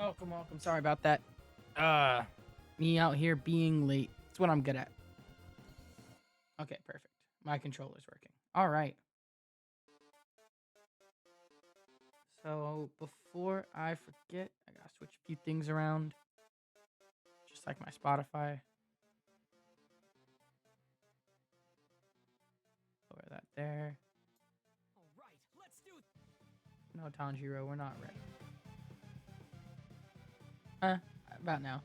Welcome, welcome. Sorry about that. Uh, Me out here being late. That's what I'm good at. Okay, perfect. My controller's working. All right. So before I forget, I gotta switch a few things around, just like my Spotify. Lower that there. All right, let's do it. No, Tanjiro, we're not ready. Uh, about now.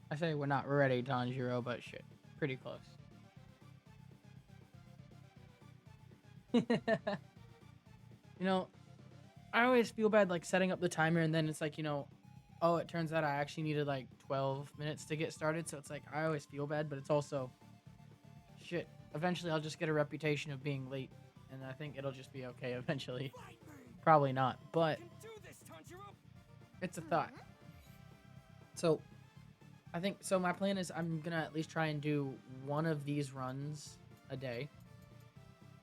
I say we're not ready, Tanjiro, but shit, pretty close. You know, I always feel bad like setting up the timer and then it's like, oh, it turns out I actually needed like 12 minutes to get started. So it's like, I always feel bad, but it's also shit. Eventually, I'll just get a reputation of being late, and I think it'll just be okay eventually. Probably not, but Can do this, Tanjiro. it's a thought. So I think so. My plan is I'm gonna at least try and do one of these runs a day,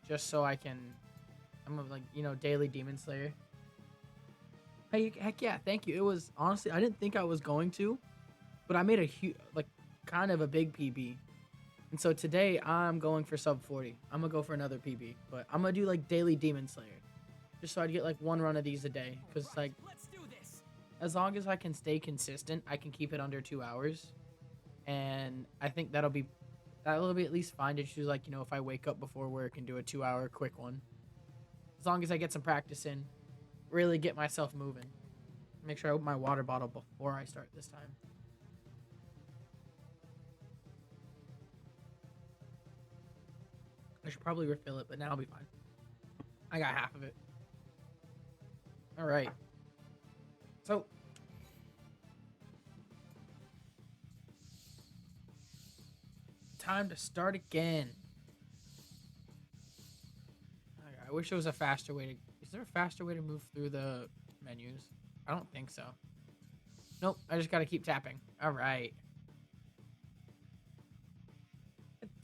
just so I can. I'm a, like daily Demon Slayer. Hey, heck yeah, thank you. It was honestly I didn't think I was going to, but I made a huge kind of a big PB. And so today I'm going for sub 40. I'm gonna go for another PB, but I'm gonna do like daily Demon Slayer, just so I'd get like one run of these a day. Cause like Let's do this. as long as I can stay consistent, I can keep it under 2 hours, and I think that'll be at least fine to choose. Like if I wake up before work and do a 2 hour quick one, as long as I get some practice in, really get myself moving. Make sure I open my water bottle before I start this time. I should probably refill it, but now I'll be fine. I got half of it. All right. So, time to start again. I wish there was a faster way to. Is there a faster way to move through the menus? I don't think so. Nope. I just got to keep tapping. All right.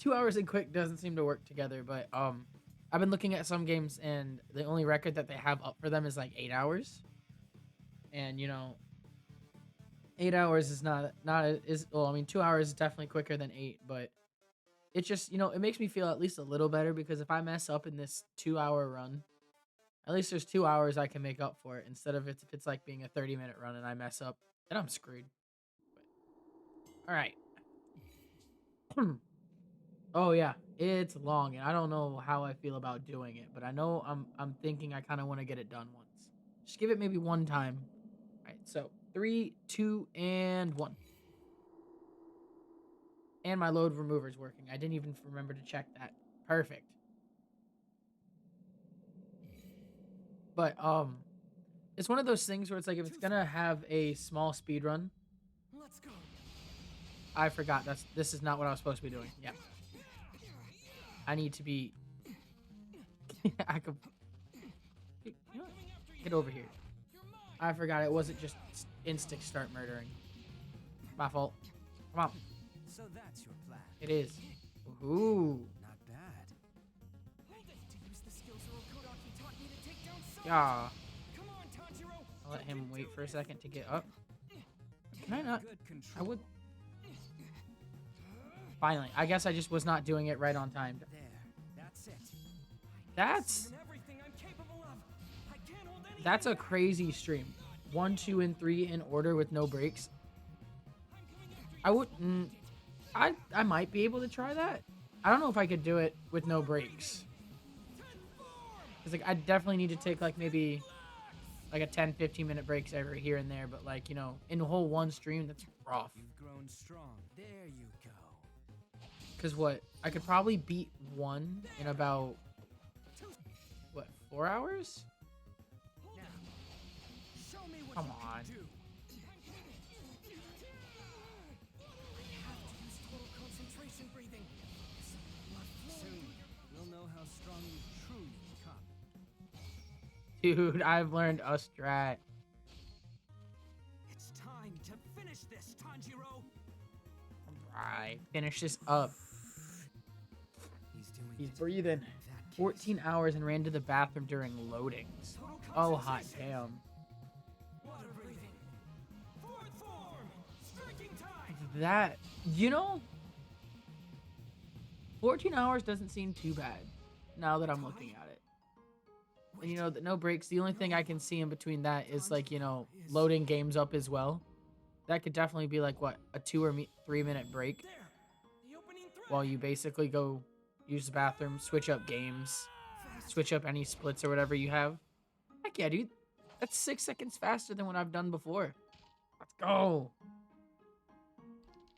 2 hours and quick doesn't seem to work together, but I've been looking at some games and the only record that they have up for them is like 8 hours, and 8 hours is not is well. I mean, 2 hours is definitely quicker than eight, but it just it makes me feel at least a little better because if I mess up in this 2 hour run, at least there's 2 hours I can make up for it instead of if it's like being a 30-minute run and I mess up, then I'm screwed. But, all right. Oh yeah, it's long, and I don't know how I feel about doing it, but I know I'm thinking I kind of want to get it done once. Just give it maybe one time. All right, so three, two, and one. And my load remover is working. I didn't even remember to check that. Perfect. But it's one of those things where it's like if it's gonna have a small speed run, Let's go. I forgot this is not what I was supposed to be doing. Yeah, I need to be. I could. You know what? Get over here. I forgot it wasn't just instant start murdering. My fault. Come on. So that's your plan. It is. Ooh. Not bad. To use the skills Orokodaki taught me to take down Sonic. Yeah. Come on, Tanjiro. I'll let him wait for a second to get up. Can I not? Good control. I would. Finally. I guess I just was not doing it right on time. There. That's it. That's Everything I'm capable of. I can't hold anything that's a back. crazy stream. 1, 2, and 3 in order with no breaks. I would. I might be able to try that. I don't know if I could do it with no breaks. Cause like I definitely need to take like maybe like a 10-15 minute breaks every here and there. But like in a whole one stream, that's rough. You've grown strong. There you go. Cause what I could probably beat one in about 4 hours. Now, show me what Come you on. can do. I have to use total concentration breathing. Soon, we'll know how strong you truly become. Dude, I've learned a strat. It's time to finish this, Tanjiro. Alright, finish this up. He's breathing. 14 hours and ran to the bathroom during loadings. Oh, hot damn. Water breathing. That, you know, 14 hours doesn't seem too bad now that I'm looking at it. And you know, no breaks. The only thing I can see in between that is like, you know, loading games up as well. That could definitely be like what, a 3 minute break There, the opening thread. while you basically go use the bathroom, switch up games, Fast. switch up any splits or whatever you have. Heck yeah, dude. That's 6 seconds faster than what I've done before. Let's go.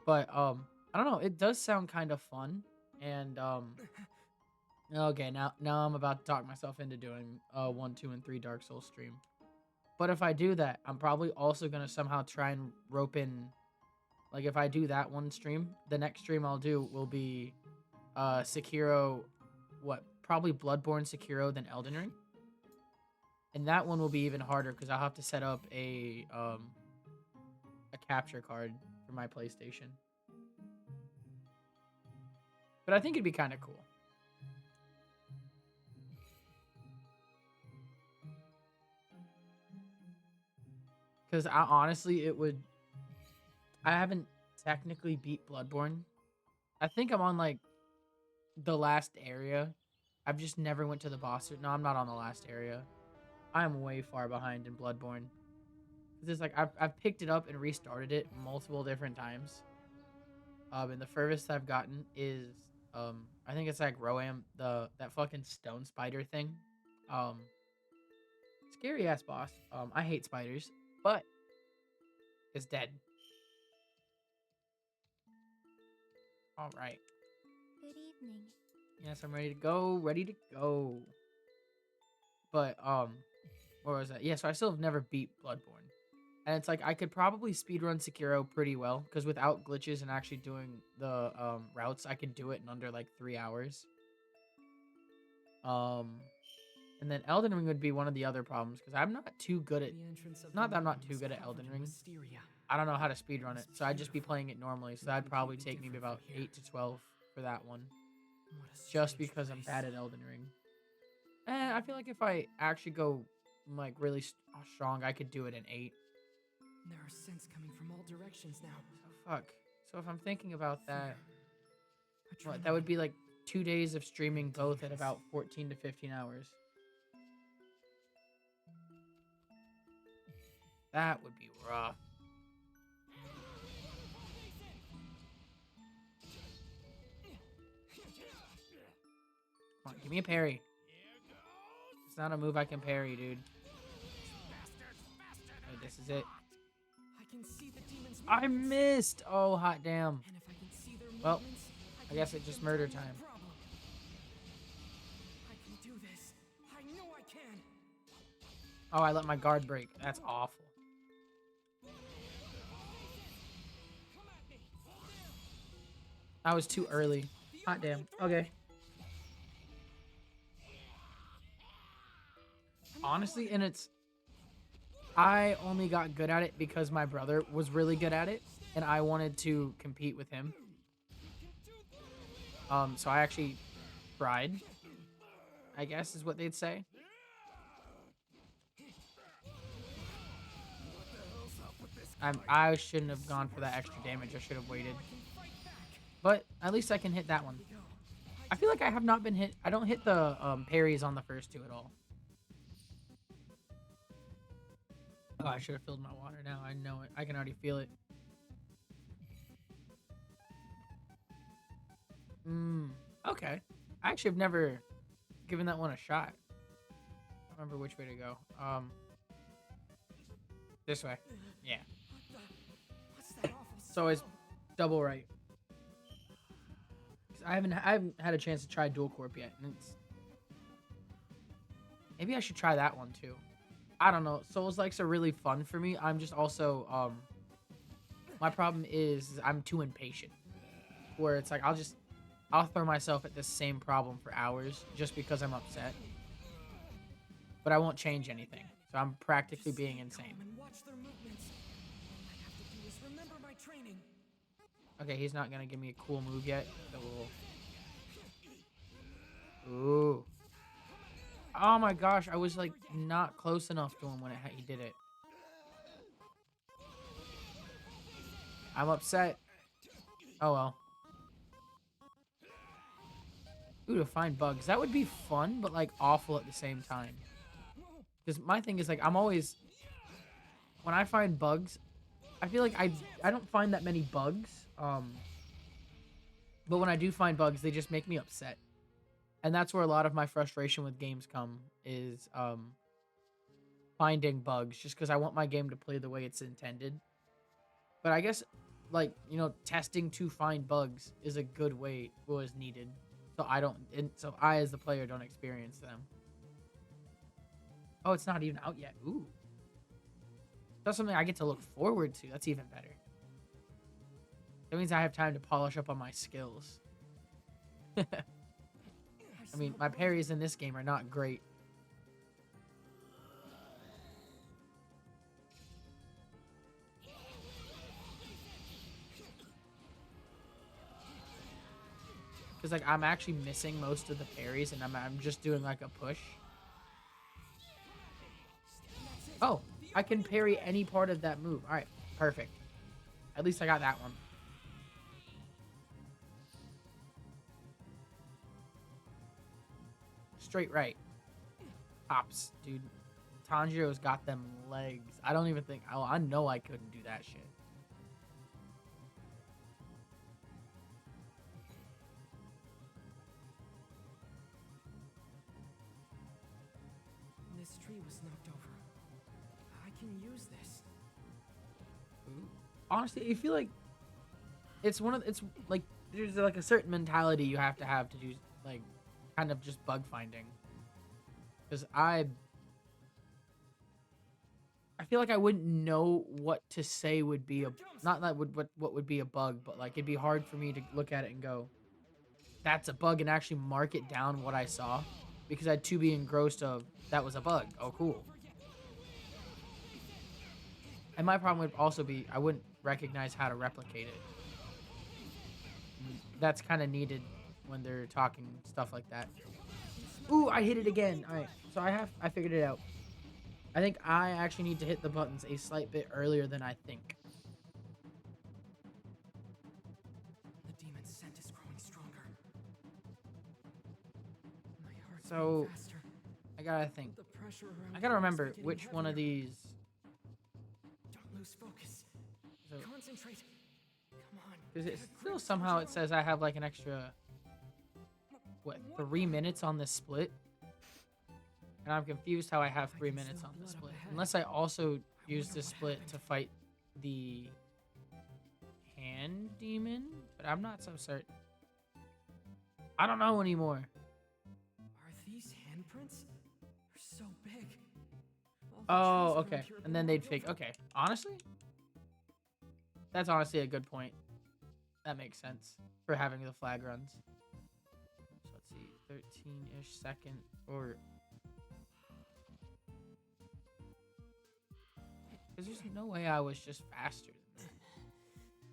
But I don't know, it does sound kind of fun. And okay, now I'm about to talk myself into doing 1, 2, and 3 Dark Souls stream. But if I do that, I'm probably also gonna somehow try and rope in, like if I do that one stream, the next stream I'll do will be Sekiro, probably Bloodborne, Sekiro, then Elden Ring. And that one will be even harder because I'll have to set up a capture card for my PlayStation. But I think it'd be kind of cool. Because honestly, I haven't technically beat Bloodborne. I think I'm on like the last area. I've just never went to the boss. No, I'm not on the last area. I am way far behind in Bloodborne. It's like I've picked it up and restarted it multiple different times. And the furthest I've gotten is I think it's like Roam, that fucking stone spider thing. Um, Scary ass boss. I hate spiders, but it's dead. All right. Good evening. Yes, I'm ready to go. Ready to go. But where was that? Yeah, so I still have never beat Bloodborne. And it's like I could probably speedrun Sekiro pretty well because without glitches and actually doing the routes, I could do it in under like 3 hours. And then Elden Ring would be one of the other problems because I'm not too good at. Not that I'm not too good at Elden Ring. I don't know how to speedrun it, so I'd just be playing it normally. So that'd probably take me about 8 to 12 for that one, just because I'm bad at Elden Ring. And I feel like if I actually go like really strong, I could do it in 8. There are scents coming from all directions now. So fuck. So if I'm thinking about that, Fear. that would be like 2 days of streaming both at about 14 to 15 hours. That would be rough. Come on, give me a parry. It's not a move I can parry, dude. Hey, this is it. I can see the demons' I movements. missed! Oh, hot damn. And if I can see their Well, movements, I guess it's just murder time. I can do this. I know I can. Oh, I let my guard break. That's awful. I was too early. Hot damn. Okay. Honestly, and I only got good at it because my brother was really good at it, and I wanted to compete with him. So I actually tried, I guess is what they'd say. I shouldn't have gone for that extra damage. I should have waited. But at least I can hit that one. I feel like I have not been hit. I don't hit the parries on the first 2 at all. Oh, I should have filled my water now. I know it. I can already feel it. Okay. I actually have never given that one a shot. I don't remember which way to go. This way. Yeah. What's that awful So it's double right. 'Cause I haven't had a chance to try dual corp yet. And maybe I should try that one too. I don't know. Souls likes are really fun for me. I'm just also my problem is I'm too impatient. Where it's like I'll throw myself at this same problem for hours just because I'm upset. But I won't change anything. So I'm practically being insane. and watch their movements. All I have to do is remember my training. Okay, he's not gonna give me a cool move yet. So Ooh. Oh my gosh, I was like not close enough to him when he did it. I'm upset. Oh well. Ooh, to find bugs. That would be fun, but like awful at the same time. Because my thing is like I'm always when I find bugs, I feel like I don't find that many bugs. But when I do find bugs, they just make me upset. And that's where a lot of my frustration with games come is finding bugs just because I want my game to play the way it's intended. But I guess like, you know, testing to find bugs is a good way was needed. So so I as the player don't experience them. Oh, it's not even out yet. Ooh. That's something I get to look forward to. That's even better. That means I have time to polish up on my skills. I mean, my parries in this game are not great. Because, like, I'm actually missing most of the parries, and I'm just doing, like, a push. Oh, I can parry any part of that move. All right, perfect. At least I got that one. Straight right. Pops, dude. Tanjiro's got them legs. I don't even think... Oh, I know I couldn't do that shit. This tree was knocked over. I can use this. Ooh. Honestly, I feel like it's like there's like a certain mentality you have to do like kind of just bug finding. Because I feel like I wouldn't know what to say would be a not that would what would be a bug, but like it'd be hard for me to look at it and go, that's a bug, and actually mark it down what I saw, because I'd too be engrossed of that was a bug. Oh, cool. And my problem would also be I wouldn't recognize how to replicate it. That's kind of needed when they're talking stuff like that. Ooh, I hit it again. All right, so I figured it out. I think I actually need to hit the buttons a slight bit earlier than I think. The demon's scent is growing stronger. My heart's So beating faster. I gotta think. The pressure around I gotta here is remember getting which one of heavier. these. Don't lose focus. So, Concentrate. Come on. because it Get a still grip, somehow it Tanjiro. says I have like an extra what 3 minutes on this split, and I'm confused how I have I 3 can minutes smell on this blood up split. ahead. Unless I also use wonder this what split happened. to fight the hand demon, but I'm not so certain. I don't know anymore. Are these handprints? They're so big. All the Oh, trees okay. around here have And been then they'd knocked fake. over. Okay, honestly, that's honestly a good point. That makes sense for having the flag runs. So let's see, 13-ish second or. Because there's no way I was just faster than that.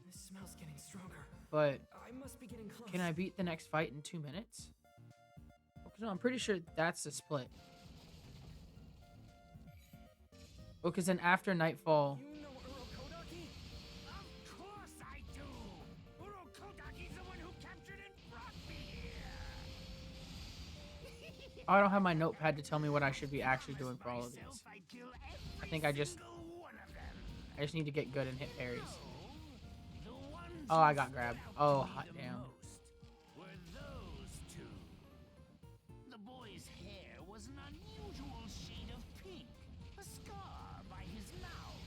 This smell's getting stronger. But I must be getting close. can I beat the next fight in 2 minutes? No, I'm pretty sure that's the split. Well, because then after Nightfall... You know Urokodaki? Of course I do! Urokodaki's the one who captured and brought me here! Oh, I don't have my notepad to tell me what I should be actually doing for all of these. I think I just need to get good and hit parries. Oh, I got grabbed. Oh, hot damn. Were those two. The boy's hair was an unusual shade of pink, a scar by his mouth.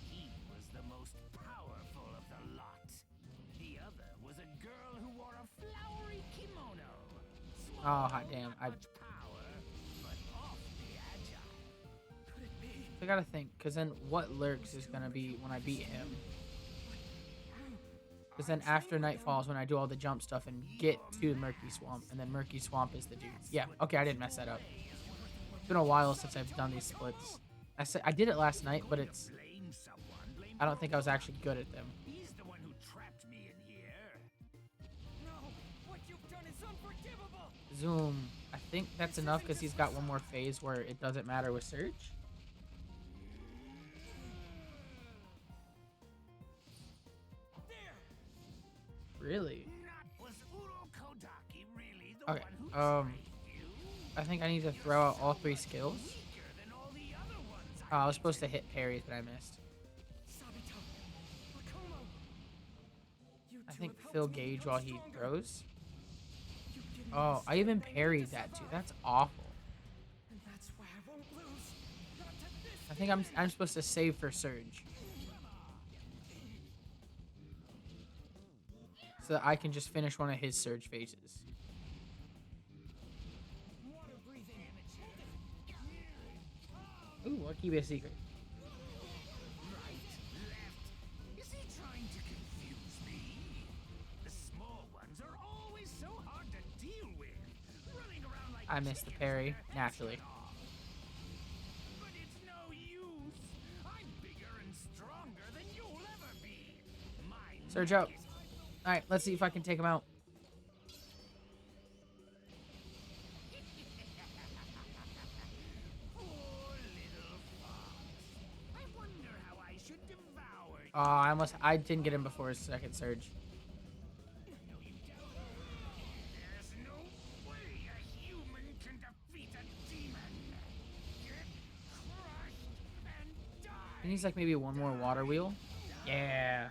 He was the most powerful of the lot. The other was a girl who wore a flowery kimono. Oh, hot damn. Not much power, but awfully agile. Could it be? I gotta think, because then what lurks is gonna be when I beat him. Because then after Nightfall is when I do all the jump stuff and get to Murky Swamp, and then Murky Swamp is the dude. Yeah, okay, I didn't mess that up. It's been a while since I've done these splits. I did it last night, but it's... Blame someone. Blame I don't think I was actually good at them. He's the one who trapped me in here. No! What you've done is unforgivable! Zoom. I think that's enough because he's got one more phase where it doesn't matter with Surge. There! Really? Was Urokodaki really the Okay. one who trained you? I think I need to throw out all 3 skills. Weaker than all the other ones Oh, I was supposed to hit parries, but I missed. Sabito, Lakomo, you I two think have helped Phil me gauge become while he stronger. throws. You've given me Oh, the I even strength needed parried to that too. survive. That's awful. And that's why I won't lose. Not to this I think I'm supposed to save for Surge, so that I can just finish one of his Surge phases. water breathing. Ooh, I'll keep it a secret. Right, left. Is he trying to confuse me? The small ones are always so hard to deal with. Running around like I missed the chickens parry, with their heads naturally. cut off. But it's no use. I'm bigger and stronger than you'll ever be. My Surge neck up. is All right, let's see if I can take him out. poor little fox. I wonder how I should devour you. I didn't get him before his second Surge. No, you don't. There's no way a human can defeat a demon. Get crushed and die. He needs like maybe one more water wheel. Yeah.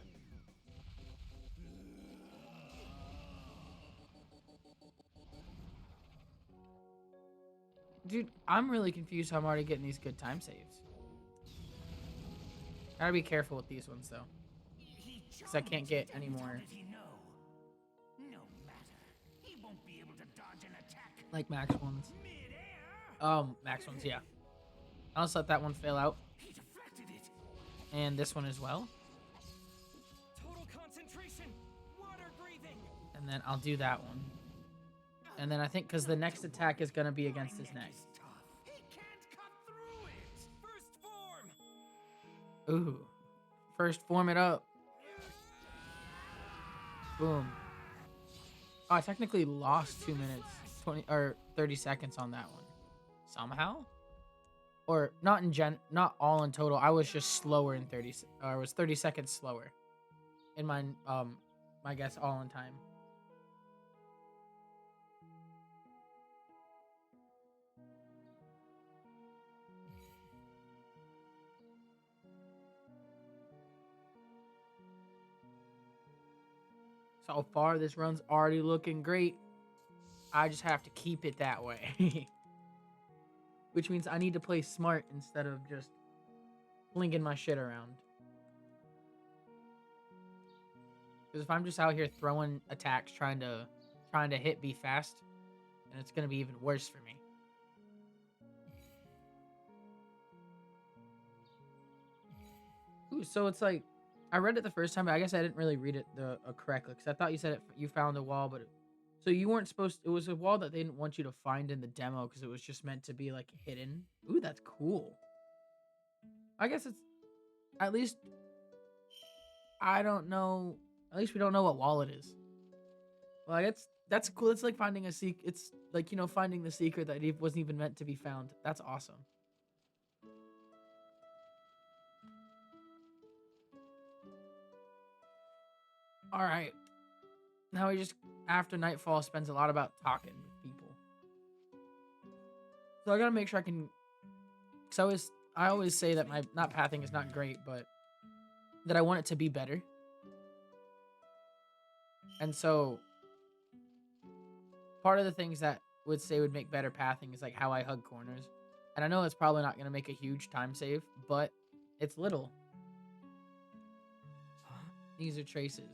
Dude, I'm really confused how I'm already getting these good time saves. Gotta be careful with these ones though. Because I can't get any more. How did he know? No matter. He won't be able to dodge an attack Like max ones. mid-air. Max ones, yeah. I'll just let that one fail out. He deflected it. And this one as well. Total concentration. Water breathing. And then I'll do that one. And then I think because the next attack is going to be against his neck. Is tough. He can't cut through it. First form. Ooh. First form it up. Boom. Oh, I technically lost 2 minutes, 20 or 30 seconds on that one. Somehow? Or not all in total. I was just slower in 30 or I was 30 seconds slower in my I guess all in time. So far, this run's already looking great. I just have to keep it that way. Which means I need to play smart instead of just flinging my shit around. Because if I'm just out here throwing attacks trying to hit be fast, then it's going to be even worse for me. Ooh, so it's like I read it the first time, but I guess I didn't really read it correctly because I thought you said you found a wall, but so you weren't supposed. It was a wall that they didn't want you to find in the demo because it was just meant to be like hidden. Ooh, that's cool. I guess it's at least I don't know. At least we don't know what wall it is. Like that's cool. It's like finding a secret. It's like finding the secret that it wasn't even meant to be found. That's awesome. All right. Now he just, after nightfall, spends a lot about talking with people. So I gotta make sure I can. Cause I always say that my not pathing is not great, but that I want it to be better. And so, part of the things that would say would make better pathing is like how I hug corners. And I know it's probably not gonna make a huge time save, but it's little. These are traces.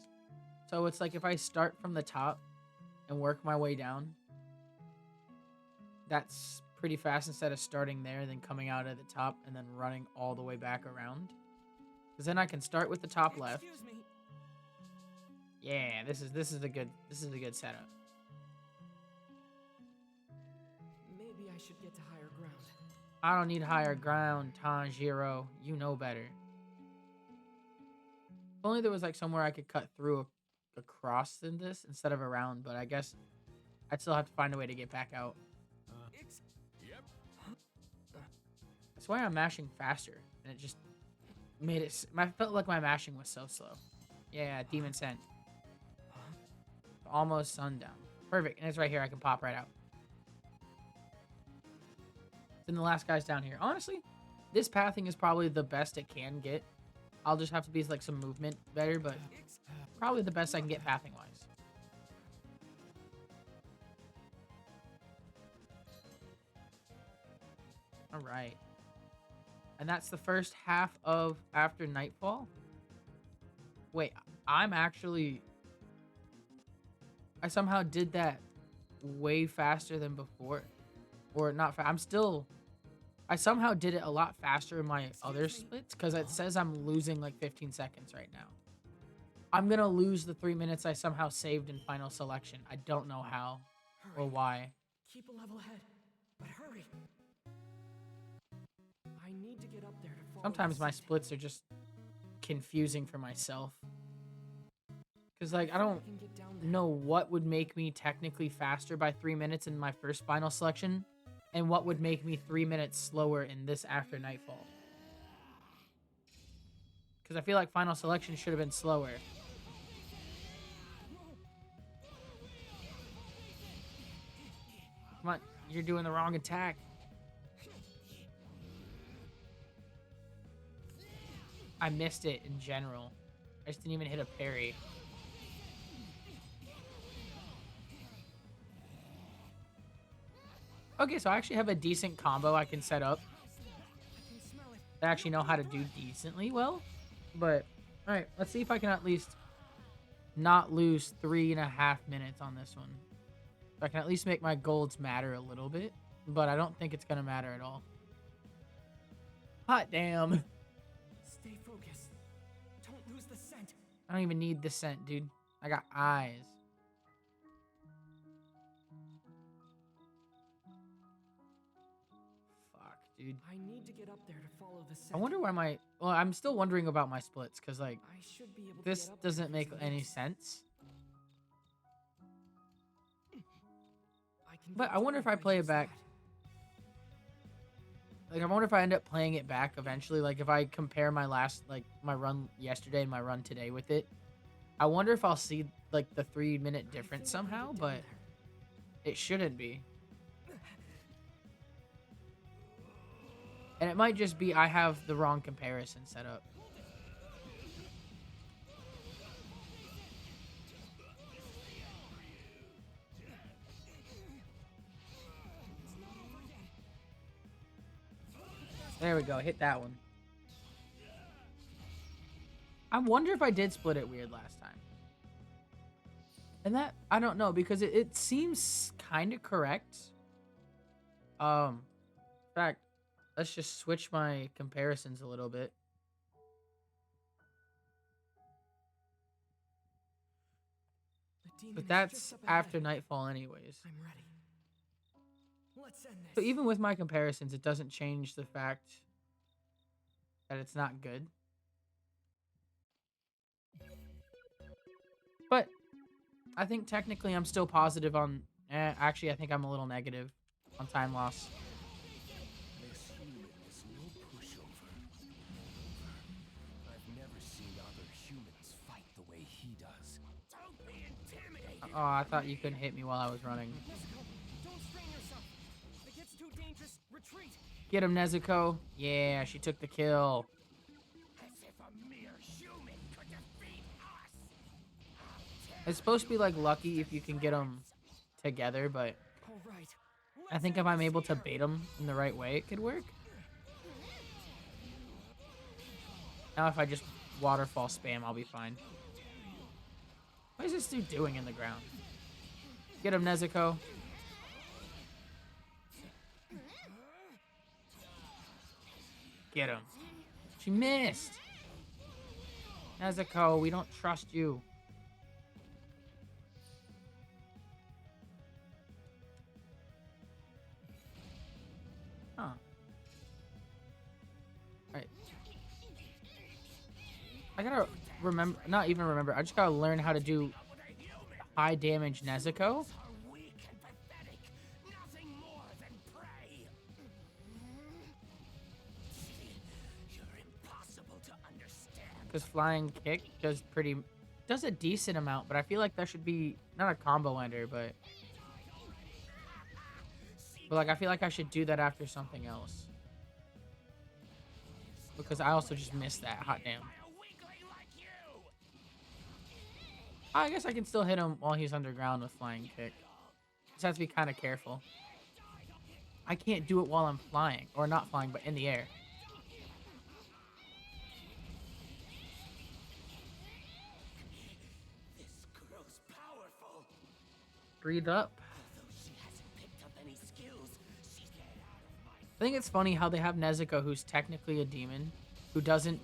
So it's like if I start from the top and work my way down, that's pretty fast instead of starting there, then coming out at the top and then running all the way back around. Because then I can start with the top left. Excuse me. Yeah, this is a good setup. Maybe I should get to higher ground. I don't need higher ground, Tanjiro. You know better. If only there was like somewhere I could cut through across in this instead of around, but I guess I'd still have to find a way to get back out. Yep. That's why I'm mashing faster, and it just made it. I felt like my mashing was so slow. Yeah, Demon Scent. almost sundown. Perfect. And it's right here. I can pop right out. Then the last guy's down here. Honestly, this pathing is probably the best it can get. I'll just have to be like some movement better, but probably the best I can get pathing wise. All right. And that's the first half of After Nightfall. Wait, I'm actually... I somehow did that way faster than before. Or not I'm still... I somehow did it a lot faster in my other splits because it says I'm losing like 15 seconds right now. I'm going to lose the 3 minutes I somehow saved in final selection. I don't know how or why. Keep a level head, but hurry. I need to get up there to follow. Sometimes my splits are just confusing for myself. Because, like, I don't know what would make me technically faster by 3 minutes in my first final selection, and what would make me 3 minutes slower in this After Nightfall. Because I feel like final selection should have been slower. Come on, you're doing the wrong attack. I missed it in general. I just didn't even hit a parry. Okay, so I actually have a decent combo I can set up. I actually know how to do decently well. But, alright, let's see if I can at least not lose 3.5 minutes on this one. So I can at least make my golds matter a little bit. But I don't think it's going to matter at all. Hot damn. Stay focused. Don't lose the scent. I don't even need the scent, dude. I got eyes. Dude. I need to get up there to follow the scent. I wonder why my... Well, I'm still wondering about my splits, because, like, I should be able this to get up doesn't there make any sense. But I wonder if I play it back... Like, I wonder if I end up playing it back eventually. Like, if I compare my last, like, my run yesterday and my run today with it. I wonder if I'll see, like, the 3-minute difference somehow, but it shouldn't be. And it might just be I have the wrong comparison set up. There we go. Hit that one. I wonder if I did split it weird last time. And that, I don't know, because it seems kind of correct. In fact, let's just switch my comparisons a little bit. But that's After Nightfall anyways. I'm ready. Let's end this. So even with my comparisons, it doesn't change the fact that it's not good. But I think technically I'm still positive on... actually, I think I'm a little negative on time loss. This human is no pushover. I've never seen other humans fight the way he does. Don't be intimidated. Oh, I thought you couldn't hit me while I was running. Don't strain yourself. If it gets too dangerous, retreat. Get him, Nezuko. Yeah, she took the kill. As if a mere human could defeat us. It's supposed to be like lucky if you can get them together, but All right. I think if I'm able to bait them in the right way, it could work. Now if I just waterfall spam, I'll be fine. What is this dude doing in the ground? Get him, Nezuko. Get him. She missed. Nezuko, we don't trust you. Huh. Alright. I gotta remember, not even remember, I just gotta learn how to do high damage Nezuko. Are weak and pathetic. Nothing more than prey. You're impossible to understand. Because flying kick does pretty does a decent amount, but I feel like that should be not a combo ender, but like I feel like I should do that after something else. Because I also just missed that. Hot damn. I guess I can still hit him while he's underground with flying kick. Just have to be kind of careful. I can't do it while I'm flying. Or not flying, but in the air. This girl's powerful. Breathe up. Although she hasn't picked up any skills, she's get out of my I think it's funny how they have Nezuko, who's technically a demon, who doesn't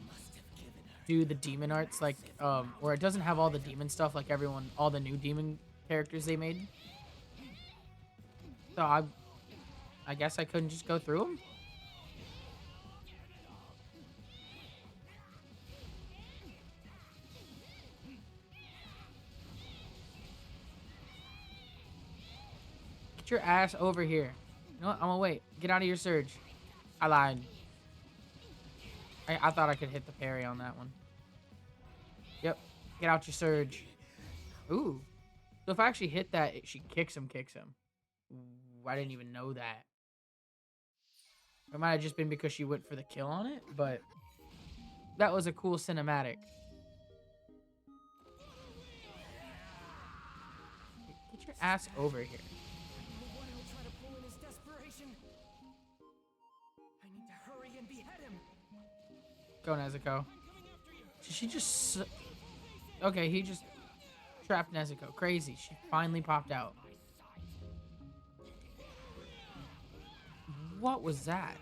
do the demon arts, like, or it doesn't have all the demon stuff like all the new demon characters they made. So I guess I couldn't just go through them. Get your ass over here. You know what? I'm gonna wait. Get out of your surge. I lied. I thought I could hit the parry on that one. Yep. Get out your surge. Ooh. So if I actually hit that, she kicks him. Ooh, I didn't even know that. It might have just been because she went for the kill on it, but that was a cool cinematic. Get your ass over here. one who'll try to pull in his desperation. I need to hurry and behead him. Go, Nezuko. She just... Okay, he just trapped Nezuko. Crazy. She finally popped out. What was that?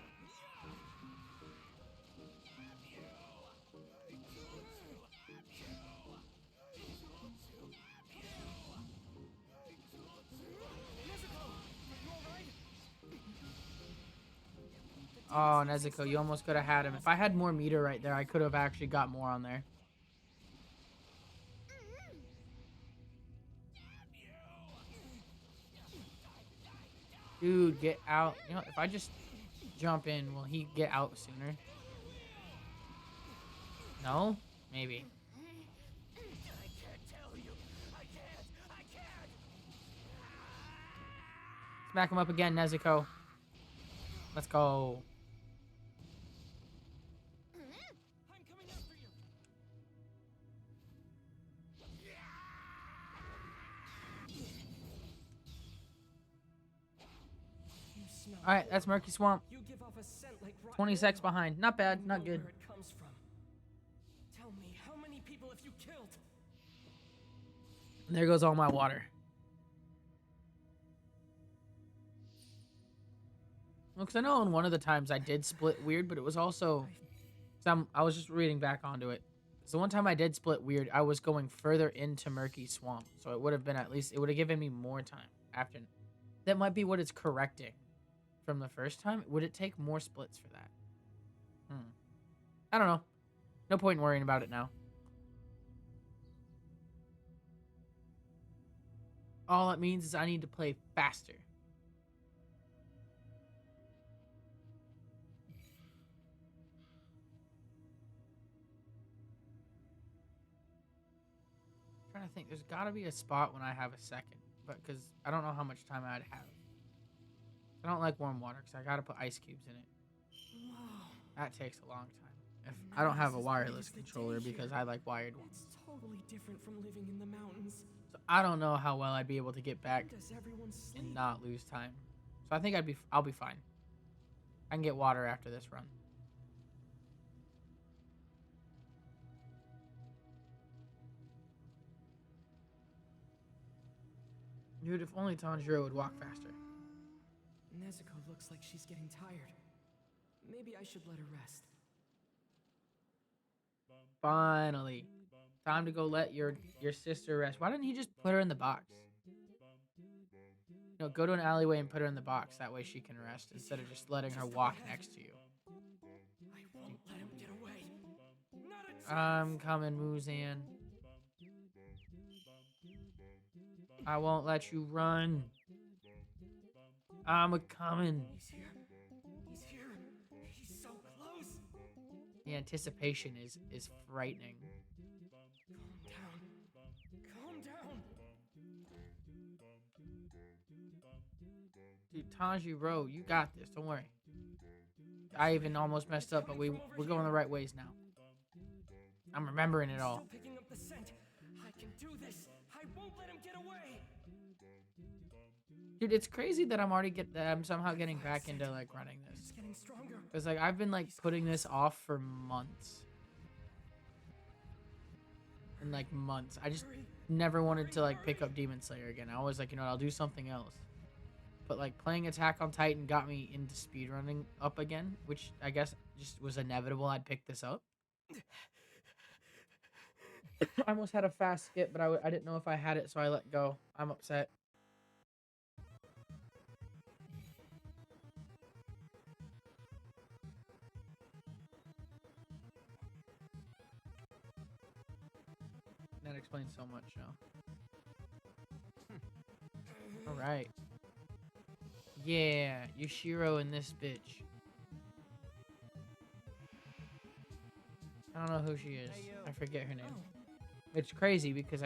Oh, Nezuko, you almost could have had him. If I had more meter right there, I could have actually got more on there. Dude, get out. You know, if I just jump in, will he get out sooner? No? Maybe. I can't tell you. I can't. Smack him up again, Nezuko. Let's go. I'm coming after you. You smell Alright, that's Murky Swamp. You give off a scent like rotten 20 secs oil. behind. Not bad, You not know good. Where it comes from. Tell me, how many people have you killed? And there goes all my water. Well, because I know on one of the times I did split weird, but it was also... I was just reading back onto it. So one time I did split weird, I was going further into Murky Swamp. So it would have been at least... It would have given me more time after... That might be what it's correcting from the first time. Would it take more splits for that? I don't know. No point in worrying about it now. All it means is I need to play faster. I'm trying to think. There's got to be a spot when I have a second. But because I don't know how much time I'd have. I don't like warm water because I got to put ice cubes in it. Wow. That takes a long time. If I don't have a wireless controller because I like wired ones. It's totally different from living in the mountains. So I don't know how well I'd be able to get back Does everyone sleep? and not lose time. So I think I'll be fine. I can get water after this run. Dude, if only Tanjiro would walk faster. Nezuko looks like she's getting tired. Maybe I should let her rest. Finally. Time to go let your sister rest. Why didn't he just put her in the box? You know, go to an alleyway and put her in the box. That way she can rest instead of just letting her walk next to you. I won't let him get away. Not a chance. I'm coming, Muzan. I won't let you run. I'm a-coming. He's here. He's here. He's so close. The anticipation is frightening. Calm down. Tanjiro, you got this. Don't worry. I even almost messed up, but we're going the right ways now. I'm remembering it all. Still picking up the scent. I can do this. I won't let him get away. Dude, it's crazy that I'm somehow getting back into like running It's this. getting stronger. Cause like I've been like putting this off for months. And like months. I just never wanted to like pick up Demon Slayer again. I was like, you know what, I'll do something else. But like playing Attack on Titan got me into speedrunning up again, which I guess just was inevitable. I'd pick this up. I almost had a fast skip, but I didn't know if I had it, so I let go. I'm upset. That explains so much now. Alright. Yeah, Yushiro and this bitch. I don't know who she is. I forget her name. It's crazy because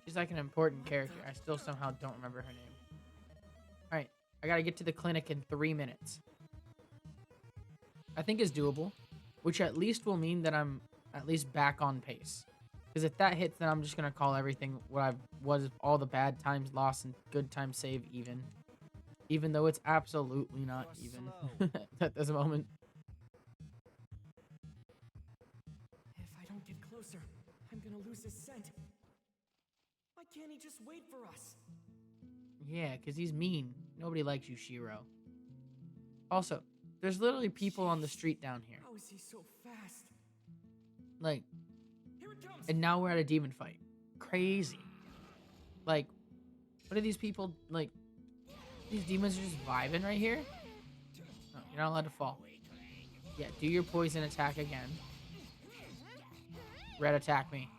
she's like an important character. I still somehow don't remember her name. Alright, I gotta get to the clinic in 3 minutes. I think it's doable, which at least will mean that I'm at least back on pace. Because if that hits, then I'm just gonna call everything what I was, all the bad times lost and good times saved even. Even though it's absolutely not even at this moment. If I don't get closer, I'm gonna lose his scent. Why can't he just wait for us? Yeah, because he's mean. Nobody likes Yushiro. Also, there's literally people on the street down here. How is he so fast? Like, Here it comes. and now we're at a demon fight. Crazy. Like, what are these people, like, these demons are just vibing right here? No, you're not allowed to fall. Yeah, do your poison attack again. Red, attack me.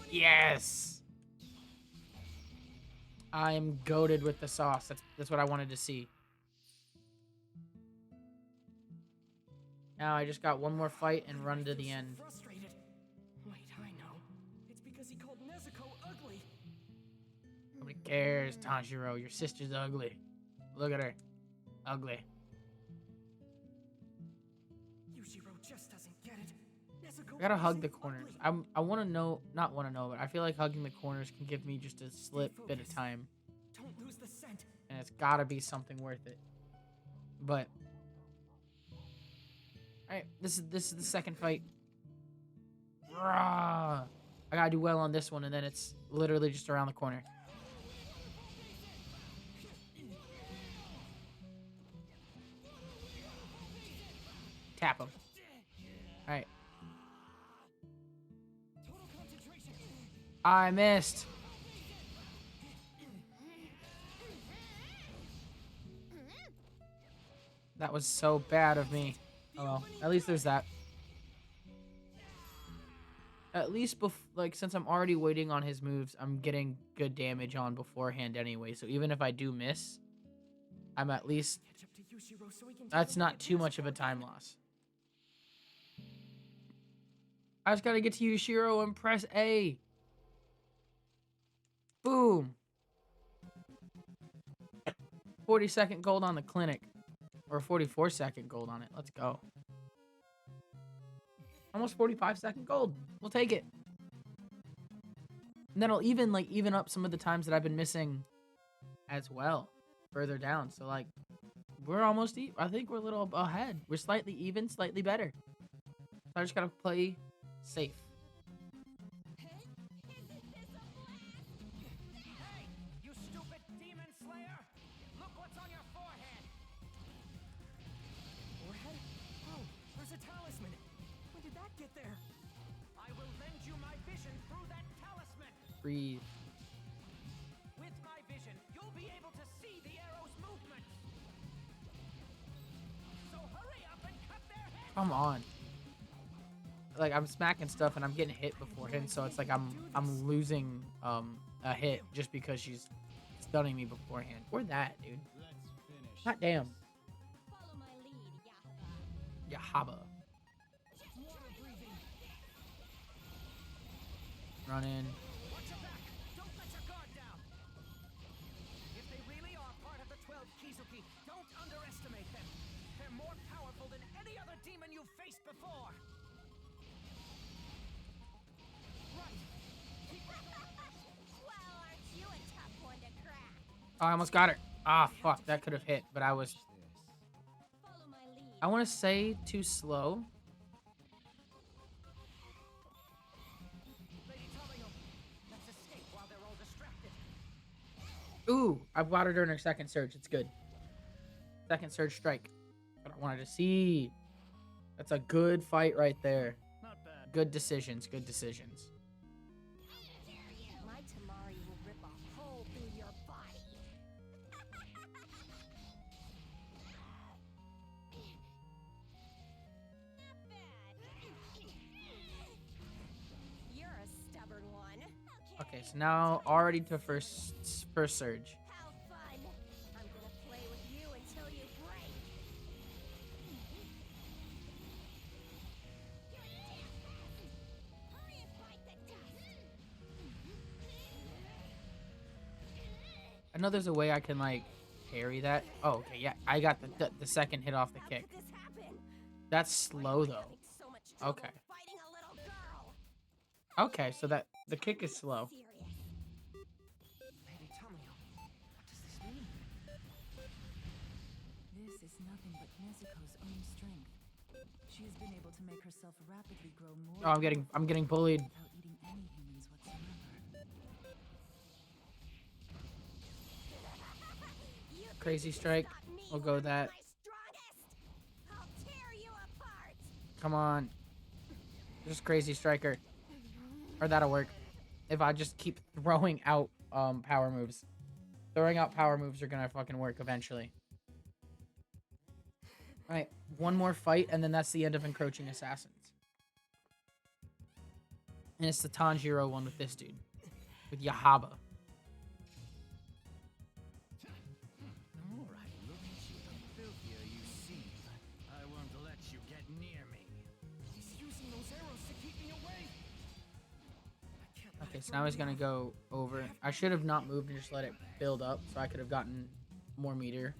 Yes! I'm goated with the sauce. That's what I wanted to see. Now I just got one more fight and run to the end. Frustrated. Wait, I know. It's because he called Nezuko ugly. Nobody cares, Tanjiro. Your sister's ugly. Look at her. Ugly. Yushiro just doesn't get it. Nezuko I gotta hug isn't the corners. ugly. I want to know, not want to know, but I feel like hugging the corners can give me just a slip bit of time. Don't lose the scent. And it's gotta be something worth it. But alright, this is the second fight. Rah! I gotta do well on this one, and then it's literally just around the corner. Tap him. Alright. Total concentration. I missed. That was so bad of me. Oh well, at least there's that. At least, like, since I'm already waiting on his moves, I'm getting good damage on beforehand anyway. So even if I do miss, I'm at least... Catch up to Yushiro so he can That's not too much of a time loss. I just gotta get to Yushiro and press A. Boom. 40-second gold on the clinic. Or 44-second gold on it. Let's go. Almost 45-second gold. We'll take it. And then I'll even up some of the times that I've been missing as well. Further down. So like we're almost I think we're a little ahead. We're slightly even, slightly better. So I just gotta play safe. Hey, you stupid demon slayer! Look what's on your forehead! Forehead? Oh, there's a talisman. When did that get there? I will lend you my vision through that talisman! Breathe. With my vision, you'll be able to see the arrow's movement! So hurry up and cut their heads! Come on. Like I'm smacking stuff and I'm getting hit beforehand, so it's like I'm losing a hit just because she's stunning me beforehand. Or that, dude. God damn. Follow my lead, Yahaba. Yahaba. Run in. Watch your back! Don't let her go! I almost got her. Ah, fuck. That could have hit, but I was... Follow my lead. I want to say too slow. Lady Tomio, let's escape while they're all distracted. Ooh, I've got her during her second surge. It's good. Second surge strike. What I wanted to see. That's a good fight right there. Not bad. Good decisions. Good decisions. My Tamari will rip a hole through your body. Not bad. You're a stubborn one. Okay, so now already to first surge. How fun. I'm gonna play with you until you break. Hurry and bite the dust. I know there's a way I can like parry that. Oh, okay, yeah. I got the second hit off the How kick. could this happen? That's slow though. Having so much trouble Okay. fighting a little girl. Okay, so that the kick is slow. Serious. Lady Tomio, what does this mean? This is nothing but Nezuko's own strength. She has been able to make herself rapidly grow more. Oh, I'm getting bullied. Without eating any humans whatsoever. You think Crazy you can strike. stop me We'll go when I'm that. my strongest? I'll tear you apart. Come on. Just crazy striker. Or that'll work. If I just keep throwing out power moves. Throwing out power moves are gonna fucking work eventually. Alright, one more fight and then that's the end of Encroaching Assassins. And it's the Tanjiro one with this dude. With Yahaba. All right, look at you. The filthier you seem, I won't let you get near me. He's using those arrows to keep me away. I can't let Okay, it so go now he's gonna anymore. go over. I should have not moved and just let it build up so I could have gotten more meter.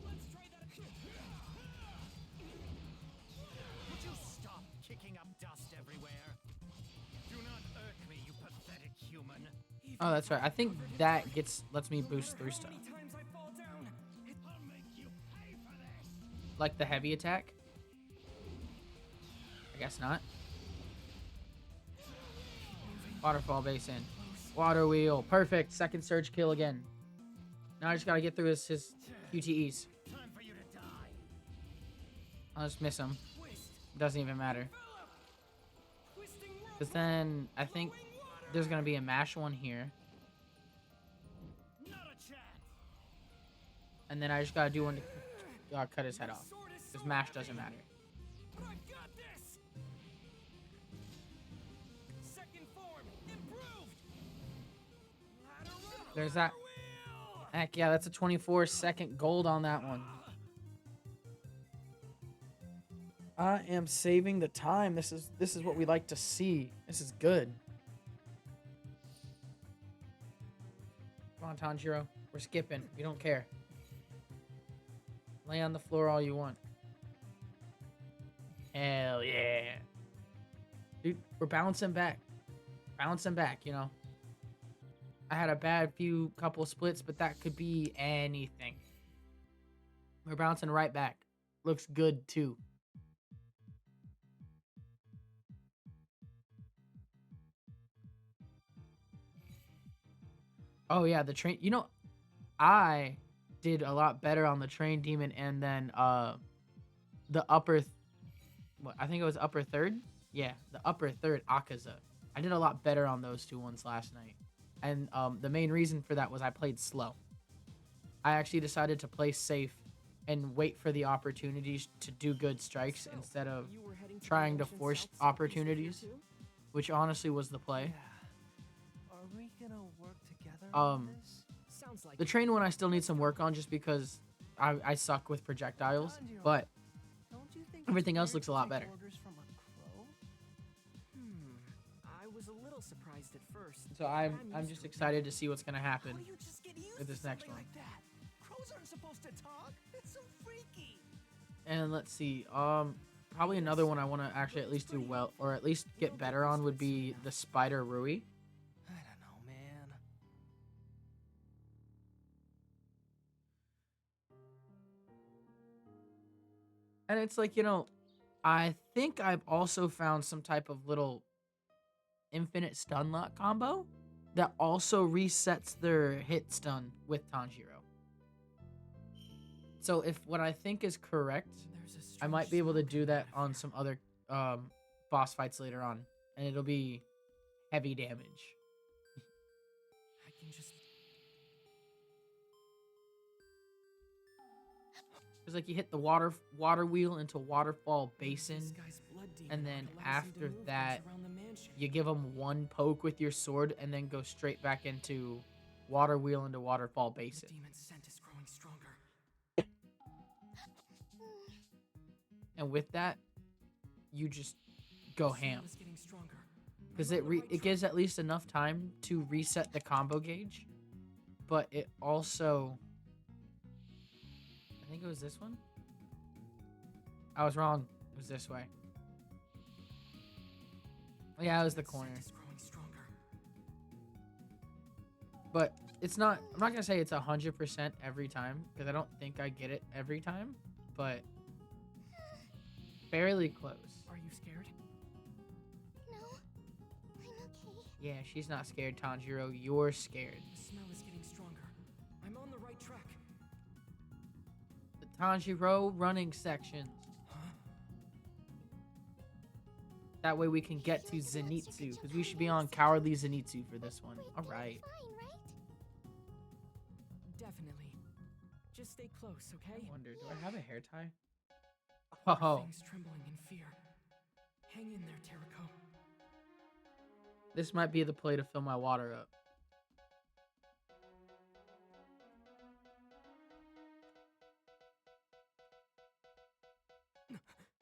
Let's try that again. Would you stop kicking up dust everywhere? Do not irk me, you pathetic human. Oh, that's right. I think that lets me boost through stuff. How many times I fall down? I'll make you pay for this. Like the heavy attack? I guess not. Waterfall basin. Water wheel. Perfect. Second surge kill again. Now I just gotta get through his QTEs. Time for you to die. I'll just miss him. Twist. Doesn't even matter. Twisting whirlpool. Because then I think there's gonna be a mash one here. Not a chance. And then I just gotta do one to cut his head off. Sword is Because so mash heavy. doesn't matter. But I've got this. Second form improved. Lateral There's that. wheel. Heck yeah, that's a 24-second gold on that one. I am saving the time. This is what we like to see. This is good. Come on, Tanjiro. We're skipping. We don't care. Lay on the floor all you want. Hell yeah. Dude, we're bouncing back. Bouncing back, you know. I had a bad couple splits, but that could be anything. We're bouncing right back. Looks good, too. Oh, yeah, the train... You know, I did a lot better on the train demon and then the upper... What, I think it was upper third? Yeah, the upper third, Akaza. I did a lot better on those two ones last night. And the main reason for that was I played slow. I actually decided to play safe and wait for the opportunities to do good strikes instead of You were heading to trying the to ancient force South Seas opportunities, here too? which honestly was the play. Are we gonna work together Um, on this? Sounds like The train one I still need some work on just because I suck with projectiles, but Don't you think everything it's else weird looks a to lot take better. orders from a crow? I was a little surprised at first. so but I'm used just to it. excited to see what's gonna How happen. do you just get used with to this next something one. like that? Crows aren't supposed to talk. It's so freaky. And let's see, probably another one I want to actually at least do well, or at least get better on, would be the Spider Rui. I don't know, man. And it's like, I think I've also found some type of little infinite stun lock combo that also resets their hit stun with Tanjiro. So if what I think is correct, There's a I might strange be able to smoke do that coming out of on here. some other boss fights later on, and it'll be heavy damage. I can just. It's like you hit the water wheel into Waterfall Basin, This guy's blood demon and then arc allows him to after move things that, around the mansion. you give them one poke with your sword, and then go straight back into Water Wheel into Waterfall The Basin. demon's scent is growing stronger. And with that, you just go The smell ham. is getting stronger. Because I'm it on the right it gives at least enough time to reset the combo gauge, but it also, I think it was this one. I was wrong. It was this way. Yeah, it was the Demon's corner. scent is growing stronger. But it's not. I'm not gonna say it's 100% every time because I don't think I get it every time, but fairly close. Are you scared? No, I'm okay. Yeah, she's not scared, Tanjiro. You're scared. The smell is getting stronger. I'm on the right track. The Tanjiro running sections. Huh? That way we can get to Zenitsu, because we should be on Cowardly Zenitsu for this one. Wait, All you'll right. be fine, right? Definitely. Just stay close, okay? I wonder, do I have a hair tie? Our Oh, thing's trembling in fear. Hang in there, Terako. this might be the play to fill my water up.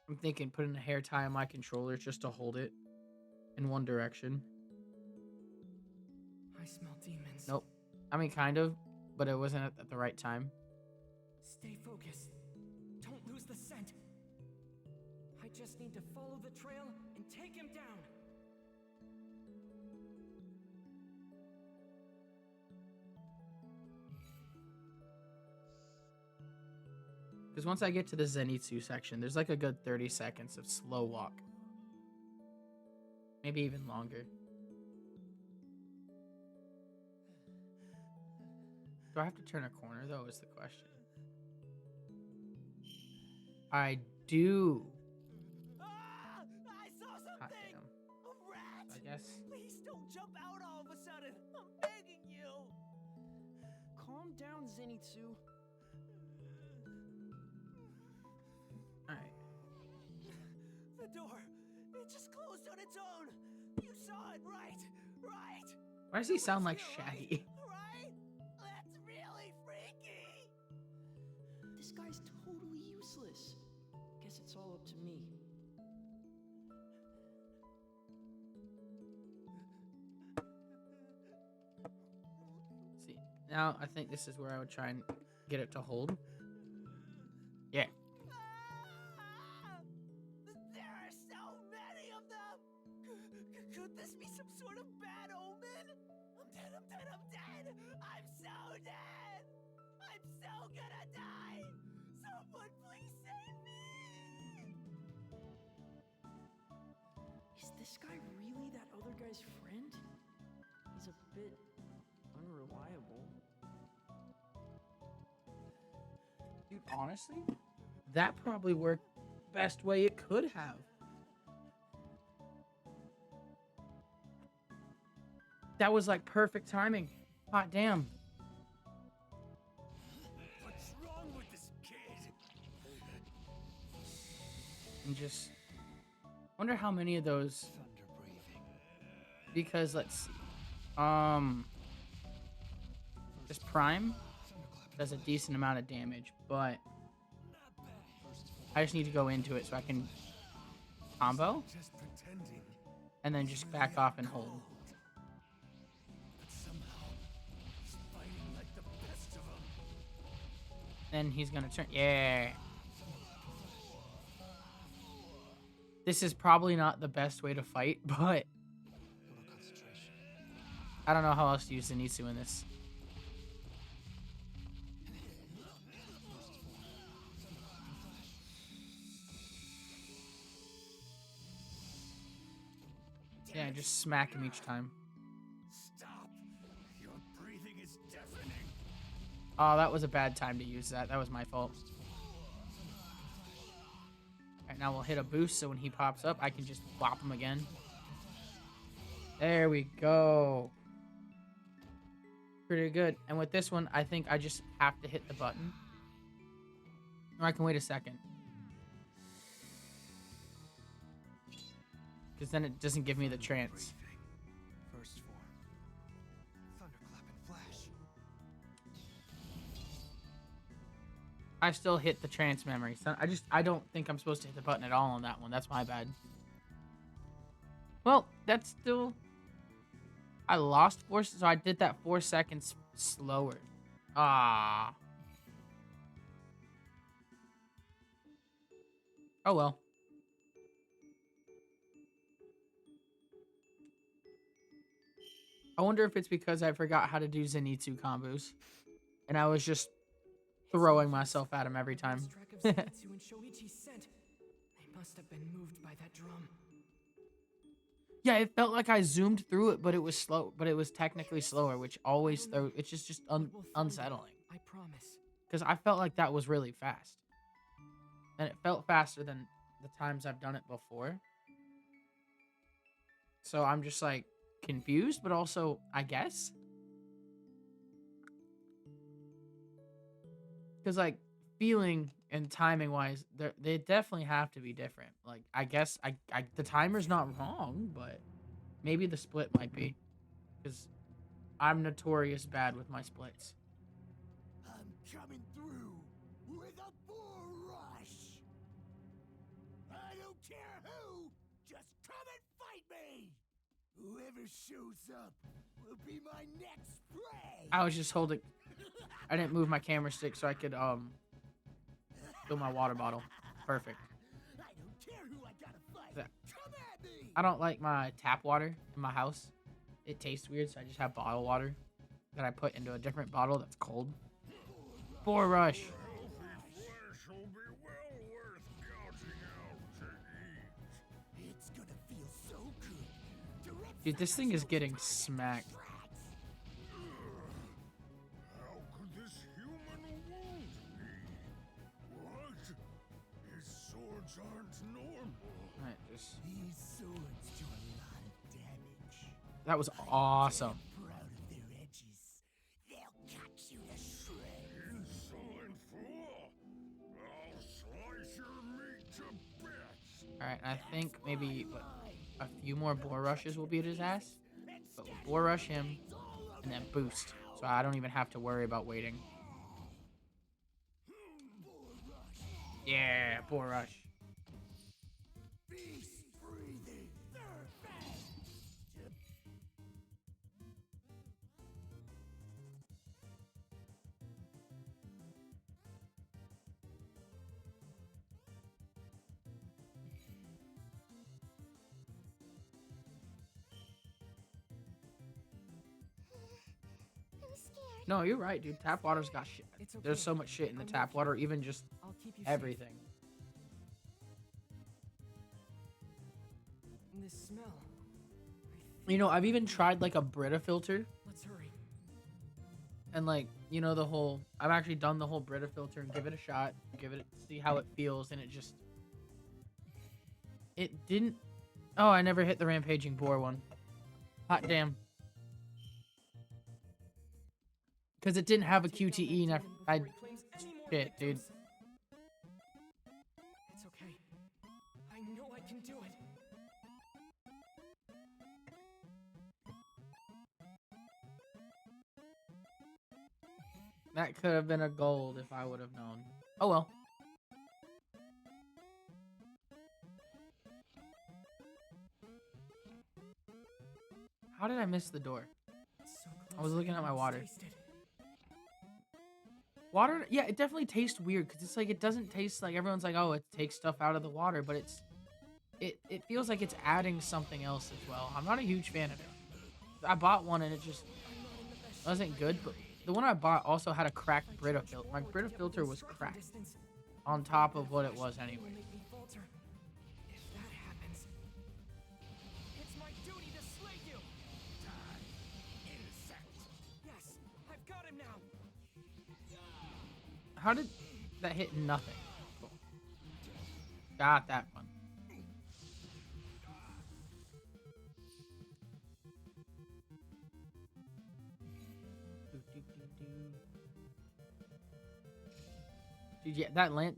I'm thinking putting a hair tie on my controller just to hold it in one direction. I smell demons. Nope. I mean, kind of, but it wasn't at the right time. Stay focused. Don't lose the scent. I just need to follow the trail and take him down. Because once I get to the Zenitsu section, there's like a good 30 seconds of slow walk. Maybe even longer. Do I have to turn a corner, though, is the question. I do. Ah! I saw Hot something! damn. A rat! I guess. Please don't jump out all of a sudden! I'm begging you! Calm down, Zenitsu. Alright. The door! It just closed on its own! You saw it, right? Right! Why does he sound like Feel Shaggy? Right? That's really freaky! This guy's totally useless. Guess it's all up to me. See, now I think this is where I would try and get it to hold. Yeah. Ah! There are so many of them! Could this be some sort of bad omen? I'm dead, I'm dead, I'm dead! I'm so dead! I'm so gonna die! Someone please save me! Is this guy really that other guy's friend? He's a bit unreliable. Dude, honestly, that probably worked best way it could have. That was like perfect timing. Hot damn. What's wrong with this kid? And just wonder how many of those, Thunder breathing. because let's see. This Prime does a decent amount of damage, but I just need to go into it so I can combo Just pretending. and then just back off and hold. But somehow, he's fighting like the best of them. Then he's gonna turn. Yeah. This is probably not the best way to fight, but I don't know how else to use Zenitsu in this. Yeah, just smack him each time. Stop! Your breathing is deafening. Oh, that was a bad time to use that. That was my fault. Alright, now we'll hit a boost so when he pops up, I can just whop him again. There we go. Pretty good. And with this one, I think I just have to hit the button. Or I can wait a second. Because then it doesn't give me the trance. First form. Thunderclap and flash. I still hit the trance memory. So I don't think I'm supposed to hit the button at all on that one. That's my bad. Well, that's still... I lost 4, so I did that 4 seconds slower. Ah. Oh well. I wonder if it's because I forgot how to do Zenitsu combos. And I was just throwing myself at him every time. Lost track of Zenitsu and Shoichi's scent. They must have been moved by that drum. Yeah, it felt like I zoomed through it, but it was slow. But it was technically slower, which always throw. It's just unsettling. I promise. Because I felt like that was really fast, and it felt faster than the times I've done it before. So I'm just like confused, but also I guess because like feeling and timing wise, they definitely have to be different. Like I guess I the timer's not wrong, but maybe the split might be because I'm notorious bad with my splits. I'm coming through with a bull rush. I don't care who, just come and fight me. Whoever shows up will be my next prey. I was just holding. I didn't move my camera stick so I could fill my water bottle. Perfect. I don't care who I gotta fight. That- Come at me. I don't like my tap water in my house. It tastes weird, so I just have bottled water that I put into a different bottle that's cold. Boar rush. It's gonna feel so good. to rip Dude, this thing is getting smacked. How could this human wound me? What? His swords aren't normal. Alright, just These swords do a lot of damage. that was awesome. Proud of their edges. They'll cut you to shreds. Insolent fool! I'll slice your meat to bits. Alright, I think maybe a few more boar rushes will beat his ass. But we'll boar rush him and then boost. So I don't even have to worry about waiting. Yeah, boar rush. Beast breathing. I'm scared. No, you're right, dude. Tap water's got shit. It's okay. There's so much shit in the I'm tap with you. water, even just I'll keep you everything. safe. This smell. You know, I've even tried like a Brita filter. Let's hurry. And like, you know, the whole, I've actually done the whole Brita filter and give it a shot, see how it feels, and it didn't, oh, I never hit the rampaging boar one. Hot damn. Because it didn't have a Take down that QTE, and demon I before he claims any more shit, dude. victims. It's okay. I know I can do it. That could have been a gold if I would have known. Oh well. How did I miss the door? So I was close, looking at can my almost water. taste it. Water, yeah, it definitely tastes weird because it's like it doesn't taste like everyone's like, oh, it takes stuff out of the water, but it feels like it's adding something else as well. I'm not a huge fan of it. I bought one and it just wasn't good, but the one I bought also had a cracked Brita filter. My Brita filter was cracked on top of what it was anyway. If that happens, it's my duty to slay you. Insect. Yes, I've got him now. How did that hit nothing? Cool. Got that one. Dude, yeah, that land.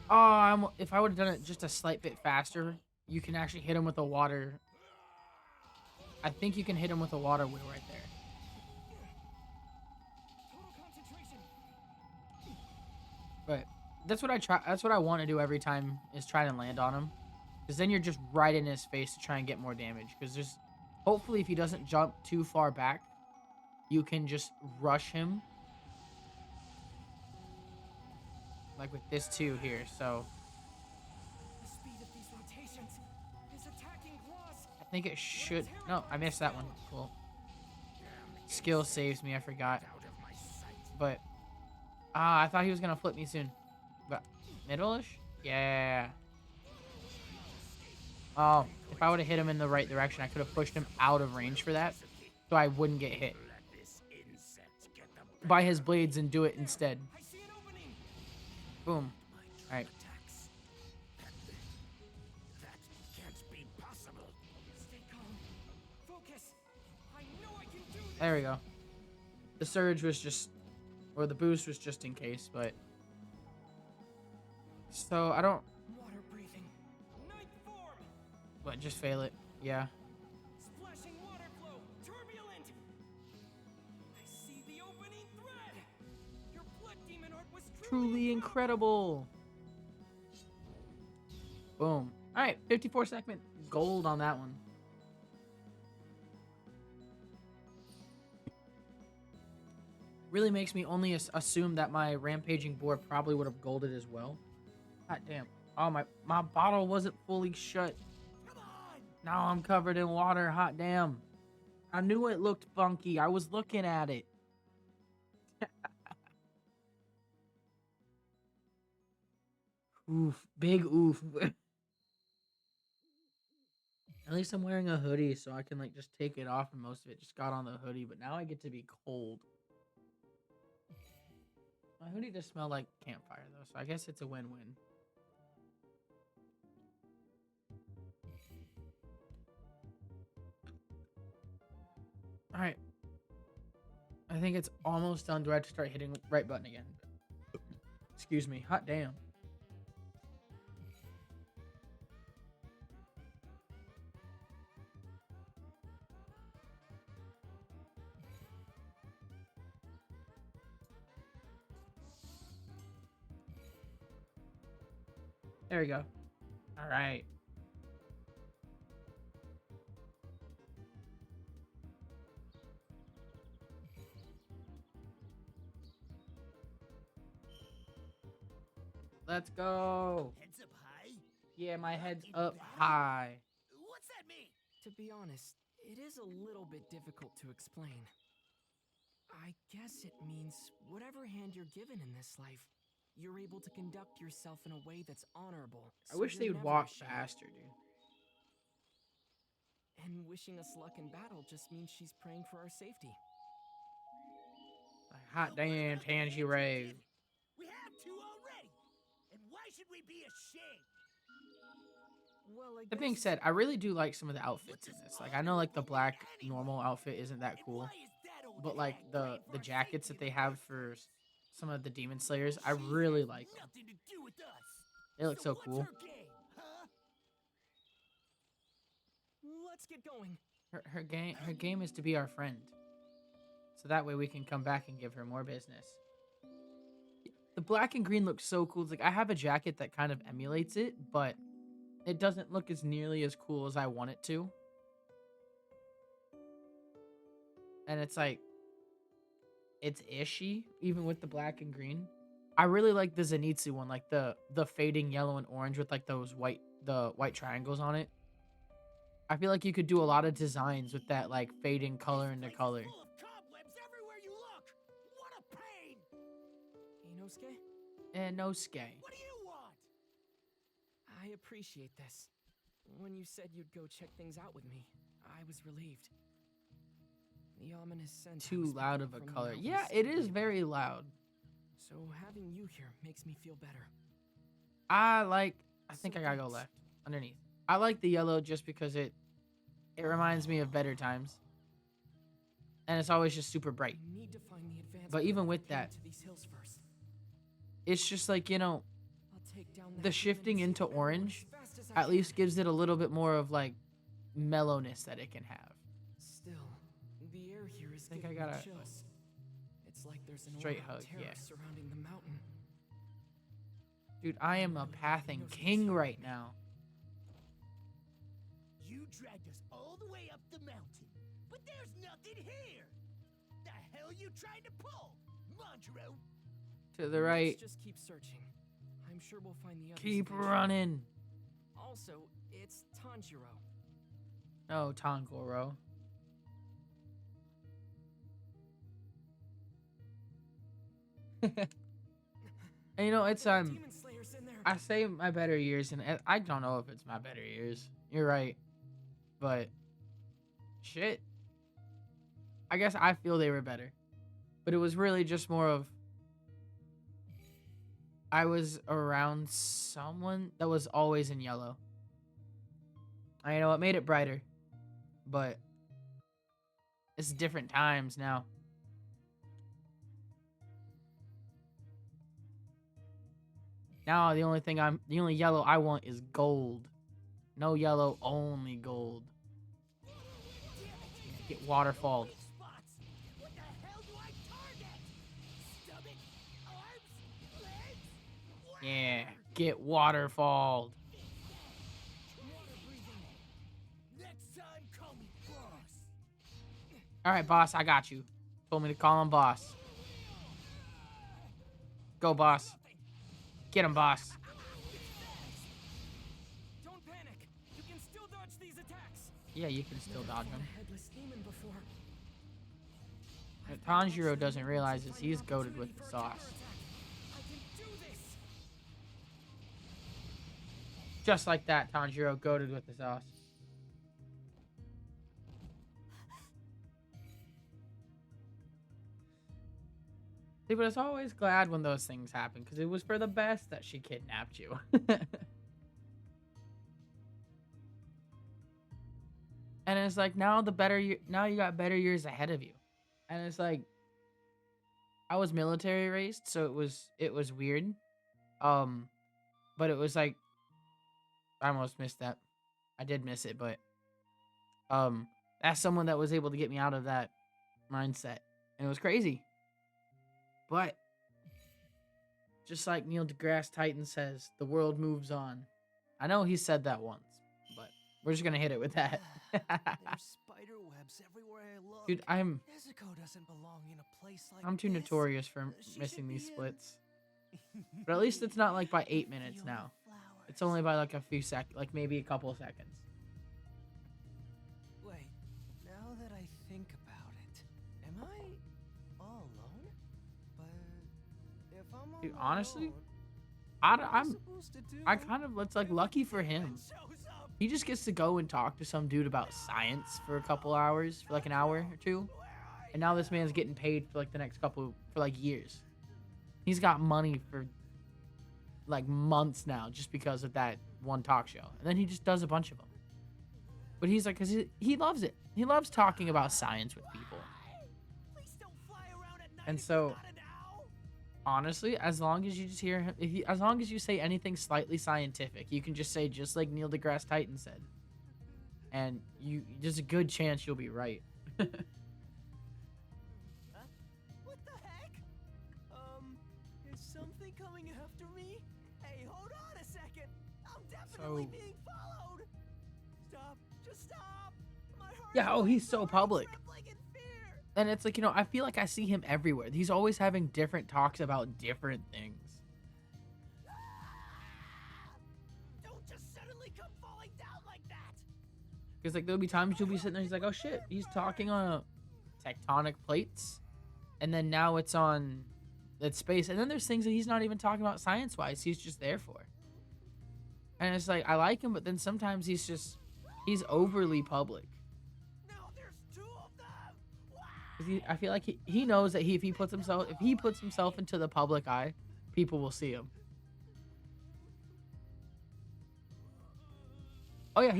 Oh, if I would have done it just a slight bit faster, you can actually hit him with a water. I think you can hit him with a water wheel right there. Total concentration. But that's what I try. That's what I want to do every time is try to land on him, because then you're just right in his face to try and get more damage. Because there's, hopefully, if he doesn't jump too far back, you can just rush him. Like with this too here, so The speed of these rotations. His attacking claws. I think it should. No, I missed that one. Cool. Skill saves me. I forgot. Out of my sight. But I thought he was gonna flip me soon. But middle-ish? Yeah. Oh, if I would have hit him in the right direction, I could have pushed him out of range for that, so I wouldn't get hit Let this insect get the by his blades and do it instead. I see an opening. Boom. All right. attacks. That can't be possible. Stay calm. Focus. I know I can do this. There we go. The surge was just, or the boost was just in case, but. So I don't. Water breathing. Ninth form. What? Just fail it. Yeah. Splashing water flow. Turbulent. I see the opening thread. Your blood demon art was Truly incredible. Boom. All right, 54 segment gold on that one. Really makes me only assume that my rampaging boar probably would have golded as well. God damn. Oh, my bottle wasn't fully shut. Come on. Now I'm covered in water. Hot damn. I knew it looked funky. I was looking at it. Oof. Big oof. At least I'm wearing a hoodie, so I can like just take it off, and most of it just got on the hoodie. But now I get to be cold. My hoodie does smell like campfire though, so I guess it's a win-win. All right. I think it's almost done. Do I have to start hitting right button again? Excuse me. Hot damn. There we go. All right. Let's go. Heads up high? Yeah, my head's up high. What's that mean? To be honest, it is a little bit difficult to explain. I guess it means whatever hand you're given in this life, you're able to conduct yourself in a way that's honorable. I wish they you're would never walk ashamed. faster, dude. And wishing us luck in battle just means she's praying for our safety. Like, hot damn, Tanjiro. We have two already. And why should we be ashamed? Well, I That being guess said, I really do like some of the outfits in this. Like, I know like the black normal outfit isn't that cool, Why is that old but like hag the praying for our jackets that safety they in have the for some of the demon slayers, I She really had like them. Nothing to do with us. They look so what's cool. her game, huh? let's get going. Her game is to be our friend, so that way we can come back and give her more business. The black and green looks so cool. It's like I have a jacket that kind of emulates it, but it doesn't look as nearly as cool as I want it to. And it's like, it's ishy, even with the black and green. I really like the Zenitsu one, like the fading yellow and orange with like those white the white triangles on it. I feel like you could do a lot of designs with that like fading color into Place is color. full of cobwebs everywhere you look. What a pain! Inosuke, And no skay. What do you want? I appreciate this. When you said you'd go check things out with me, I was relieved. The ominous scent I Too was loud picking of a from the color. mountains Yeah, it scared is me. very loud. So having you here makes me feel better. I think So I gotta go thanks. left. Underneath. I like the yellow just because it reminds me of better times. And it's always just super bright. I need to find the advanced But even path with leading that, to these hills first. it's just like, you know, I'll take down the that shifting demon and into save everyone orange as fast as I at least can. gives it a little bit more of like mellowness that it can have. Still, the air here is think I giving me gotta- chills. It's like there's an Straight aura of hug, terror yeah. surrounding the mountain. Dude, I am a pathing king right now. You dragged us all the way up the mountain, but there's nothing here. The hell you trying to pull, Manjiro? To the right. Let's just keep searching. I'm sure we'll find the others. Keep eventually. running. Also, it's Tanjiro. No, Tangoro. And you know, it's Demon Slayer's in there. I say my better years, and I don't know if it's my better years. You're right, but shit. I guess I feel they were better, but it was really just more of I was around someone that was always in yellow. I know it made it brighter, but it's different times now. Now the only yellow I want is gold. No yellow, only gold. Get waterfalled. Weak spots. What the hell do I target? Stomach, arms, legs? Yeah, Where? get waterfalled. Water breathing. Next time, call me boss. All right, boss, I got you. Told me to call him boss. Go, boss. Get him, boss. Don't panic. You can still dodge these attacks. Yeah, you can still dodge Fought him. a headless demon before. What Tanjiro doesn't realize is he's goated with the sauce. I can do this. Just like that, Tanjiro goated with the sauce. See, but it's always glad when those things happen, because it was for the best that she kidnapped you. And it's like now now you got better years ahead of you. And it's like I was military raised, so it was weird. But it was like I almost missed that. I did miss it, but as someone that was able to get me out of that mindset, and it was crazy. But just like Neil deGrasse Tyson says, the world moves on. I know he said that once, but we're just gonna hit it with that. There's spider webs everywhere I look. Dude, Nezuko doesn't belong in a place like I'm too this. notorious for She missing should these be in- splits. But at least it's not like by 8 minutes Field now. of flowers. It's only by like a few like maybe a couple of seconds. Wait, now that I think about it, am I all alone? But if I'm all Dude, honestly, alone, what am I I'm supposed to do kind of it's like if lucky for the demon him. shows up? He just gets to go and talk to some dude about science for a couple hours, for like an hour or two. Where are And now this man's getting paid for like the next couple for like years. He's got money for like months now just because of that one talk show. And then he just does a bunch of them. But he's like, cause he loves it. He loves talking about science with people. Please don't fly around at night And if so- you're not an owl. Honestly, as long as you just hear him, as long as you say anything scientific, you can just say just like Neil deGrasse Tyson said, and there's a good chance you'll be right. Huh? What the heck? Is something coming after me? Hey, hold on a second. I'm definitely So- being followed. Stop. Just stop. My heart Yeah, oh, he's so already public. trembling in fear. And it's like, I feel like I see him everywhere. He's always having different talks about different things. Don't just suddenly Because like there'll be times you'll be sitting there, he's like, oh shit, he's talking on tectonic plates, and then now it's on that space, and then there's things that he's not even talking about science-wise. He's just there for, and it's like I like him, but then sometimes he's overly public. Now there's 2 of them. Wow. 'Cause I feel like he knows that if he puts himself into the public eye, people will see him. Oh yeah,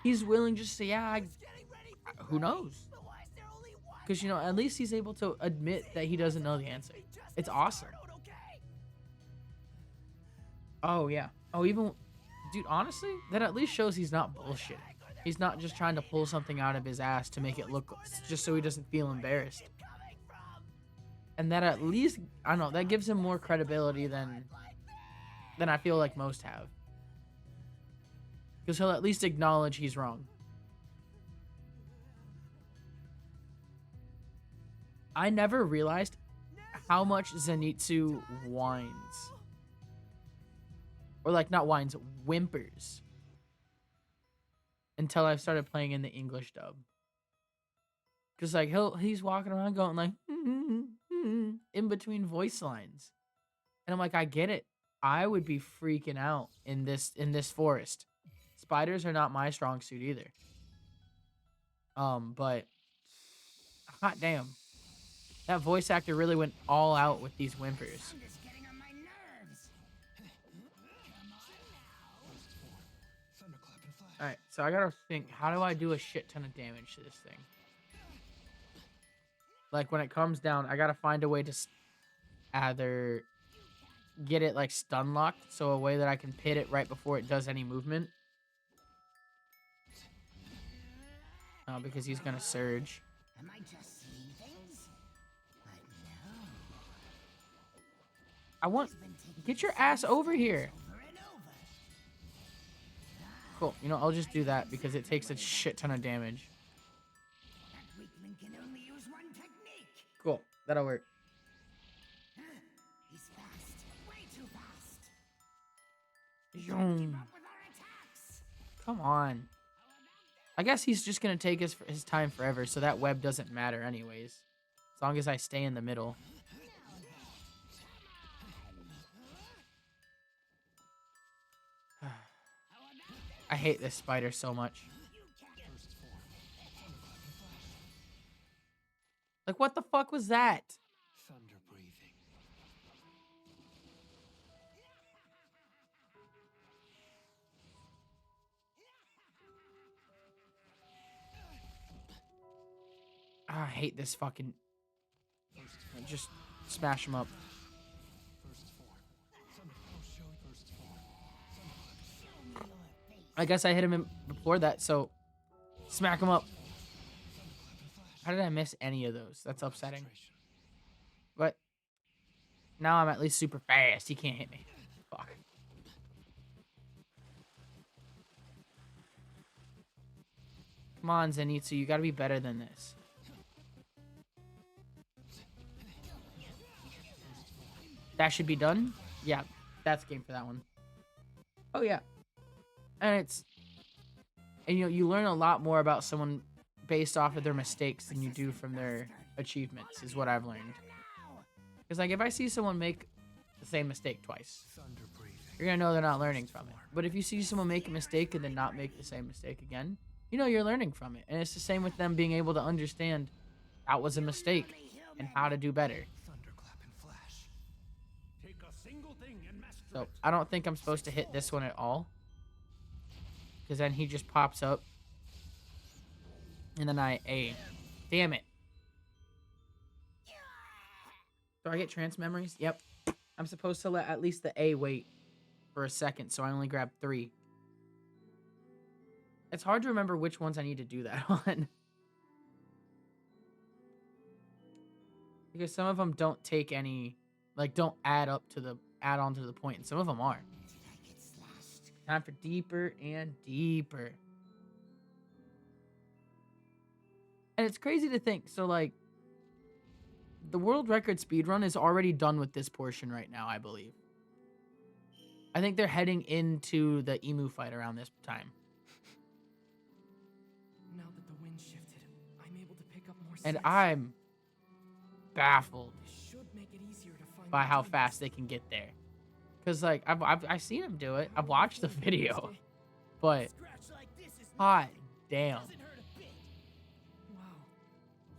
he's willing just to say, yeah, It's getting ready for who knows? But why is there only one? Because, you know, at least he's able to admit that he doesn't know the answer. We just It's got awesome. started, okay? Oh, yeah. Oh, even... Dude, honestly, that at least shows he's not bullshitting. He's not just trying to pull something out of his ass to make it look... just so he doesn't feel embarrassed. Coming from And that at least... I don't know, that gives him more credibility than I feel like most have. Because he'll at least acknowledge he's wrong. I never realized how much Zenitsu whines. Or like, not whines, whimpers. Until I started playing in the English dub. Because like, he's walking around going like, in between voice lines. And I'm like, I get it. I would be freaking out in this forest. Spiders are not my strong suit either. But hot damn. That voice actor really went all out with these whimpers. I'm just getting on my nerves. Alright, so I gotta think, how do I do a shit ton of damage to this thing? Like, when it comes down, I gotta find a way to either get it, like, stun locked, so a way that I can pit it right before it does any movement. Oh, because he's gonna surge. Am I just seeing things? But no. I want... He's been taking Get your ass over here. over and over. Cool. You know, I'll just do that because it takes a shit ton of damage. That weakling can only use one technique. Cool. That'll work. He's fast. Way too fast. Zoom. Keep up with our attacks. Come on. I guess he's just going to take his time forever, so that web doesn't matter anyways. As long as I stay in the middle. I hate this spider so much. Like, what the fuck was that? Thunder breathing. Ah, I hate this fucking... Just smash him up. I guess I hit him before that, so smack him up. How did I miss any of those? That's upsetting. But now I'm at least super fast. He can't hit me. Fuck. Come on, Zenitsu. You gotta be better than this. That should be done? Yeah, that's game for that one. Oh, yeah. And you know, you learn a lot more about someone based off of their mistakes than you do from their achievements, is what I've learned. Because, like, if I see someone make the same mistake twice, you're going to know they're not learning from it. But if you see someone make a mistake and then not make the same mistake again, you know you're learning from it. And it's the same with them being able to understand that was a mistake and how to do better. So, I don't think I'm supposed to hit this one at all. Because then he just pops up. And then damn it. Do I get trance memories? Yep. I'm supposed to let at least the A wait for a second, so I only grab 3. It's hard to remember which ones I need to do that on. Because some of them don't take any, like, don't add on to the point, and some of them are. Time for deeper and deeper. And it's crazy to think, so, like, the world record speedrun is already done with this portion right now, I believe. I think they're heading into the emu fight around this time. ground shifted, I'm able to pick up more And sense. I'm baffled This should make it easier to find by the how demons. fast they can get there. Cause like I've seen him do it. I've watched the video, but Scratch like this is hot damn, doesn't hurt a bit. Wow.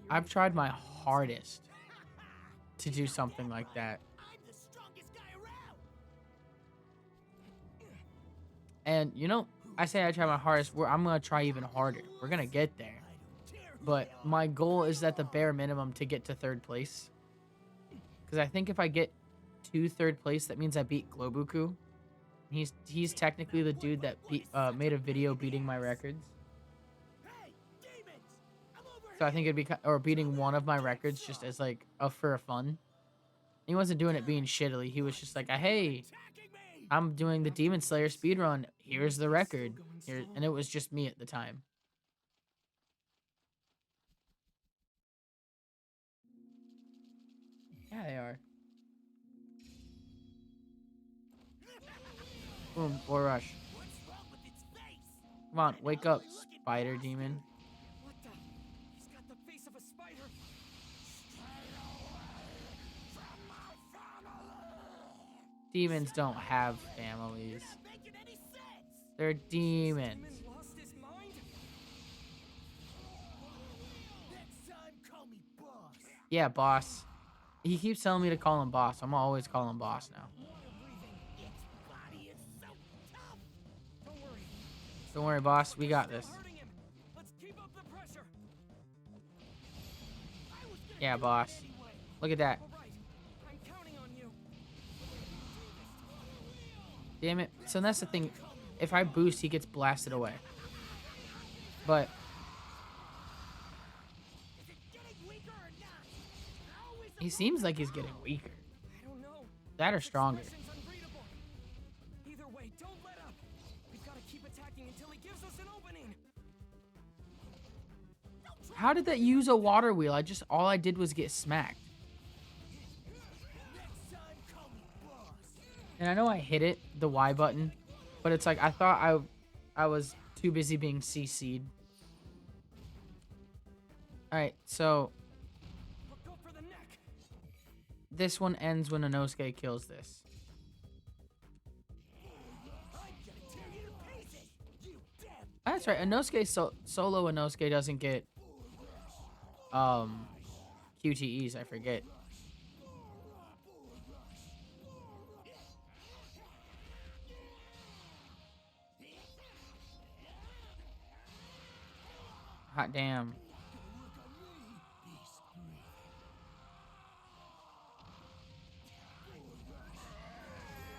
I've tried my hardest to do something like that. I'm the strongest guy around. And you know, I say I try my hardest. I'm gonna try even harder. We're gonna get there. I don't care who But they are. my goal is at the bare minimum to get to 3rd place. Because I think if I get to 3rd place, that means I beat Globuku. He's technically the dude that made a video beating my records. Hey, demons! I'm over So I think it'd be or beating one of my records just as like for fun. He wasn't doing it being shittily. He was just like, hey, attacking me. I'm doing the Demon Slayer speedrun. Here's the record. Here, and it was just me at the time. Yeah, they are. Boom, Boar Rush. What's wrong with its face? Come on, wake up, spider demon. What the? He's got the face of a spider. Demons don't have families. Not making any sense. They're demons. Demon lost his mind? Next time, call me boss. Yeah, boss. He keeps telling me to call him boss. I'm gonna always call him boss now. Its body is so tough. Don't worry. Don't worry, boss. We got this. Hurting him. Let's keep up the pressure. I was gonna Yeah, do it boss. anyway. Look at that. All right. I'm counting on you. Damn it. So that's the thing. If I boost, he gets blasted away. But Is it getting weaker or not? How is he seems like he's getting weaker. I don't know. That or His stronger. expression's unreadable. Either way, don't let up. We've got to keep attacking until he gives us an opening. How did that use a water wheel? All I did was get smacked. next time, call me boss. And I know I hit it, the Y button, but it's like I thought I was too busy being CC'd. Alright, so But go for the neck. this one ends when Inosuke kills this. I'm gonna tear you to pieces. You damn. That's right, Inosuke solo Inosuke doesn't get QTEs, I forget. Hot damn.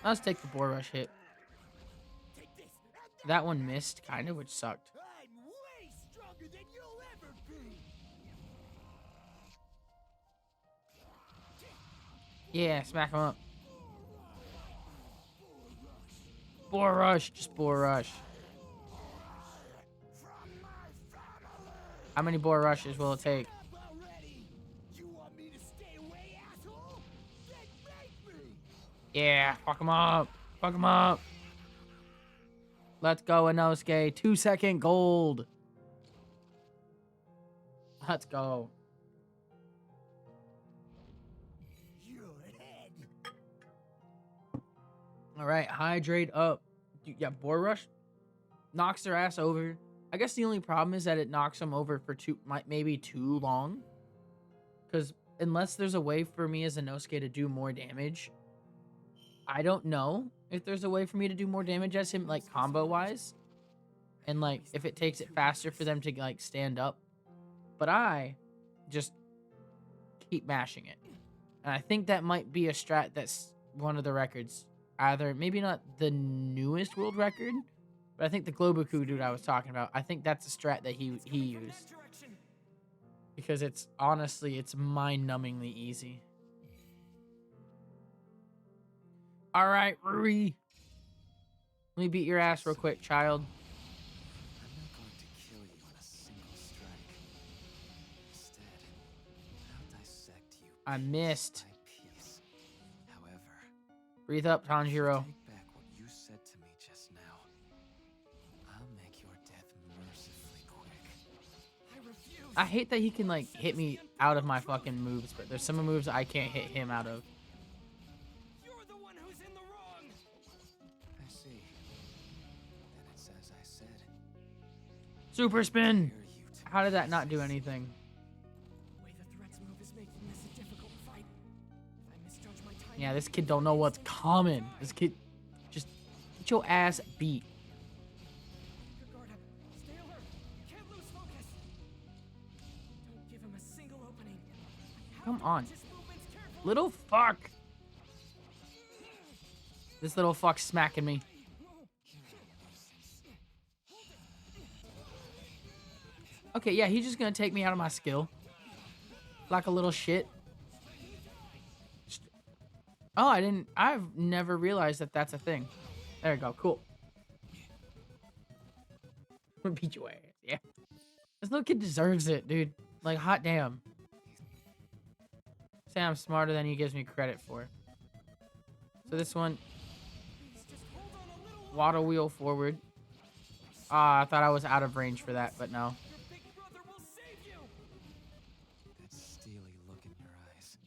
Let's take the Boar Rush hit. Take this. That one missed, kind of, which sucked. I'm way stronger than you'll ever be. Yeah, smack him up. Boar Rush, just Boar Rush. How many Boar Rushes will it take? Up already. You want me to stay away, asshole? Then make me. Yeah, fuck him up. Fuck him up. Let's go, Inosuke. 2-second gold. Let's go. Your head. All right, hydrate up. Yeah, Boar Rush knocks their ass over. I guess the only problem is that it knocks them over for maybe too long. Because unless there's a way for me as a Inosuke to do more damage, I don't know if there's a way for me to do more damage as him, like combo wise, and like if it takes it faster for them to like stand up. But I just keep mashing it, and I think that might be a strat that's one of the records. Either maybe not the newest world record, but I think the Globuku dude I was talking about, I think that's a strat that he From that used, direction. because it's honestly it's mind-numbingly easy. All right, Rui. Let me beat your ass real quick, child. I'm not going to kill you in a single strike. Instead, I'll dissect you I missed. by piece. However, Breathe up, Tanjiro. take back what you said to me just now. I'll make your death mercifully quick. I I hate that he can like hit me out of my fucking moves, but there's some moves I can't hit him out of. You're the one who's in the wrong. I see. Then it's as I said. Super spin. Dare you to How did that not do anything? The way the threats move is making this a difficult fight. If I misjudge my timing, Yeah, this kid don't know what's coming. This kid just get your ass beat. Garda, stay alert. Can't lose focus. Don't give him a single opening. I have Come to on. watch his movements carefully. Little fuck. This little fuck's smacking me. Okay, yeah, he's just gonna take me out of my skill. Like a little shit. Oh, I've never realized that that's a thing. There we go, cool. Beat your ass, yeah. This little kid deserves it, dude. Like, hot damn. Say I'm smarter than he gives me credit for. So this one, water wheel forward. Ah, I thought I was out of range for that, but no. Your big brother will save you. That steely look in your eyes.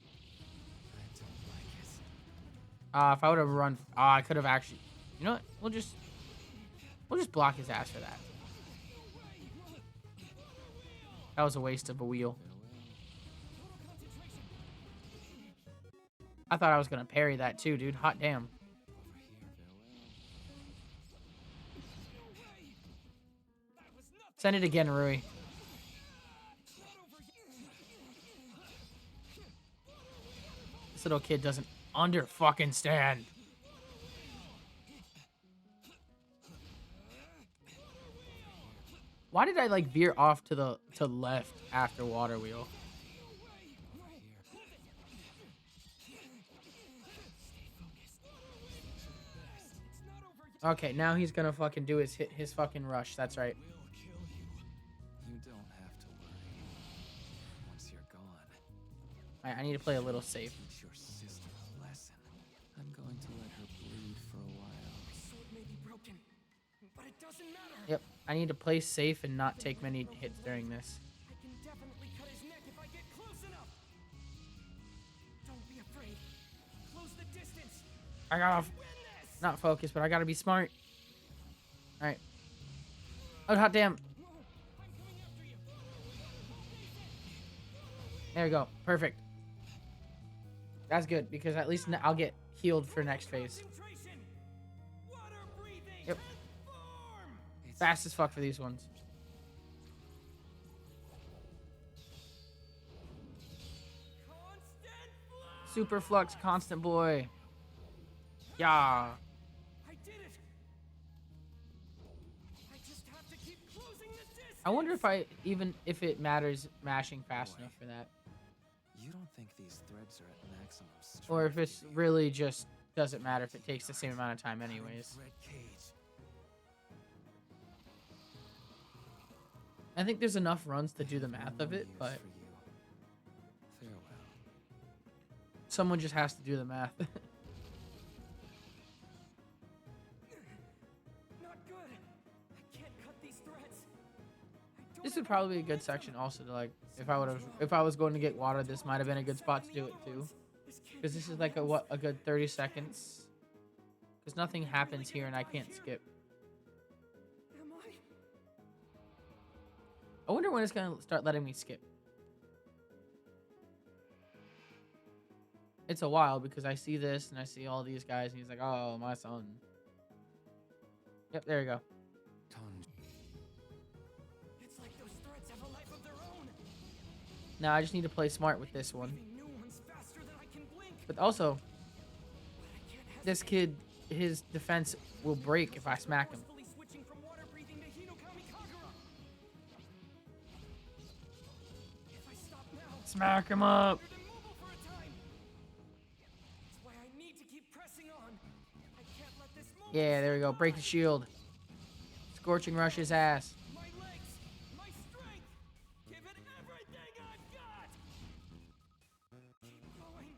I don't like it. If I would have run, I could have actually. You know what? We'll just block his ass for that. That was a waste of a wheel. I thought I was gonna parry that too, dude. Hot damn. Send it again, Rui. This little kid doesn't under fucking stand. Why did I like veer off to the left after water wheel? Okay, now he's gonna fucking do his fucking rush. That's right. You don't have to worry. Once you're gone, Alright, I need to play a little safe. teach your sister a lesson. I'm going to let her bleed for a while. My sword may be broken, but it doesn't matter. Yep, I need to play safe and not take many hits during this. I can definitely cut his neck if I get close enough. Don't be afraid. Close the distance. I gotta Win this. not focus, but I gotta be smart. Alright. Oh, hot damn. I'm coming after you. There we go. Perfect. That's good, because at least I'll get healed for next phase. Concentration. Water breathing. Yep. And form. Fast as fuck for these ones. Constant flow. Super flux, constant boy. Yeah. I did it. I just have to keep closing the distance. I wonder if it matters mashing fast enough for that. You don't think these threads are at maximum strength? Or if it's really just doesn't matter if it takes the same amount of time anyways. Thread cage. I think there's enough runs to do the math of it, but Farewell. someone just has to do the math. Not good. I can't cut these threads. I don't This have would probably be a good section also to like if I was going to get water, this might have been a good spot to do it too. This can't Because this is like a good 30 seconds. Because nothing happens here and I can't skip. Am I? I wonder when it's gonna start letting me skip. It's a while because I see this and I see all these guys and he's like, oh, my son. Yep, there you go. It's like those threads have a life of their own. Now I just need to play smart with this one. Weaving new ones faster than I can blink. But also, I can't hesitate. this kid, his defense will break if I smack him. Forcefully switching from water breathing to Hinokami Kagura. If I stop now, Smack him up. you're immobile for a time. That's why I need to keep pressing on. I can't let this moment Yeah, there we go. Break the shield. Scorching rush his ass. My legs. My strength. Give it everything I've got. Keep going.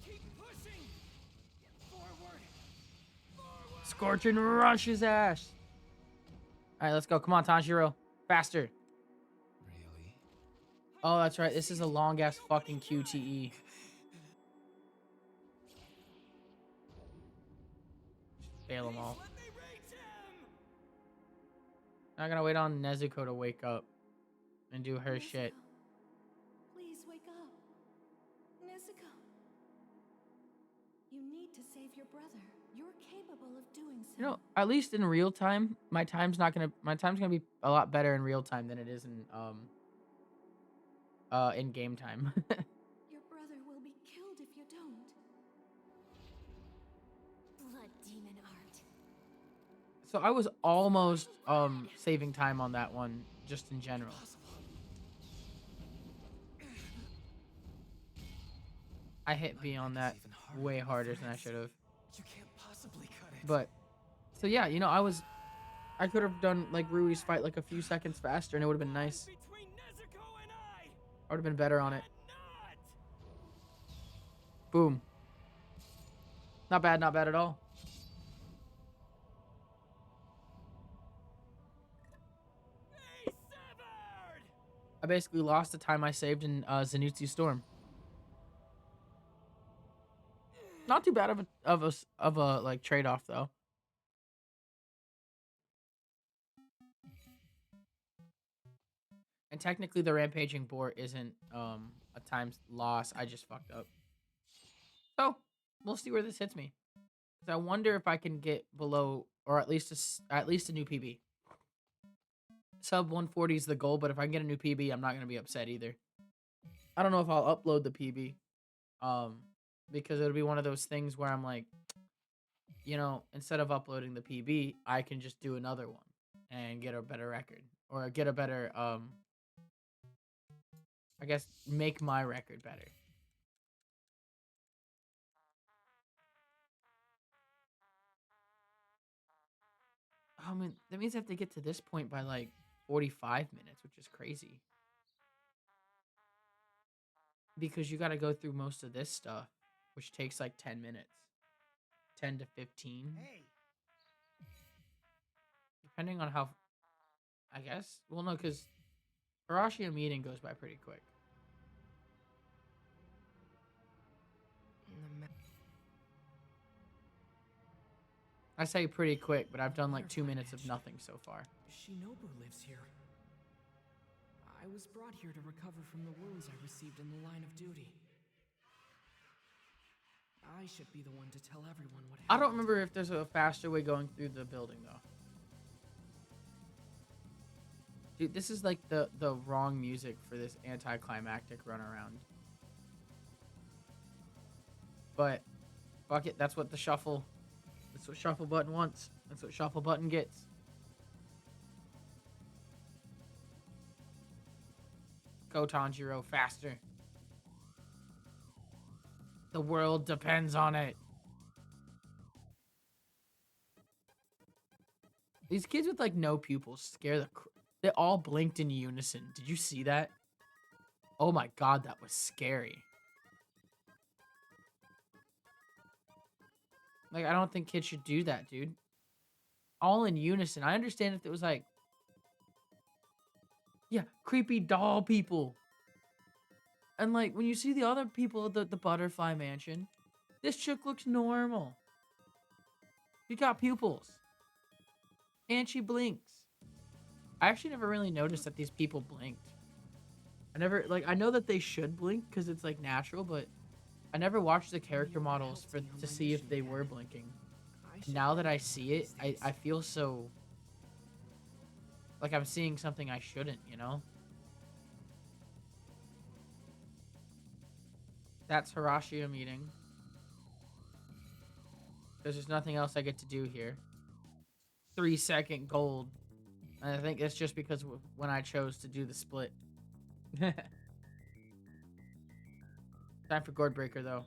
Keep pushing. Forward. Forward. Scorching rush his ass. All right, let's go. Come on, Tanjiro. Faster. Really? Oh, that's right. This is a long ass fucking QTE. Fail them all. Let me reach him! I gotta wait on Nezuko to wake up and do her shit. Please wake up. Nezuko. You need to save your brother. You're capable of doing so. You know, at least in real time, my time's gonna be a lot better in real time than it is in game time. Your brother will be killed if you don't. Blood demon art. So I was almost saving time on that one just in general. I hit B on that way harder than I should have. You can't possibly cut it. But so yeah, you know, I could have done like Rui's fight like a few seconds faster and it would have been nice. Between Nezuko and I would have been better on it. not! Boom. Not bad at all. Be severed! I basically lost the time I saved in Zenitsu Storm. Not too bad of a like trade-off though. And technically the rampaging boar isn't a time loss. I just fucked up. So, we'll see where this hits me. So I wonder if I can get below or at least a new PB. Sub 140 is the goal, but if I can get a new PB, I'm not going to be upset either. I don't know if I'll upload the PB. Because it'll be one of those things where I'm like, you know, instead of uploading the PB, I can just do another one and get a better record or get a better I guess make my record better. I mean, that means I have to get to this point by like 45 minutes, which is crazy. Because you got to go through most of this stuff, which takes like 10 minutes. 10 to 15. Hey, Depending on how, I guess. Well, no, because Hirashia meeting goes by pretty quick. I say pretty quick, but I've done like 2 minutes of nothing so far. Shinobu lives here. I was brought here to recover from the wounds I received in the line of duty. I should be the one to tell everyone what happened. I don't remember if there's a faster way going through the building, though. Dude, this is like the wrong music for this anticlimactic runaround. But, fuck it, that's what shuffle button wants. That's what shuffle button gets. Go, Tanjiro, faster. The world depends on it. These kids with like no pupils scare they all blinked in unison. Did you see that? Oh my god, that was scary. Like, I don't think kids should do that, dude. All in unison. I understand if it was like, yeah, creepy doll people. And like, when you see the other people at the butterfly mansion, this chick looks normal. She got pupils. And she blinks. I actually never really noticed that these people blinked. I know that they should blink because it's like natural, but I never watched the character models to see if they were blinking. Now that I see it, I feel so like I'm seeing something I shouldn't, you know? That's Hirashia meeting. Because there's nothing else I get to do here. 3-second gold. And I think it's just because when I chose to do the split. Time for Gourd Breaker, though.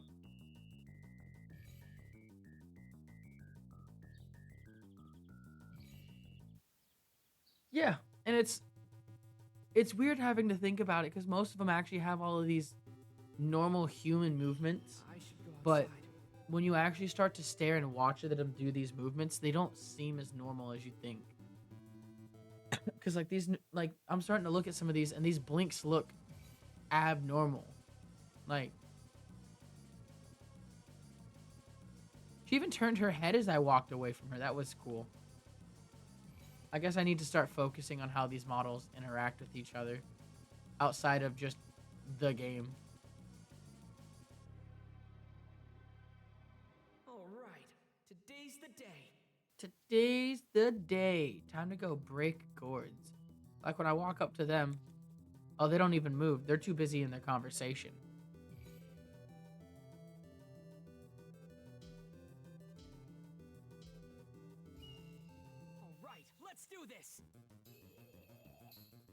Yeah, and it's weird having to think about it because most of them actually have all of these normal human movements, but when you actually start to stare and watch them do these movements, they don't seem as normal as you think. Because like these, like I'm starting to look at some of these, and these blinks look abnormal. Like, she even turned her head as I walked away from her. That was cool. I guess I need to start focusing on how these models interact with each other outside of just the game. All right, today's the day. Today's the day. Time to go break gourds. Like when I walk up to them, oh, they don't even move. They're too busy in their conversation. All right, let's do this.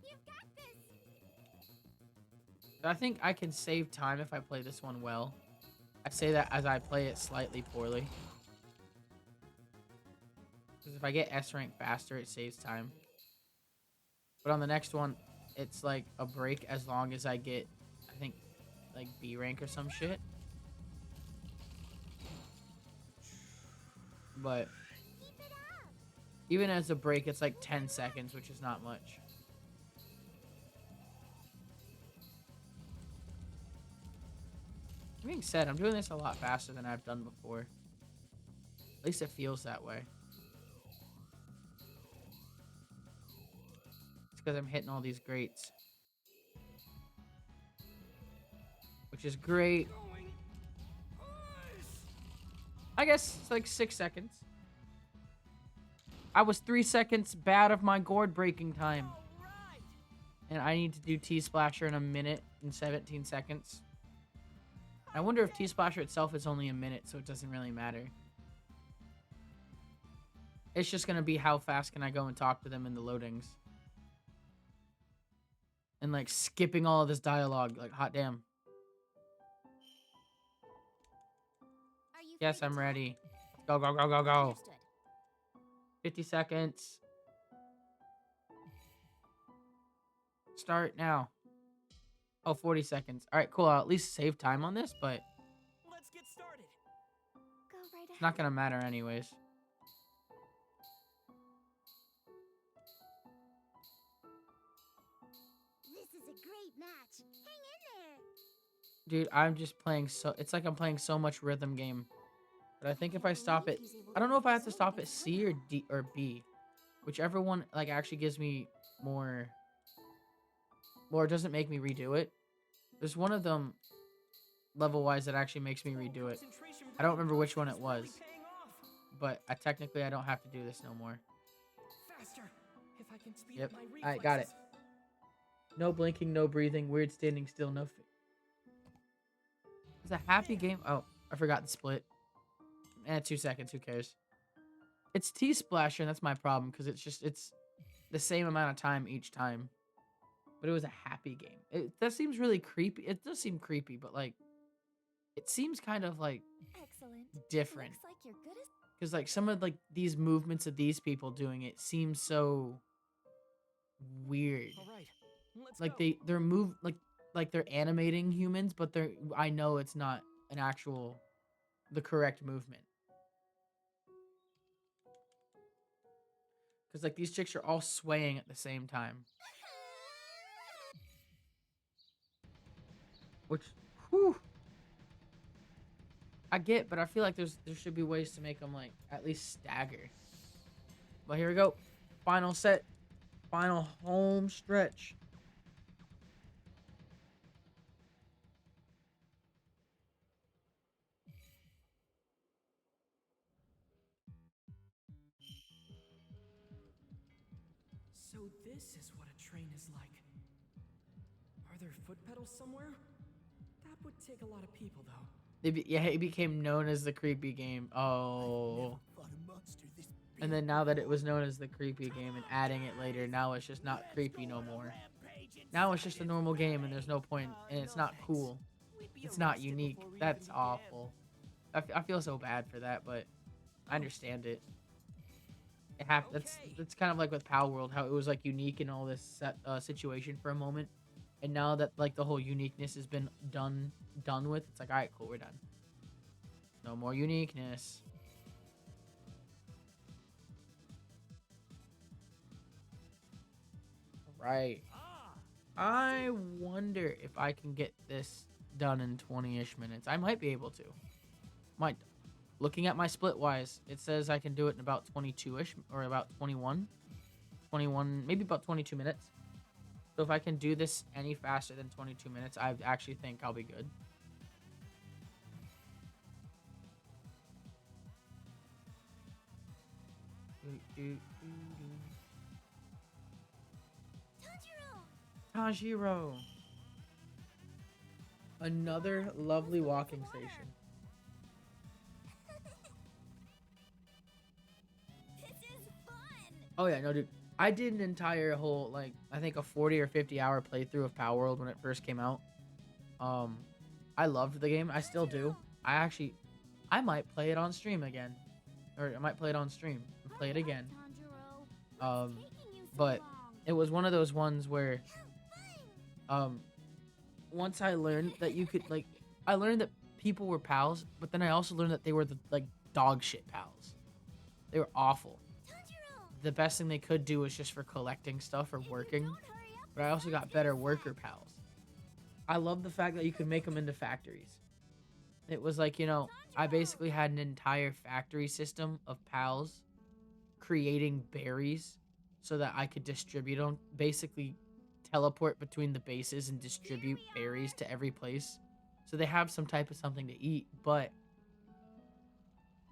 You've got this. I think I can save time if I play this one well. I say that as I play it slightly poorly. Because if I get S rank faster, it saves time. But on the next one, it's like a break as long as I get, I think, like B rank or some shit. But even as a break, it's like 10 seconds, which is not much. Being said, I'm doing this a lot faster than I've done before. At least it feels that way. It's because I'm hitting all these greats. Which is great. I guess it's like 6 seconds. I was 3 seconds bad of my gourd breaking time. And I need to do T-Splasher in 1 minute and 17 seconds. I wonder if T-Splasher itself is only 1 minute, so it doesn't really matter. It's just going to be how fast can I go and talk to them in the loadings. And, like, skipping all of this dialogue. Like, hot damn. Are you Yes, free to I'm talk? ready. Go, go, go, go, go. Understood. 50 seconds. Start now. Oh, 40 seconds. All right, cool. I'll at least save time on this, but Let's get started. Go right ahead. it's not going to matter anyways. This is a great match. Hang in there. Dude, I'm just playing so... It's like I'm playing so much rhythm game. But I think if I stop it... I don't know if I have to stop at C or D or B. Whichever one, like, actually gives me more... Or doesn't make me redo it. There's one of them, level-wise, that actually makes me redo it. I don't remember which one it was. But technically, I don't have to do this no more. Faster. If I can speed Yep. up my Alright, got it. reflexes. No blinking, no breathing, weird standing still, no... It's a happy game. Oh, I forgot the split. 2 seconds, who cares? It's T-Splasher, and that's my problem, because it's the same amount of time each time. But it was a happy game. That seems really creepy. It does seem creepy, but, like, it seems kind of, like, Excellent. different. Looks like you're good as Because, like, some of, like, these movements of these people doing it seem so weird. All right, let's Like, go. they're like they're animating humans, but I know it's not an actual, the correct movement. Because, like, these chicks are all swaying at the same time. Which, whew, I get, but I feel like there should be ways to make them, like, at least stagger. But here we go. Final set. Final home stretch. So this is what a train is like. Are there foot pedals somewhere? That would take a lot of people, though. Yeah, it became known as the creepy game. Oh. And then now that it was known as the creepy game and adding it later, now it's just not creepy no more. Now it's just a normal game and there's no point, and it's not cool. It's not unique. That's awful. I feel so bad for that, but I understand it. That's kind of like with Power World, how it was like unique in all this situation for a moment, and now that like the whole uniqueness has been done with, it's like, all right, cool, we're done. No more uniqueness. Right. I want wonder if I can get this done in 20-ish minutes. I might be able to. Might. Looking at my split-wise, it says I can do it in about 22-ish, or about 21. 21, maybe about 22 minutes. So if I can do this any faster than 22 minutes, I actually think I'll be good. Tanjiro! Another lovely walking station. This is fun. Oh yeah, no dude. I did an entire whole, like, I think a 40 or 50 hour playthrough of Power World when it first came out. I loved the game. I still do. I might play it on stream again. Or I might play it on stream and play it again. But it was one of those ones where, once I learned that you could, like, I learned that people were pals, but then I also learned that they were the, like, dog shit pals. They were awful. The best thing they could do was just for collecting stuff or working, but I also got better worker pals. I love the fact that you could make them into factories. It was like, you know, I basically had an entire factory system of pals creating berries so that I could distribute them, basically teleport between the bases and distribute berries to every place. So they have some type of something to eat, but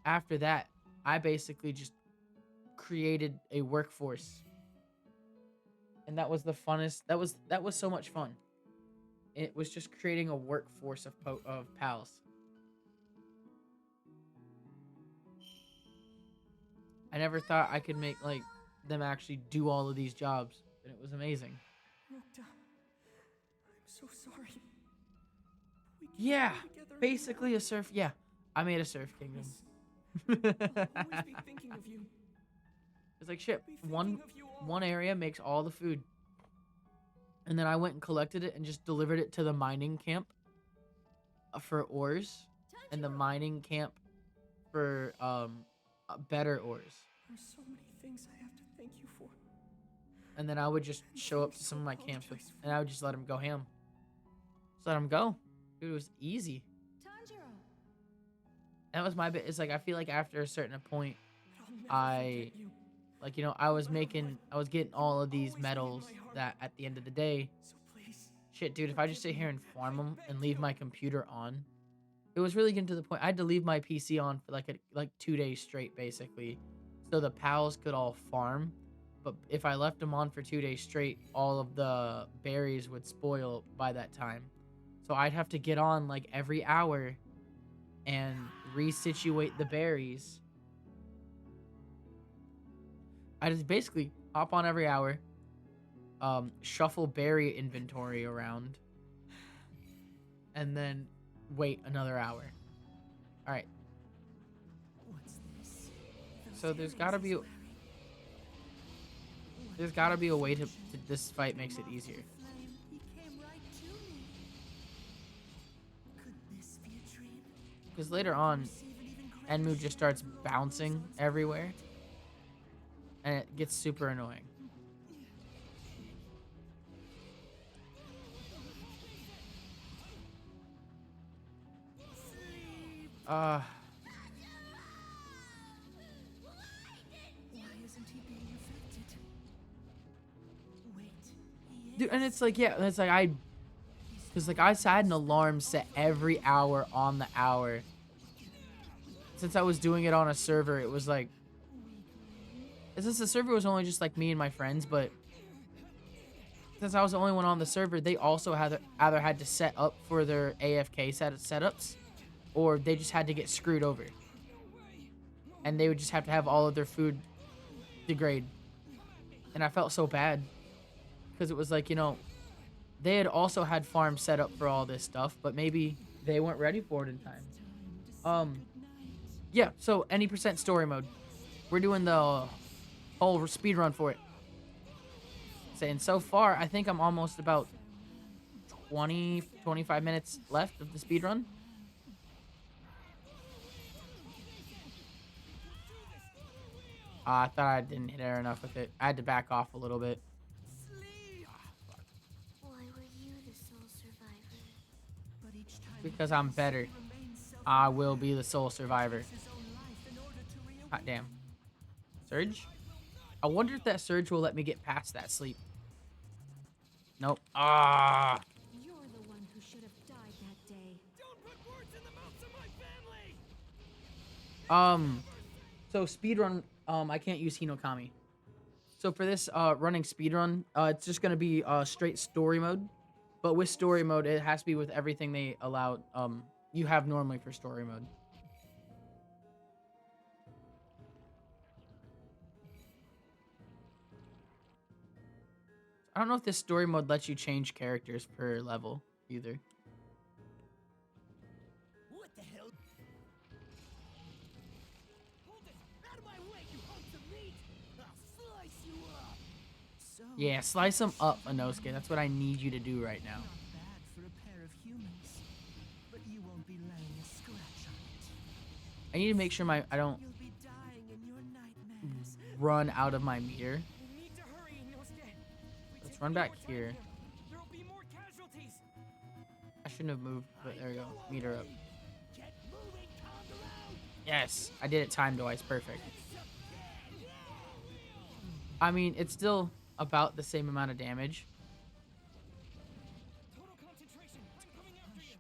after that, I basically just created a workforce. And that was the funnest. That was so much fun. It was just creating a workforce of pals. I never thought I could make, like, them actually do all of these jobs, and it was amazing. Nocta, I'm so sorry. We can't Yeah, be together basically anymore. a surf. Yeah, I made a surf kingdom. I'll always be thinking of you. It's like shit. Be thinking One of you all. one area makes all the food, and then I went and collected it and just delivered it to the mining camp for ores, and the mining camp for better ores. There's so many things I have to thank you for. And then I would just show up to some of my camps with, and I would just let them go ham. Just let them go. Dude, it was easy. Tanjiro. That was my bit. It's like I feel like after a certain point, I'll never I, forget you. like, you know, I was getting all of these medals that at the end of the day, So please. shit, dude, if I just sit here and farm them and leave my computer on, it was really getting to the point. I had to leave my PC on for like 2 days straight, basically, so the pals could all farm. But if I left them on for 2 days straight, all of the berries would spoil by that time. So I'd have to get on like every hour and resituate the berries. I just basically hop on every hour, shuffle berry inventory around, and then wait another hour. All right. What's this? So there's gotta be a way to this fight makes it easier. He came right to me. Could this be a dream? Because later on, Receive an even greater Enmu just starts bouncing everywhere, and it gets super annoying. Why isn't he being affected? Wait, he is. Dude, and it's like, yeah, it's like because like I had an alarm set every hour on the hour. Since I was doing it on a server, it was like, since the server was only just like me and my friends, but since I was the only one on the server, they also either had to set up for their AFK setups, or they just had to get screwed over. And they would just have to have all of their food degrade. And I felt so bad. Because it was like, you know, they had also had farms set up for all this stuff, but maybe they weren't ready for it in time. Yeah, so any percent story mode. We're doing the whole speed run for it. Saying so far, I think I'm almost about 25 minutes left of the speed run. I thought I didn't hit air enough with it. I had to back off a little bit. Why were you the source? Because I'm better. I will be the sole survivor. Hot damn. Surge? I wonder if that surge will let me get past that sleep. Nope. Ah. You're the one who should have died that day. Don't put words in the mouths of my family! So speedrun, I can't use Hinokami. So for this running speedrun, it's just gonna be straight story mode. But with story mode, it has to be with everything they allow you have normally for story mode. I don't know if this story mode lets you change characters per level either. What the hell? Hold it! Out of my way, you hunks of meat! I'll slice you up! So, Yeah, slice them up, Inosuke. That's what I need you to do right now. not bad for a pair of humans. But you won't be laying a scratch on it. I need to make sure I don't You'll be dying in your nightmares. run out of my meter. We need to hurry, Inosuke. Let's run back here. There'll be more casualties. I shouldn't have moved, but there we go. Meter up. Get moving, Kangaroo! Yes, I did it time-wise. Perfect. I mean, it's still about the same amount of damage. Total concentration. I'm coming after you.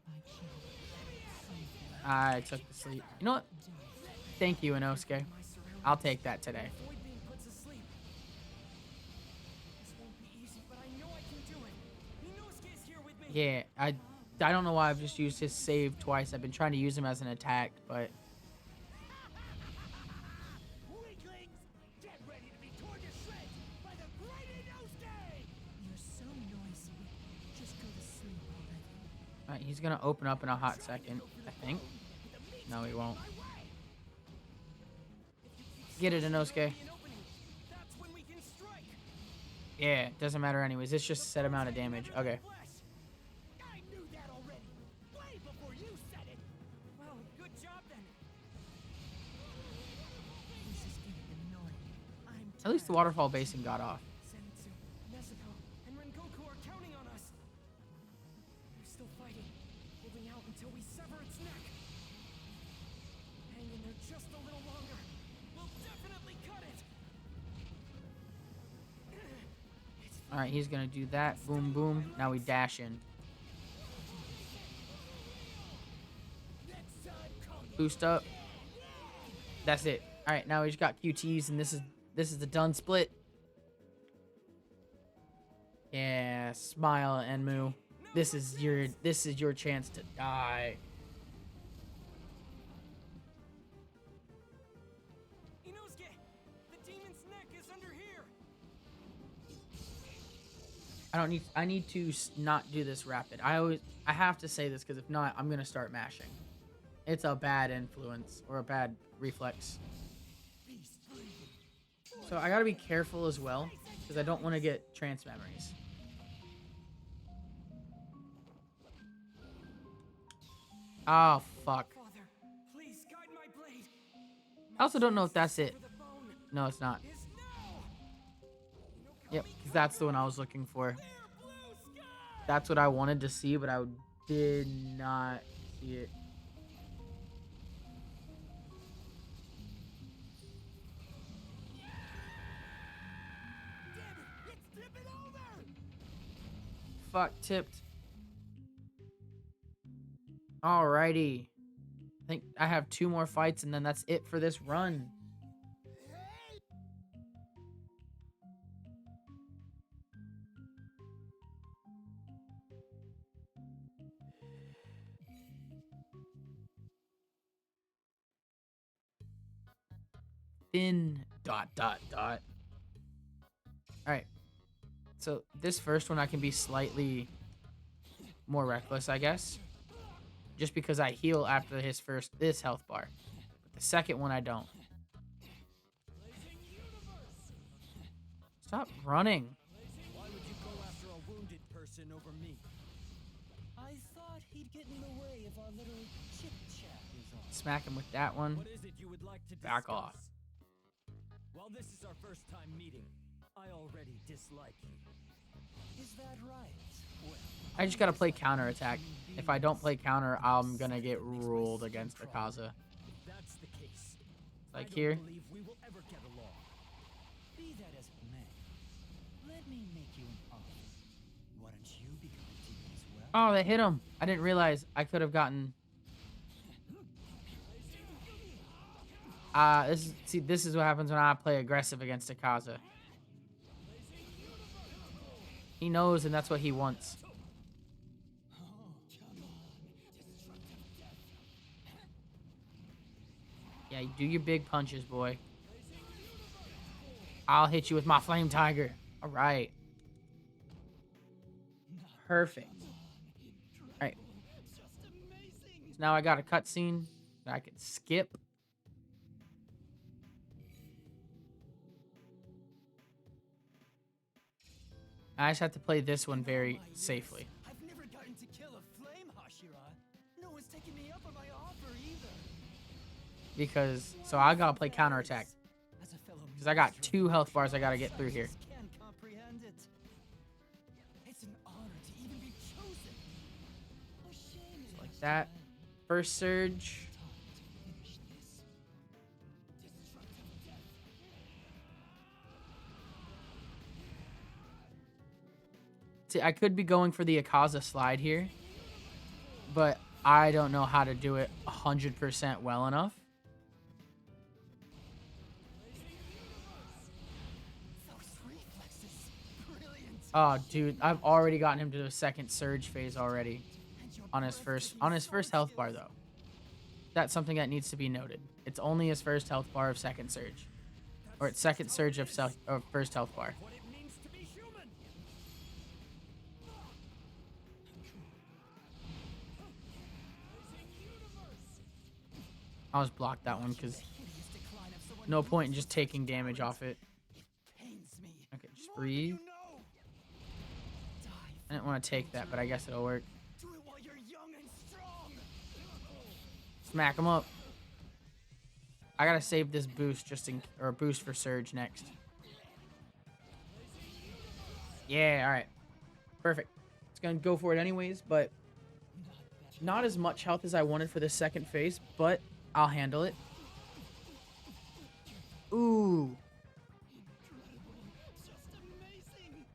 I took the sleep. You know what? Thank you, Inosuke. I'll take that today. Avoid being put to sleep. This won't be easy, but I know I can do it. Inosuke's here with me. Yeah, I don't know why I've just used his save twice. I've been trying to use him as an attack, but Weaklings! Get ready to be torn to shreds by the great Inosuke! You're so noisy. Just go to sleep already. alright, he's gonna open up in a hot second, I think. No, he won't. Get it, Inosuke. An opening. That's when we can strike. Yeah, doesn't matter anyways. It's just a set amount of damage. Okay. Flesh! I knew that already! Way before you said it! Well, good job then. This is getting annoying. I'm At least the waterfall basin got off. Zenitsu, Nezuko, and Rengoku are counting on us. They're still fighting, holding out until we sever its neck. Hang in there just a little longer. We'll definitely cut it. Alright, he's gonna do that. Boom, boom. Now we dash in. Boost up. That's it. Alright, now we just got QTs, and this is the done split. Yeah, smile, Enmu. This is your chance to die. Inosuke, the demon's neck is under here. I need to not do this rapid. I have to say this because if not, I'm gonna start mashing. It's a bad influence or a bad reflex. So I gotta be careful as well because I don't want to get trance memories. Oh fuck. Father, please guide my blade. I also don't know if that's it. For the bone No, it's not. is now. Yep, because that's the one I was looking for. That's what I wanted to see, but I did not see it. Damn it! It's tipping over! Fuck, tipped. Alrighty. I think I have 2 more fights and then that's it for this run. Thin ... Alright. So this first one I can be slightly more reckless, I guess. Just because I heal after this health bar. But the second one I don't. Stop running. Why would you go after a wounded person over me? I thought he'd get in the way if our little chit-chat is on. Smack him with that one. What is it you would like to discuss? Back off. Well, this is our first time meeting. I already dislike you. Is that right? Well, I just gotta play counterattack. If I don't play counter, I'm gonna get ruled against Akaza. If that's the case, Like I don't here. believe we will ever get along. Be that as it may, let me make you an offer. Why don't you become a demon as well? Oh, they hit him. I didn't realize I could have gotten. This is what happens when I play aggressive against Akaza. He knows, and that's what he wants. Yeah, you do your big punches, boy. I'll hit you with my flame tiger. All right. Perfect. All right. So now I got a cutscene that I can skip. I just have to play this one very safely. I've never gotten to kill a flame, 1hr. No one's taking me up on my offer either. Because, so I gotta play counterattack. As a fellow Because I got monster, 2 health bars I gotta get through here. can't comprehend it. It's an honor to even be chosen. A shame it Like has that. First surge. finish this. Destructive death. See, I could be going for the Akaza slide here. But I don't know how to do it 100% well enough. Those reflexes, brilliant. Oh, dude, I've already gotten him to the second surge phase already. And your On his breathtaking first sword health bar, skills. though. That's something that needs to be noted. It's only his first health bar of second surge. Or it's second surge of first health bar. What it means to be human. I'll just block that one because Hideous decline of someone no who point in loses just taking damage off it. pains me. Okay, just More than you breathe. know. Die I didn't want to take that, but I guess it'll work. Do it while you're young and strong. Smack him up. I gotta save this boost or boost for surge next. Yeah, all right, perfect. It's gonna go for it anyways, but not as much health as I wanted for this second phase, but I'll handle it. Ooh, Just amazing.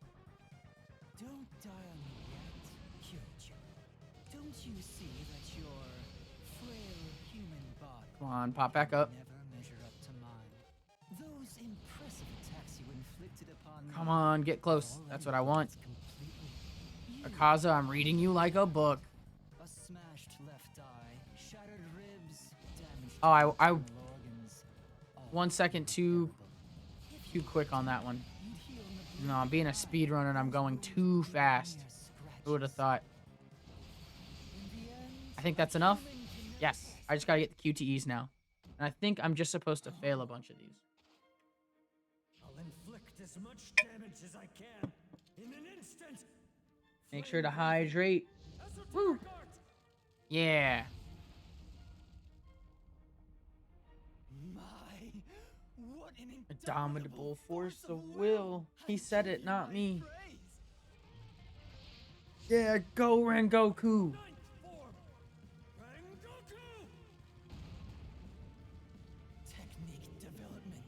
Don't die on me yet, Kyocho. Don't you see that your frail human body come on, pop back up. never measure up to mine? Those impressive attacks you inflicted upon me Come on, get close. That's what I want. completely. Akaza, I'm reading you like a book. A smashed left eye, shattered ribs, damaged Oh, I internal organs. all 1 second too quick on that one. You'd heal in the No, I'm being a speedrunner and I'm going too fast. Who would have thought? I think that's enough. Yes, I just gotta get the QTEs now. And I think I'm just supposed to fail a bunch of these. I'll inflict as much damage as I can in an instant. Make sure to hydrate. Woo. Yeah. My, what an Indomitable force of will. He said it, not me. Yeah, go Rengoku. Technique development.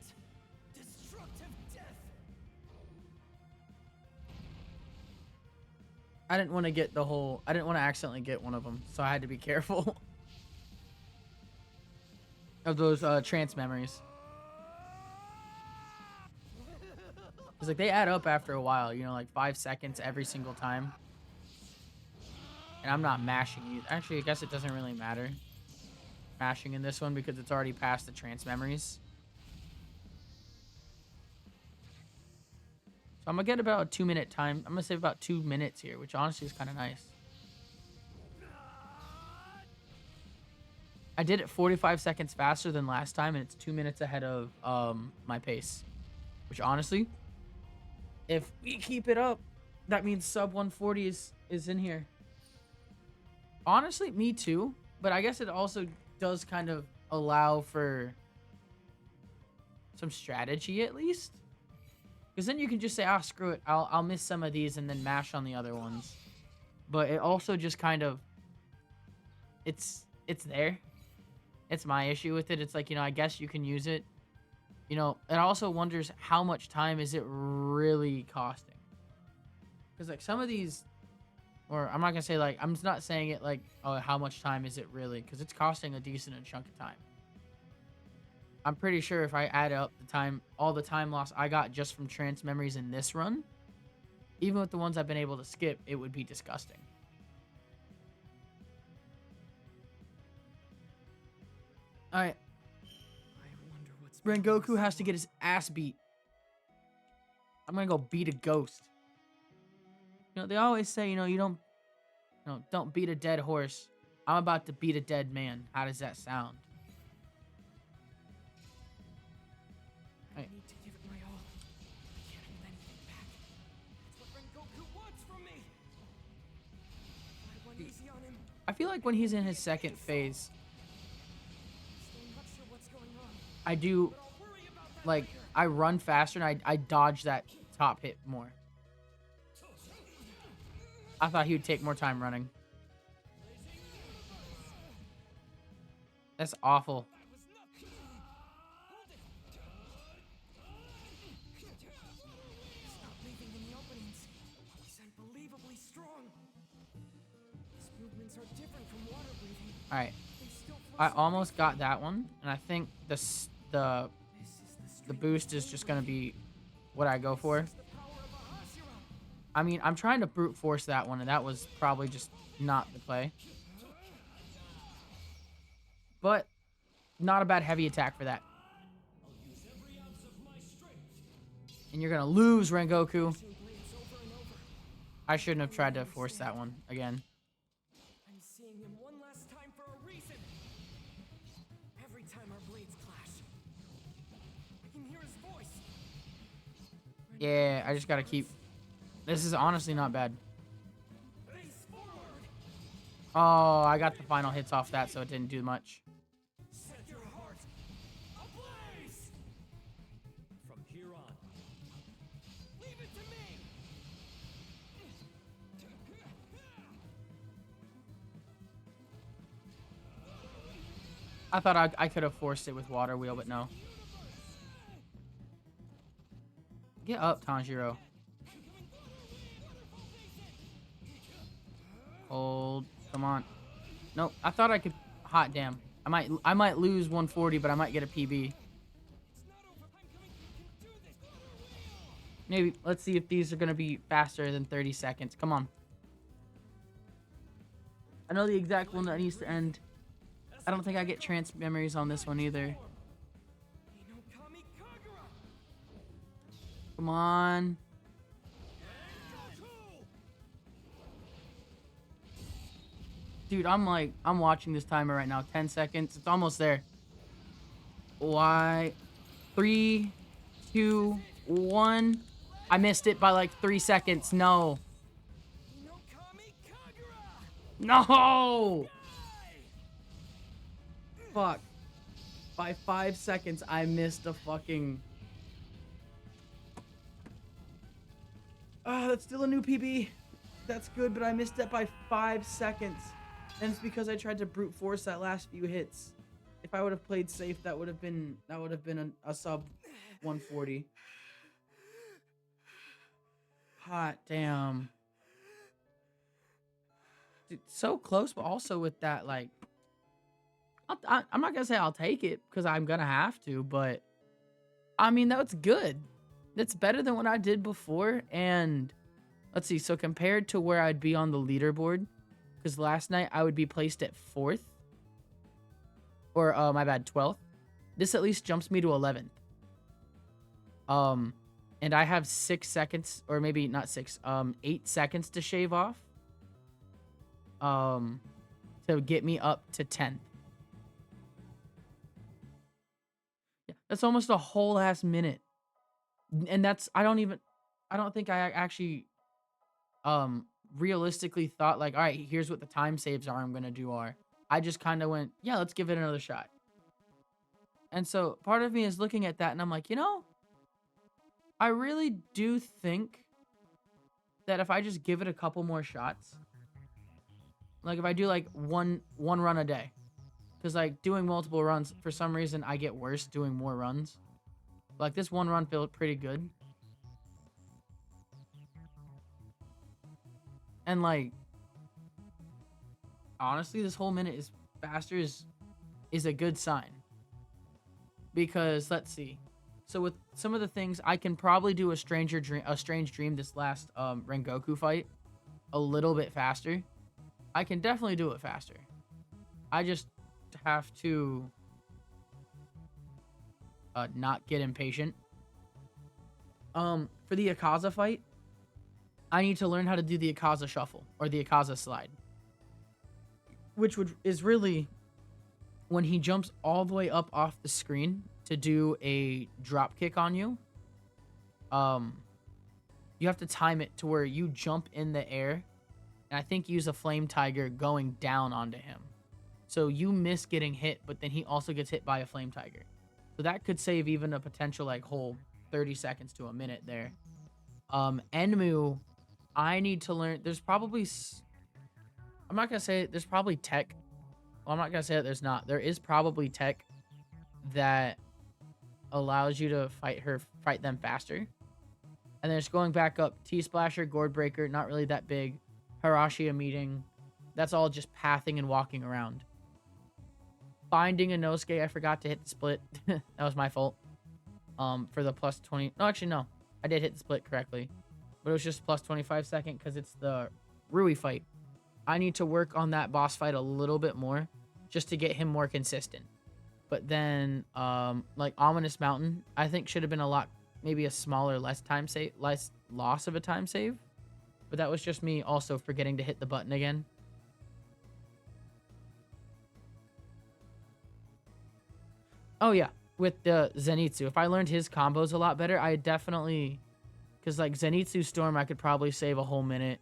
Destructive death. I didn't want to get the whole. I didn't want to accidentally get one of them, so I had to be careful of those trance memories. Because like they add up after a while, you know, like 5 seconds every single time. And I'm not mashing either. Actually, I guess it doesn't really matter mashing in this one because it's already past the trance memories. So I'm gonna get about a 2-minute time. I'm gonna save about 2 minutes here, which honestly is kind of nice. I did it 45 seconds faster than last time, and it's 2 minutes ahead of my pace. Which honestly, if we keep it up, that means sub 140 is in here. Honestly, me too. But I guess it also does kind of allow for some strategy at least. Because then you can just say, oh, screw it. I'll miss some of these and then mash on the other ones. But it also just kind of it's there. It's my issue with it. It's like, you know, I guess you can use it. You know, it also wonders how much time is it really costing? Because like some of these, or I'm not gonna say like, I'm just not saying it like, oh, how much time is it really? Because it's costing a decent chunk of time. I'm pretty sure if I add up the time, all the time loss I got just from trance memories in this run, even with the ones I've been able to skip, it would be disgusting. All right. I wonder what's Rengoku has to get his ass beat. I'm gonna go beat a ghost. You know, they always say, you know, don't beat a dead horse. I'm about to beat a dead man. How does that sound? I need to give it my all. I can't hold anything back. It's what Rengoku wants from me. I went easy on him. I feel like when he's in his second phase, Still not sure what's going on. I do, But I'll worry about that like, later. I run faster and I dodge that top hit more. I thought he would take more time running. That's awful. He's not leaving any openings. He's unbelievably strong. His movements are different from water breathing. All right, They still flow I so almost got gracefully. that one, and I think the This is the the boost is just gonna be what I go for. the power of 1hr. I mean, I'm trying to brute force that one, and that was probably just not the play. But not a bad heavy attack for that. And you're gonna lose, Rengoku. I shouldn't have tried to force that one again. I'm seeing him one last time for a reason. Every time our blades clash, I can hear his voice. Yeah, I just gotta keep. This is honestly not bad. Face forward. Oh, I got the final hits off that, so it didn't do much. Set your heart ablaze. From here on, Leave it to me. I thought I could have forced it with water wheel, but no. Get up, Tanjiro. Hold. Come on. Nope. I thought I could. Hot damn. I might lose 140, but I might get a PB. Maybe. Let's see if these are gonna be faster than 30 seconds. Come on. I know the exact one that needs to end. I don't think I get trance memories on this one either. Inokami Kagura. Come on. Dude, I'm watching this timer right now. 10 seconds. It's almost there. Why? 3, 2, 1. I missed it by like 3 seconds. No. Inokami Kagura. No! Fuck. By 5 seconds, I missed a fucking... Ah, that's still a new PB. That's good, but I missed it by 5 seconds. And it's because I tried to brute force that last few hits. If I would have played safe, that would have been a sub 140. Hot damn. Dude, so close, but also with that, like... I'm not gonna say I'll take it, because I'm gonna have to, but... I mean, that's good. That's better than what I did before, and... Let's see, so compared to where I'd be on the leaderboard... Because last night I would be placed at 4th. Or, my bad, 12th. This at least jumps me to 11th. And I have 6 seconds, or maybe not 6, 8 seconds to shave off. To get me up to 10th. Yeah, that's almost a whole ass minute. And that's, I don't think I actually, realistically thought like, all right, here's what the time saves I'm gonna do are. I just kind of went, yeah, let's give it another shot. And so part of me is looking at that and I'm like, you know, I really do think that if I just give it a couple more shots, Like if I do like one run a day. Because like doing multiple runs, for some reason I get worse doing more runs. Like this one run felt pretty good. And like honestly, this whole minute is faster is a good sign. Because let's see. So with some of the things, I can probably do a strange dream this last Rengoku fight a little bit faster. I can definitely do it faster. I just have to not get impatient. For the Akaza fight, I need to learn how to do the Akaza shuffle or the Akaza slide, which is really when he jumps all the way up off the screen to do a drop kick on you. You have to time it to where you jump in the air, and I think use a flame tiger going down onto him. So you miss getting hit, but then he also gets hit by a flame tiger. So that could save even a potential like whole 30 seconds to a minute there. Enmu, I need to learn. There's probably, I'm not gonna say there's probably tech. Well, I'm not gonna say that there's not. There is probably tech that allows you to fight them faster. And then just going back up, T-Splasher, Gourd Breaker, not really that big. Hirashia meeting, that's all just pathing and walking around. Finding a Inosuke, I forgot to hit the split. That was my fault. For the plus 20. No, actually, no. I did hit the split correctly. But it was just plus 25 second because it's the Rui fight. I need to work on that boss fight a little bit more just to get him more consistent. But then, like Ominous Mountain, I think should have been a lot, maybe a smaller, less loss of a time save. But that was just me also forgetting to hit the button again. Oh yeah, with the Zenitsu. If I learned his combos a lot better, I definitely... Because like Zenitsu Storm, I could probably save a whole minute.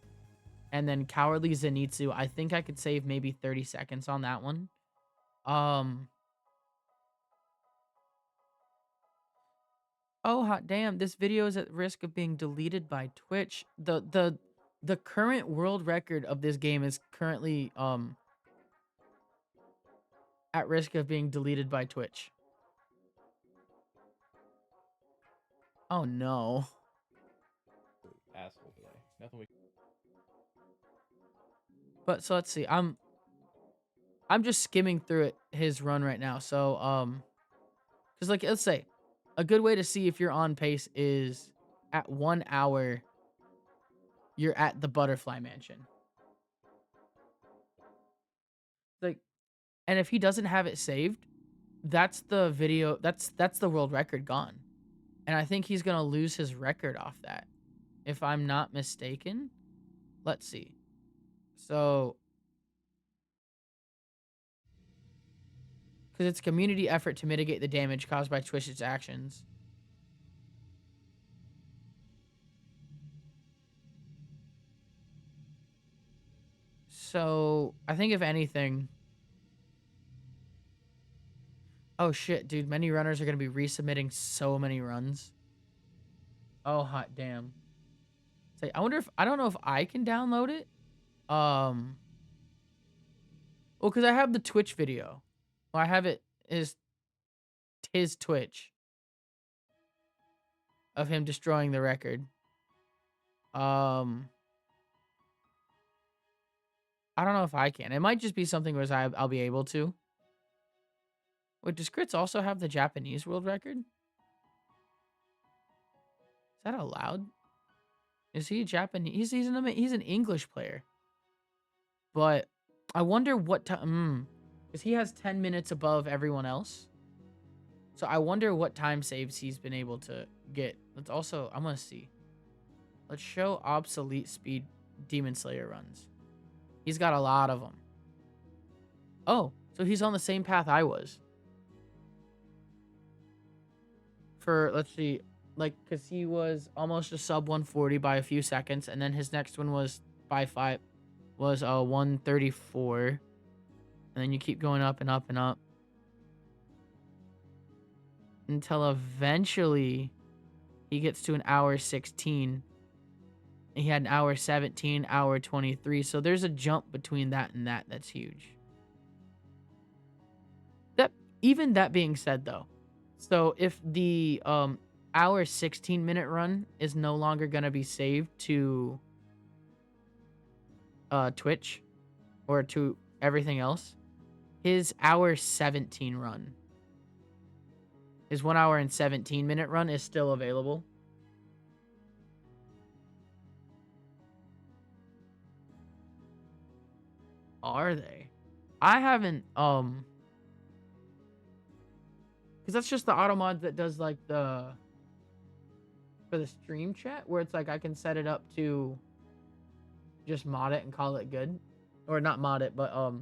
And then Cowardly Zenitsu, I think I could save maybe 30 seconds on that one. Oh, hot damn. This video is at risk of being deleted by Twitch. The current world record of this game is currently at risk of being deleted by Twitch. Oh no. Asshole today. Nothing we. But so let's see. I'm just skimming through his run right now. So cuz like let's say a good way to see if you're on pace is at 1 hour you're at the Butterfly Mansion. Like, and if he doesn't have it saved, that's the video, that's the world record gone. And I think he's going to lose his record off that, if I'm not mistaken. Let's see. So, because it's a community effort to mitigate the damage caused by Twitch's actions. So, I think if anything... Oh shit, dude. Many runners are going to be resubmitting so many runs. Oh, hot damn. It's like, I wonder if... I don't know if I can download it. Well, because I have the Twitch video. Well, I have it... his Twitch. Of him destroying the record. I don't know if I can. It might just be something where I'll be able to. Wait, does Crits also have the Japanese world record? Is that allowed? Is he Japanese? He's an English player. But I wonder what time... because he has 10 minutes above everyone else. So I wonder what time saves he's been able to get. Let's also... I'm going to see. Let's show obsolete speed Demon Slayer runs. He's got a lot of them. Oh, so he's on the same path I was. For, let's see, like, because he was almost a sub 140 by a few seconds, and then his next one was by 134. And then you keep going up and up and up. Until eventually he gets to an hour 16. He had an hour 17, hour 23. So there's a jump between that and that. That's huge. That even that being said though, so if the hour 16-minute run is no longer gonna be saved to Twitch or to everything else, his hour 17 run, his 1 hour and 17-minute run is still available. Are they? I haven't because that's just the auto mod that does like the for the stream chat where it's like I can set it up to just mod it and call it good, or not mod it, but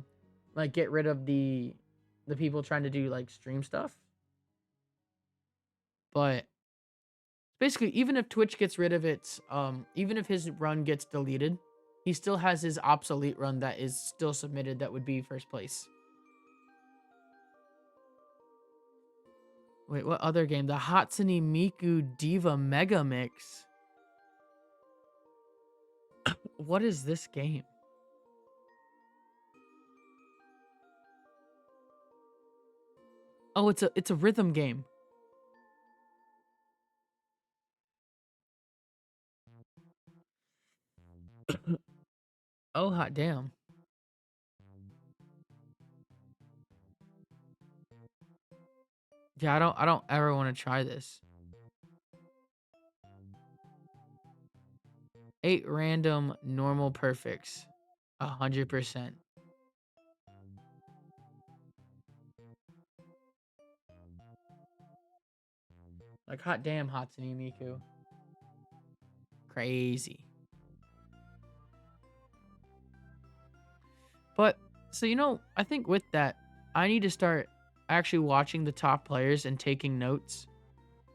like get rid of the people trying to do like stream stuff. But basically, even if Twitch gets rid of its even if his run gets deleted, he still has his obsolete run that is still submitted that would be first place. Wait, what other game? The Hatsune Miku Diva Mega Mix. What is this game? Oh, it's a rhythm game. Oh, hot damn. Yeah, I don't ever want to try this. 8 random normal perfects. 100%. Like hot damn Hatsune Miku. Crazy. But so I think with that, I need to start actually watching the top players and taking notes.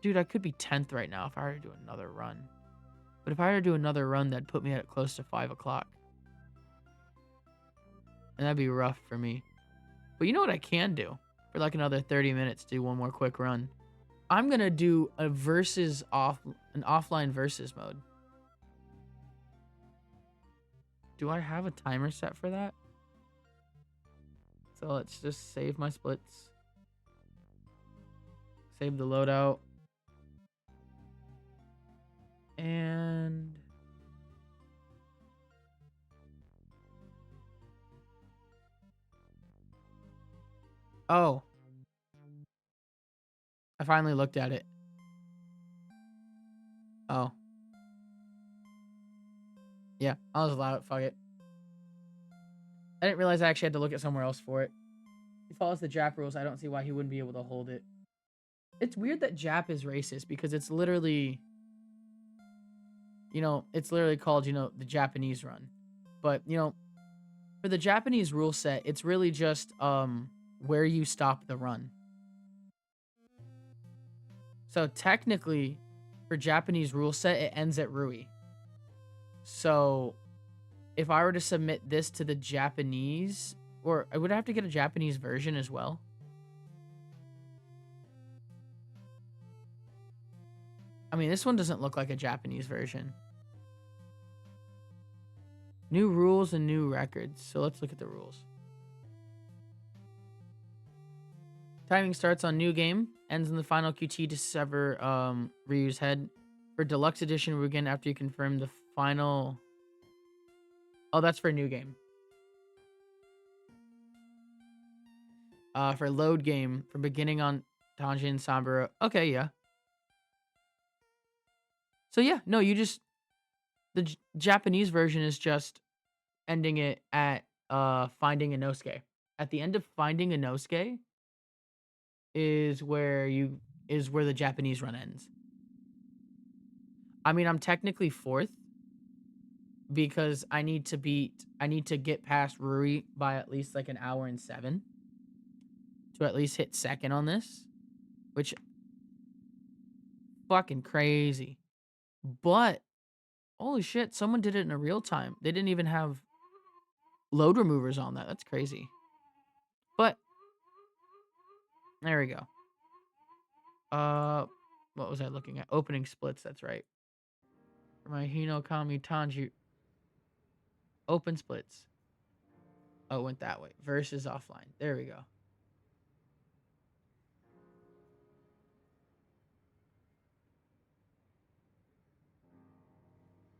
Dude, I could be 10th right now if I were to do another run. But if I were to do another run, that'd put me at close to 5 o'clock. And that'd be rough for me. But you know what I can do? For like another 30 minutes, do one more quick run. I'm going to do an offline versus mode. Do I have a timer set for that? So let's just save my splits. Save the loadout. And oh, I finally looked at it. Oh. Yeah, I'll just allow it. Fuck it. I didn't realize I actually had to look at somewhere else for it. He follows the Jap rules. I don't see why he wouldn't be able to hold it. It's weird that Jap is racist because it's literally, it's literally called, the Japanese run. But, for the Japanese rule set, it's really just where you stop the run. So technically, for Japanese rule set, it ends at Rui. So if I were to submit this to the Japanese, or I would have to get a Japanese version as well. I mean, this one doesn't look like a Japanese version. New rules and new records. So let's look at the rules. Timing starts on new game, ends in the final QT to sever Ryu's head. For deluxe edition, we begin after you confirm the final. Oh, that's for new game. For load game, from beginning on Tanjin and Sambura. Okay, yeah. So yeah, no, the Japanese version is just ending it at Finding Inosuke. At the end of Finding Inosuke is where the Japanese run ends. I mean, I'm technically 4th because I need to get past Ruri by at least like an hour and 7 to at least hit 2nd on this, which fucking crazy. But holy shit, someone did it in a real time. They didn't even have load removers on that. That's crazy. But there we go. What was I looking at? Opening splits, that's right. For my Hino Kami Tanji. Open splits. Oh, it went that way. Versus offline. There we go.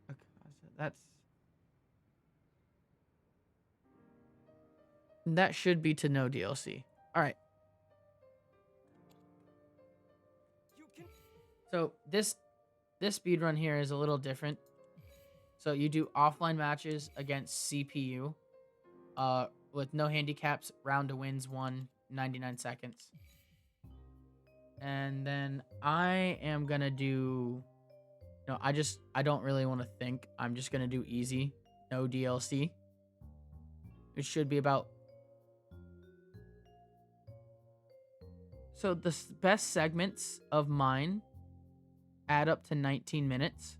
Okay, so that should be to no DLC. All right. So this speed run here is a little different. So you do offline matches against CPU, with no handicaps. Round to wins 99 seconds. And then I am gonna do. No, I don't really want to think. I'm just gonna do easy, no DLC. It should be about. So the best segments of mine add up to 19 minutes,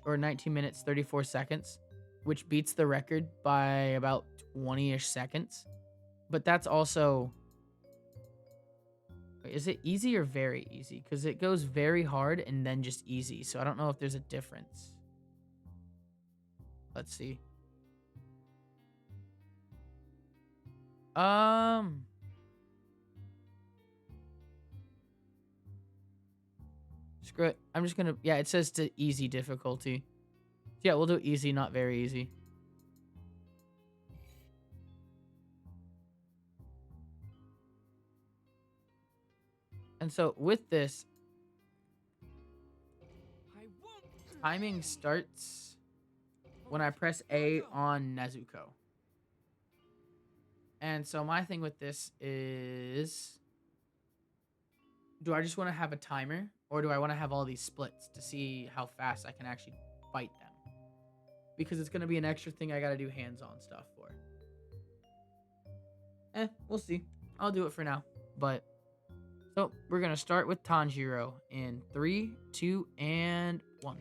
or 19 minutes 34 seconds, which beats the record by about 20-ish seconds. But that's also. Is it easy or very easy? Because it goes very hard and then just easy. So I don't know if there's a difference. Let's see. Screw it. I'm just gonna. Yeah, it says to easy difficulty. Yeah, we'll do easy, not very easy. And so with this, timing starts when I press A on Nezuko. And so my thing with this is, do I just want to have a timer, or do I want to have all these splits to see how fast I can actually fight them? Because it's going to be an extra thing I got to do hands-on stuff for. We'll see. I'll do it for now. But so we're going to start with Tanjiro in 3, 2, and 1.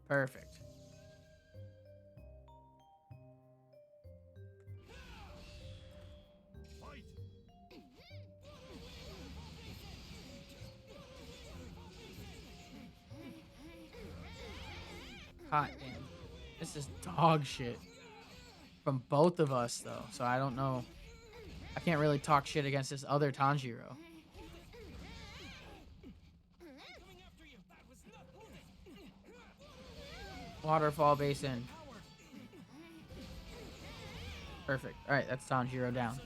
Perfect. Hot damn. This is dog shit. From both of us, though. So I don't know. I can't really talk shit against this other Tanjiro. Waterfall basin. Perfect. Alright, that's Tanjiro down.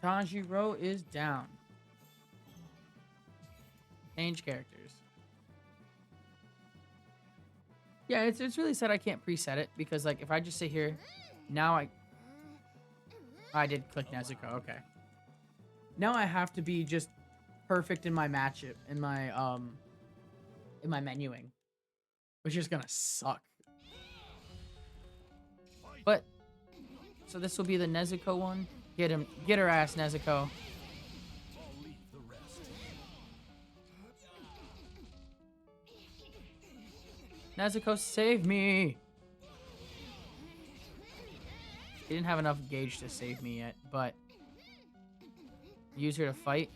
Tanjiro is down. Change characters. Yeah, it's really sad I can't preset it, because like if I just sit here, now I did click Nezuko, okay. Now I have to be just perfect in my matchup, in my menuing, which is gonna suck. But so this will be the Nezuko one. Get her ass, Nezuko. Nezuko, save me! He didn't have enough gauge to save me yet, but use her to fight.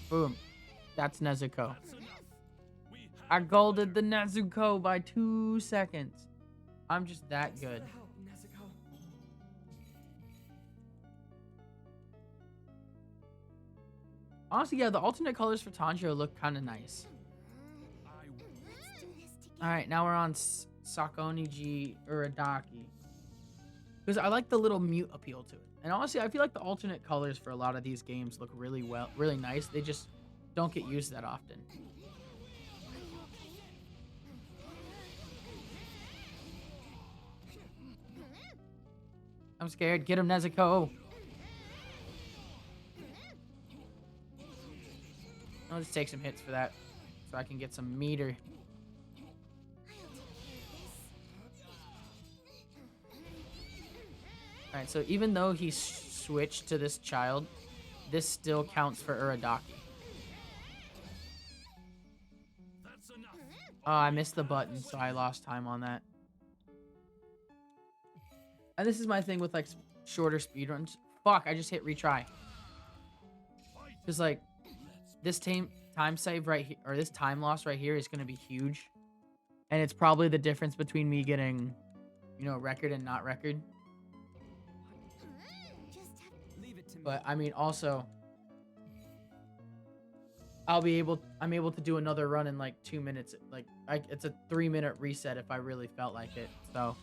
Boom. That's Nezuko. I golded the Nezuko by 2 seconds. I'm just that good. Honestly, yeah, the alternate colors for Tanjiro look kind of nice. Alright, now we're on Sakoniji Uradaki. Because I like the little mute appeal to it. And honestly, I feel like the alternate colors for a lot of these games look really nice. They just don't get used that often. I'm scared. Get him, Nezuko. I'll just take some hits for that so I can get some meter. Alright, so even though he switched to this child, this still counts for Uradaki. Oh, I missed the button, so I lost time on that. And this is my thing with like shorter speedruns. Fuck, I just hit retry. Because, like, this time save right here, or this time loss right here is going to be huge. And it's probably the difference between me getting, you know, record and not record. Leave it to me. But, I mean, also, I'm able to do another run in, like, 2 minutes. Like, it's a 3-minute reset if I really felt like it. So,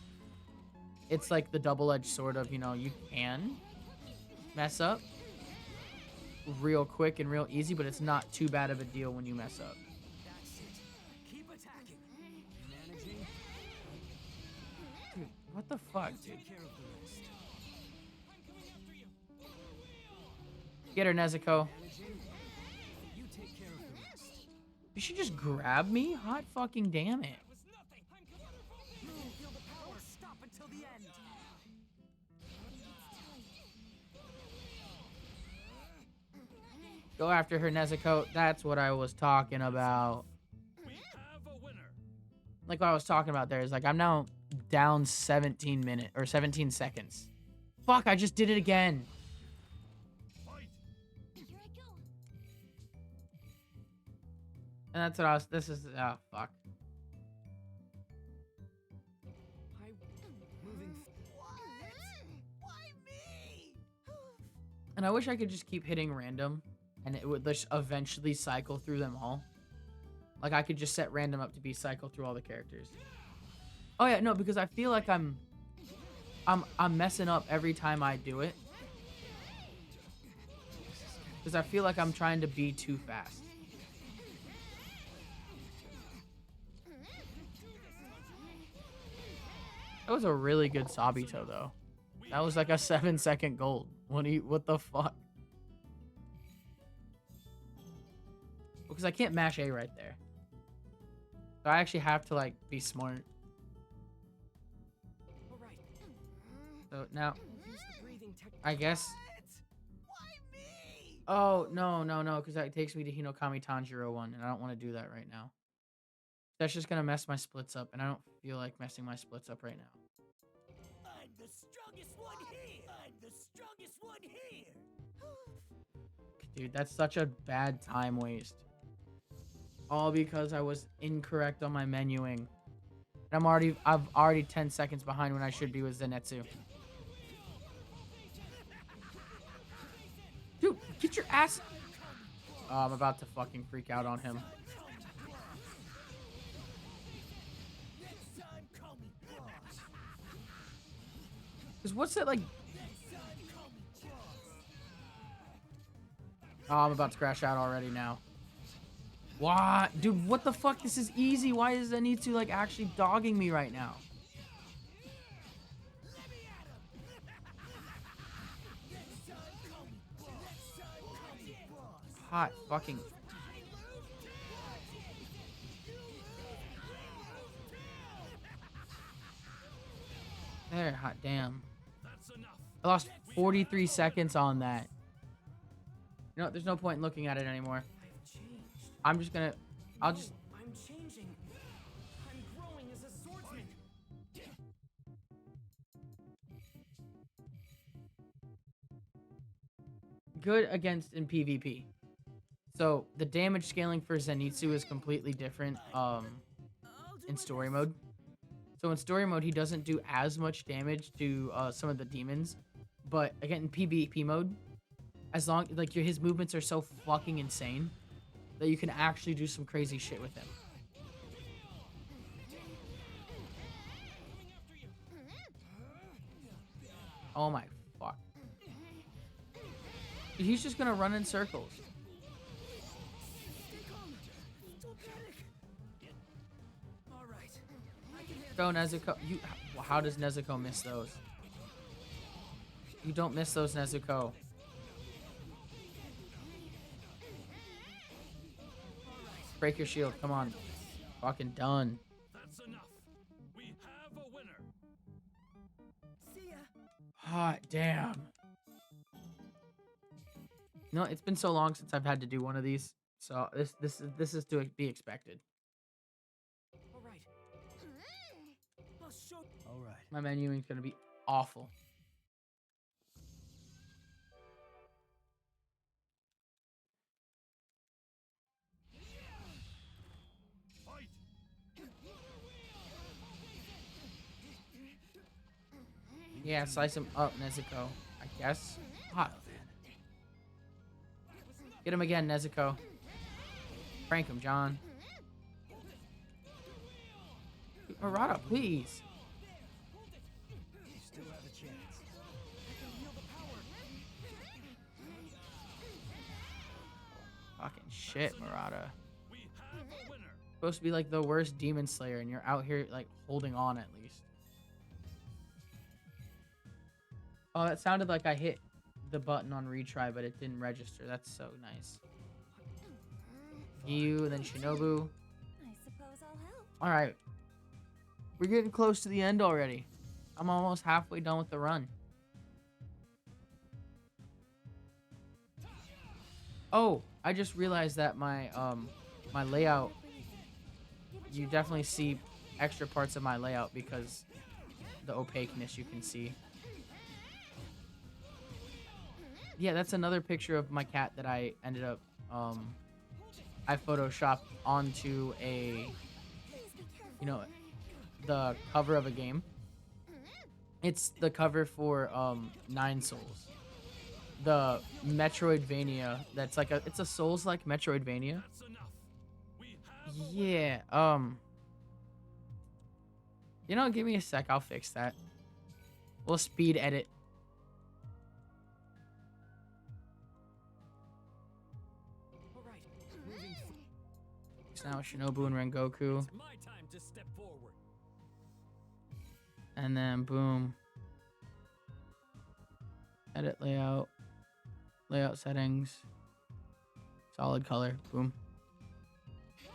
it's like the double-edged sword of, you know, you can mess up real quick and real easy, but it's not too bad of a deal when you mess up. That's it. Keep attacking. Managing. Dude, what the fuck, dude? Take care of the rest. Get her, Nezuko. Managing. You take care of the rest. You should just grab me? Hot fucking damn it. You can feel the power. Stop until the end. Go after her, Nezuko. That's what I was talking about. Like what I was talking about there is like I'm now down 17 minutes or 17 seconds. Fuck, I just did it again. And that's what I was, this is, oh, fuck. Moving. Why me? And I wish I could just keep hitting random and it would just eventually cycle through them all. Like I could just set random up to be cycle through all the characters. Oh yeah, no, because I feel like I'm messing up every time I do it. Because I feel like I'm trying to be too fast. That was a really good Sabito though. That was like a 7-second gold. What the fuck? Because I can't mash A right there. So I actually have to like be smart. All right. So now, Use the breathing technique. I guess. Why me? Oh no, because that takes me to Hinokami Tanjiro 1, and I don't want to do that right now. That's just gonna mess my splits up, and I don't feel like messing my splits up right now. I'm the strongest one here. I'm the strongest one here. Dude, that's such a bad time waste. All because I was incorrect on my menuing. And I've already 10 seconds behind when I should be with Zenitsu. Dude, get your ass. Oh, I'm about to fucking freak out on him. Cause what's that like? Oh, I'm about to crash out already now. What? Dude, what the fuck? This is easy. Why is Zenitsu like actually dogging me right now? Hot fucking. There, hot damn. I lost 43 seconds on that. You know, there's no point in looking at it anymore. I've changed. I'm just gonna, I'm changing. I'm growing as a swordsman. good against in PvP. So the damage scaling for Zenitsu is completely different in story mode. So in story mode, he doesn't do as much damage to some of the demons. But again, in PvP mode, as long like his movements are so fucking insane that you can actually do some crazy shit with him. Oh my fuck. He's just gonna run in circles. Go Nezuko. How does Nezuko miss those? You don't miss those, Nezuko. Break your shield. Come on. Fucking done. That's enough. We have a winner. See ya. Hot damn. No, it's been so long since I've had to do one of these. So this is to be expected. All right. I'll show. All right. My menuing's gonna be awful. Yeah, slice him up, Nezuko. I guess. Hot. Get him again, Nezuko. Prank him, John. Murata, please. You still have a chance. Fucking shit, Murata. Supposed to be like the worst demon slayer, and you're out here like holding on at least. Oh, that sounded like I hit the button on retry, but it didn't register. That's so nice. You, then Shinobu. I suppose I'll help. All right. We're getting close to the end already. I'm almost halfway done with the run. Oh, I just realized that my my layout, you definitely see extra parts of my layout because the opaqueness you can see. Yeah, that's another picture of my cat that I ended up I photoshopped onto a, you know, the cover of a game. It's the cover for Nine Souls, the Metroidvania. That's like it's a Souls-like Metroidvania. Yeah. You know, give me a sec. I'll fix that. We'll speed edit. All right, moving It's now Shinobu and Rengoku. It's my time to step forward. And then boom. Edit layout. Layout settings. Solid color. Boom.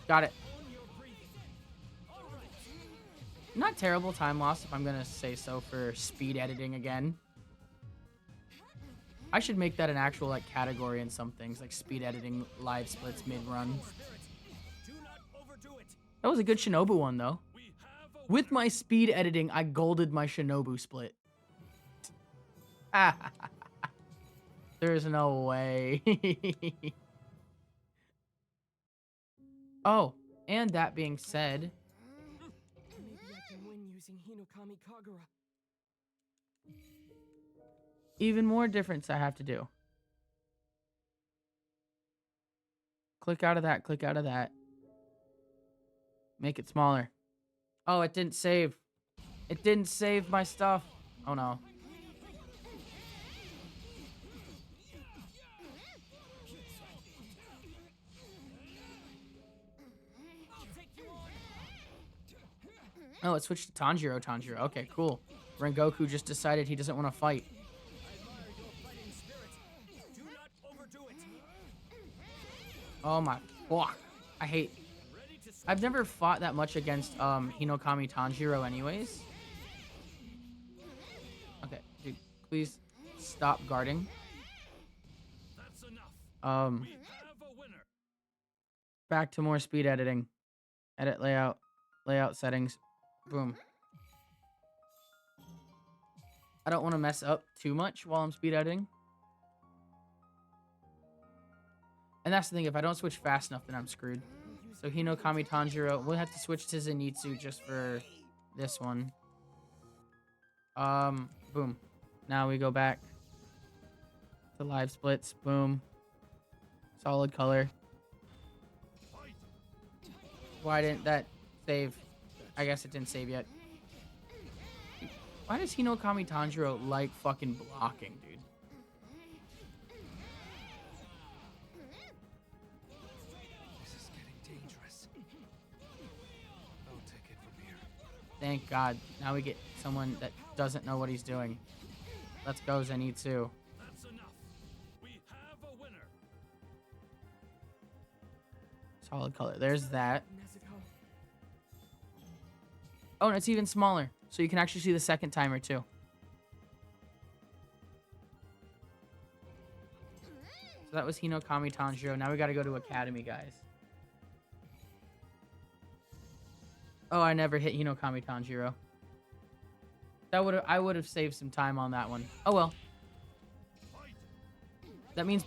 Got it. Not terrible time loss if I'm gonna say so for speed editing again. I should make that an actual like category in some things, like speed editing live splits mid-run. That was a good Shinobu one though. With my speed editing, I golded my Shinobu split. There's no way. Oh, and that being said, Maybe I can win using Hinokami Kagura. even more difference I have to do. Click out of that, click out of that. Make it smaller. Oh, it didn't save. It didn't save my stuff. Oh no. Oh, it switched to Tanjiro. Okay, cool. Rengoku just decided he doesn't want to fight. Oh my fuck. I hate... I've never fought that much against Hinokami Tanjiro anyways. Okay, dude, please stop guarding. Back to more speed editing. Edit layout. Layout settings. Boom. I don't want to mess up too much while I'm speed editing. And that's the thing, if I don't switch fast enough, then I'm screwed. So Hinokami Tanjiro, we'll have to switch to Zenitsu just for this one. Boom. Now we go back to live splits. Boom. Solid color. Why didn't that save? I guess it didn't save yet. Why does Hinokami Tanjiro like fucking blocking, dude? This is getting dangerous. I'll take it from here. Thank God. Now we get someone that doesn't know what he's doing. Let's go, Zenitsu. That's enough. We have a winner. Solid color. There's that. Nezuko. Oh, and it's even smaller. So you can actually see the second timer, too. So that was Hinokami Tanjiro. Now we gotta go to Academy, guys. Oh, I never hit Hinokami Tanjiro. I would have saved some time on that one. Oh, well. That means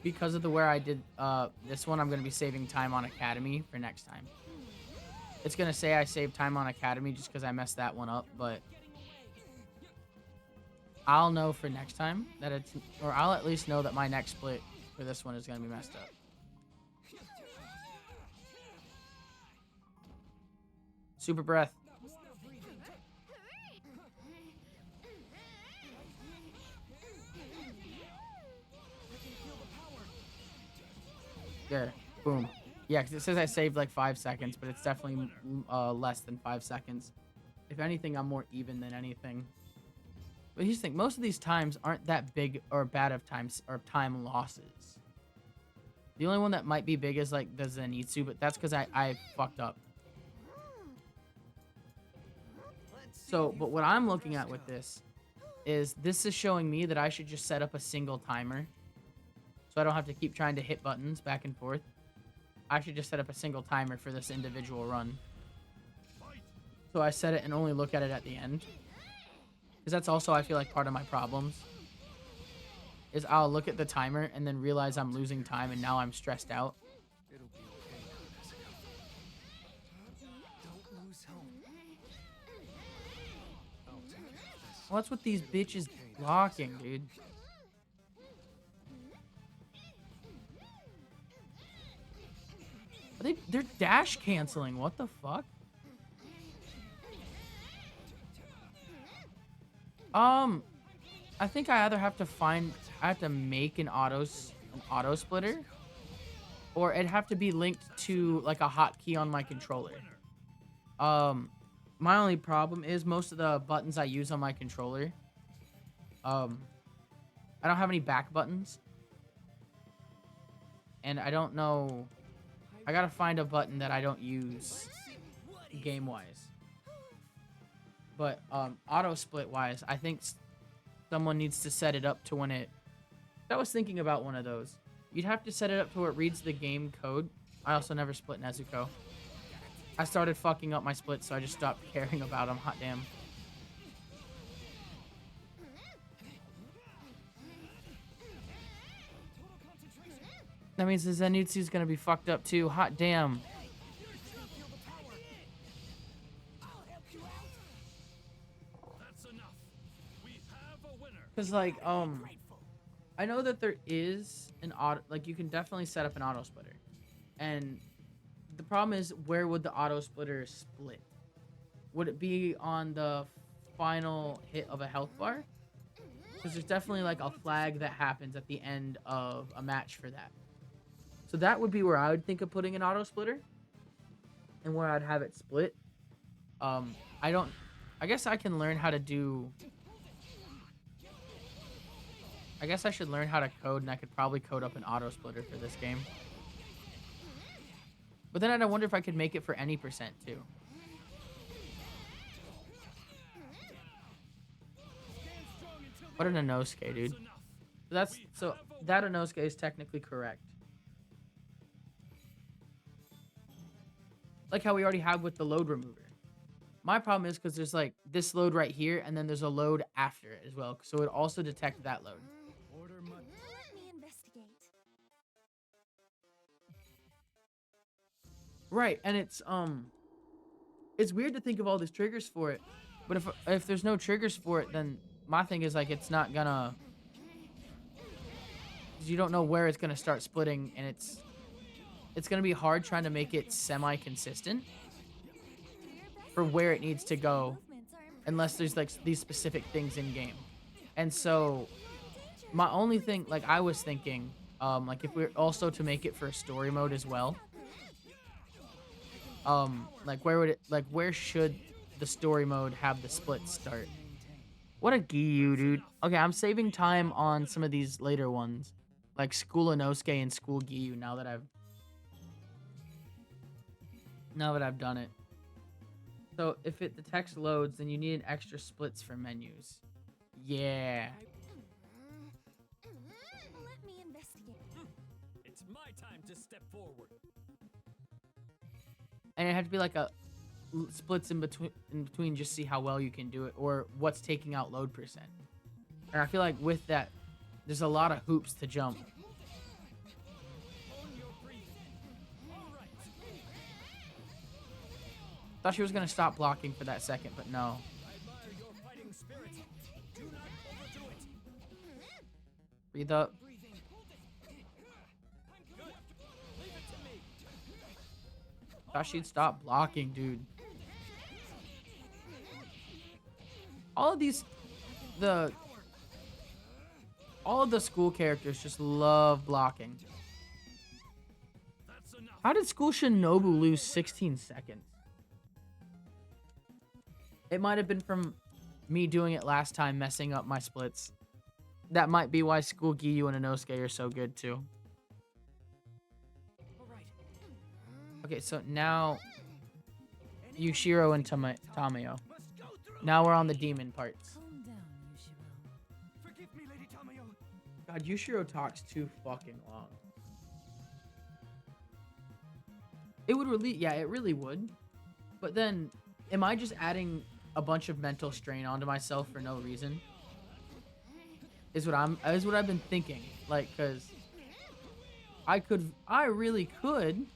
because of the where I did this one, I'm going to be saving time on Academy for next time. It's going to say I saved time on Academy just because I messed that one up, but I'll know for next time that it's, or I'll at least know that my next split for this one is going to be messed up. Super breath. There. Boom. Yeah, because it says I saved like 5 seconds, but it's definitely less than 5 seconds. If anything, I'm more even than anything. But here's the thing. Most of these times aren't that big or bad of times or time losses. The only one that might be big is like the Zenitsu, but that's because I fucked up. So, but what I'm looking at with this is showing me that I should just set up a single timer. So I don't have to keep trying to hit buttons back and forth. I should just set up a single timer for this individual run. So I set it and only look at it at the end. Because that's also, I feel like, part of my problems. Is I'll look at the timer and then realize I'm losing time and now I'm stressed out. It'll be okay, Nezuko. Don't lose hope. I'll take care of this. What's with these bitches blocking, dude? They're dash canceling. What the fuck? I think I either have to make an auto splitter, or it'd have to be linked to like a hotkey on my controller. My only problem is most of the buttons I use on my controller, I don't have any back buttons, and I don't know. I gotta find a button that I don't use game-wise. But auto split-wise, I think someone needs to set it up to when it... I was thinking about one of those. You'd have to set it up to where it reads the game code. I also never split Nezuko. I started fucking up my splits, so I just stopped caring about them. Hot damn. That means the Zenitsu's gonna be fucked up too. Hot damn. Cause like I know that there is an auto, like you can definitely set up an auto splitter, and the problem is, where would the auto splitter split? Would it be on the final hit of a health bar? Because there's definitely like a flag that happens at the end of a match for that. So that would be where I would think of putting an auto splitter, and where I'd have it split. I guess I can learn how to do. I guess I should learn how to code, and I could probably code up an auto splitter for this game. But then I wonder if I could make it for any percent too. What an Inosuke, dude. So that Inosuke is technically correct. Like how we already have with the load remover. My problem is because there's like this load right here, and then there's a load after it as well. So it also detects that load. Let me investigate. Right, and it's weird to think of all these triggers for it, but if there's no triggers for it, then my thing is like it's not gonna. You don't know where it's gonna start splitting, and it's gonna be hard trying to make it semi-consistent for where it needs to go, unless there's like these specific things in game. And so my only thing, like I was thinking, like if we're also to make it for story mode as well, like where should the story mode have the split start? What a Giyu, dude. Okay, I'm saving time on some of these later ones, like School Inosuke and School Giyu. Now that I've done it. So if the text loads, then you need an extra splits for menus. Yeah. Let me investigate. It's my time to step forward. And it had to be like a splits in between, just see how well you can do it, or what's taking out load percent. And I feel like with that, there's a lot of hoops to jump. Thought she was gonna stop blocking for that second, but no. I admire your fighting spirit. Do not overdo Breathe up. Thought she'd stop blocking, dude. All of these, all of the school characters just love blocking. How did School Shinobu lose 16 seconds? It might have been from me doing it last time, messing up my splits. That might be why School Giyu and Inosuke are so good too. Okay, so now Yushiro and Tamayo. Now we're on the demon parts. Calm down, Yushiro. Forgive me, Lady Tamayo. God, Yushiro talks too fucking long. It would really, yeah, it really would. But then, am I just adding a bunch of mental strain onto myself for no reason? Is what I've been thinking. Like, cause I really could.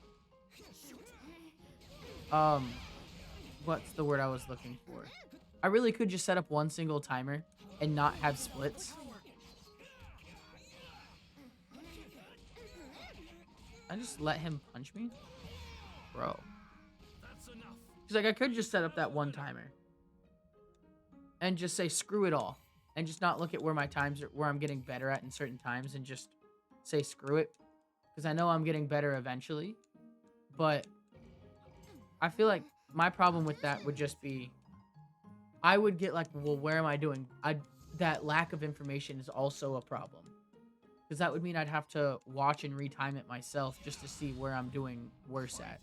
What's the word I was looking for? I really could just set up one single timer and not have splits. I just let him punch me? Bro. Cause like I could just set up that one timer. And just say screw it all. And just not look at where my times are, where I'm getting better at in certain times, and just say screw it. Because I know I'm getting better eventually. But I feel like my problem with that would just be, I would get like, well, where am I doing? That lack of information is also a problem. Because that would mean I'd have to watch and retime it myself just to see where I'm doing worse at.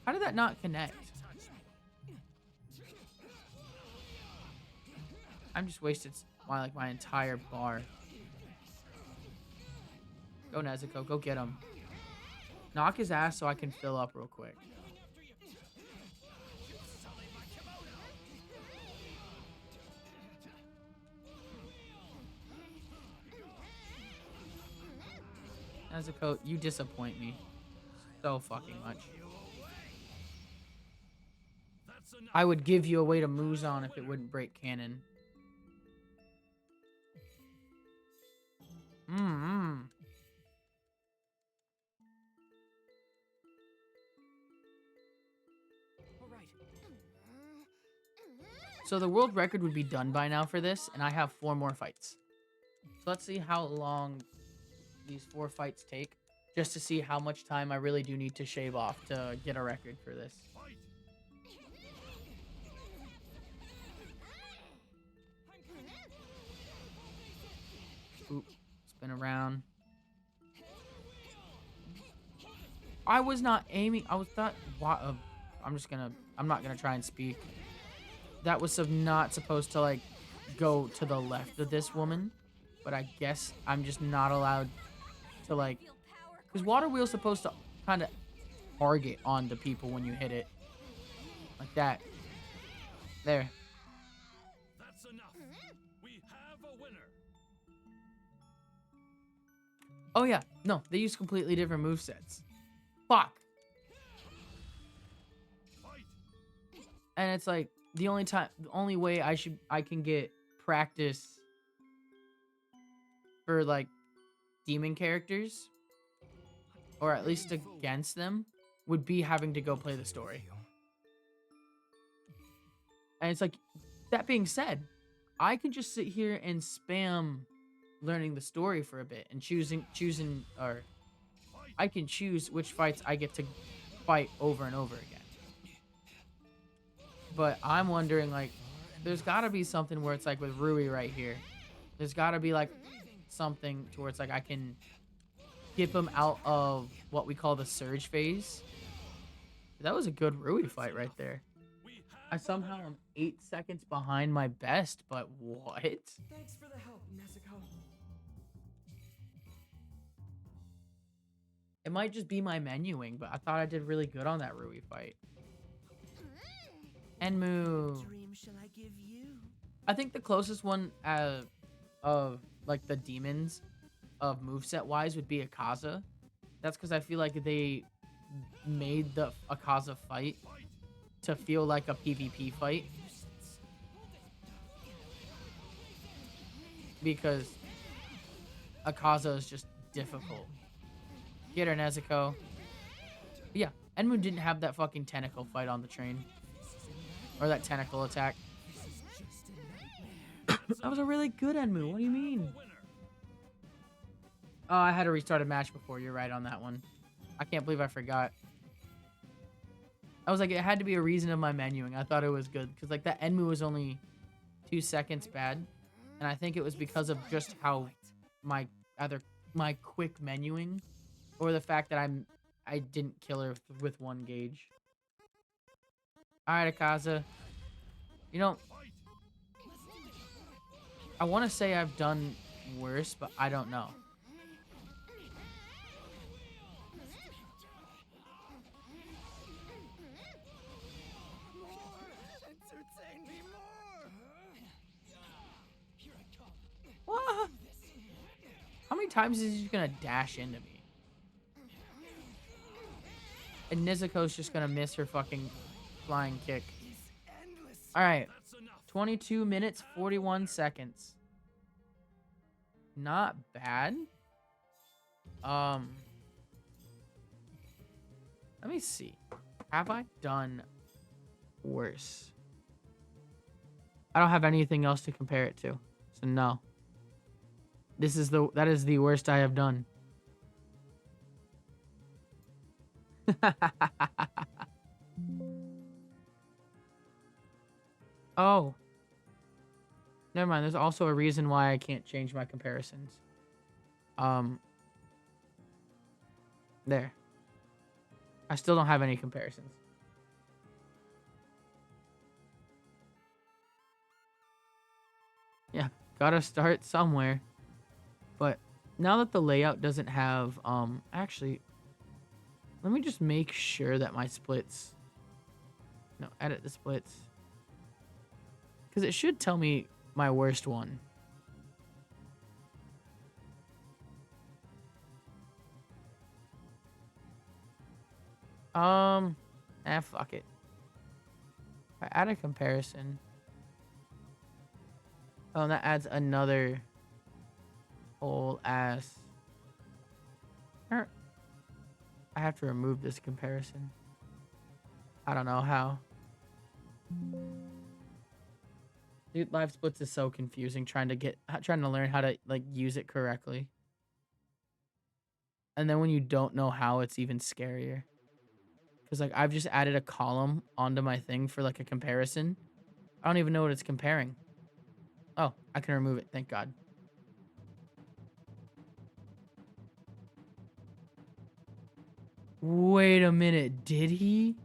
How did that not connect? I'm just wasted my entire bar. Go Nezuko, go get him. Knock his ass so I can fill up real quick. Nezuko, you disappoint me so fucking much. I would give you a way to Muzan if it wouldn't break cannon. So the world record would be done by now for this, and I have 4 more fights. So let's see how long these 4 fights take, just to see how much time I really do need to shave off to get a record for this. Oop, spin around. I was not aiming. I was thought. I'm not gonna try and speak. That was not supposed to like go to the left of this woman, but I guess I'm just not allowed to like, because water wheel's supposed to kind of target on the people when you hit it, like that. There. That's enough. We have a winner. Oh yeah, no, they use completely different movesets. Fuck. And it's like the only way I can get practice for like demon characters, or at least against them, would be having to go play the story. And it's like, that being said, I can just sit here and spam learning the story for a bit and choosing, or I can choose which fights I get to fight over and over again. But I'm wondering, like, there's gotta be something where it's like with Rui right here. There's gotta be like something to where it's like I can get him out of what we call the surge phase. That was a good Rui fight right there. I somehow am 8 seconds behind my best, but what? Thanks for the help, Nezuko. It might just be my menuing, but I thought I did really good on that Rui fight. And move. Dream shall I give you? I think the closest one of like the demons of moveset wise would be Akaza. That's because I feel like they made the Akaza fight to feel like a PvP fight. because Akaza is just difficult. Get her, Nezuko. But yeah, Enmu didn't have that fucking tentacle fight on the train. Or that tentacle attack. That was a really good Enmu. What do you mean? Oh, I had to restart a match before. You're right on that one. I can't believe I forgot. I was like, it had to be a reason of my menuing. I thought it was good. Because, like, that Enmu was only 2 seconds bad. And I think it was because of just how my quick menuing. Or the fact that I didn't kill her with 1 gauge. Alright, Akaza. You know, I want to say I've done worse, but I don't know. Entertain me more. Here I come. What? How many times is he just gonna dash into me? And Nezuko's just gonna miss her fucking flying kick. Alright. 22 minutes, 41 seconds. Not bad. Let me see. Have I done worse? I don't have anything else to compare it to. So no. That is the worst I have done. Oh. Never mind. There's also a reason why I can't change my comparisons. There. I still don't have any comparisons. Yeah, gotta start somewhere. But now that the layout doesn't have, actually, let me just make sure that my splits, no, edit the splits. Because it should tell me my worst one. Fuck it. If I add a comparison. Oh, and that adds another whole ass. I have to remove this comparison. I don't know how. Dude, live splits is so confusing trying to learn how to like use it correctly. And then when you don't know how, it's even scarier. Cuz like I've just added a column onto my thing for like a comparison. I don't even know what it's comparing. Oh, I can remove it, thank God. Wait a minute, did he?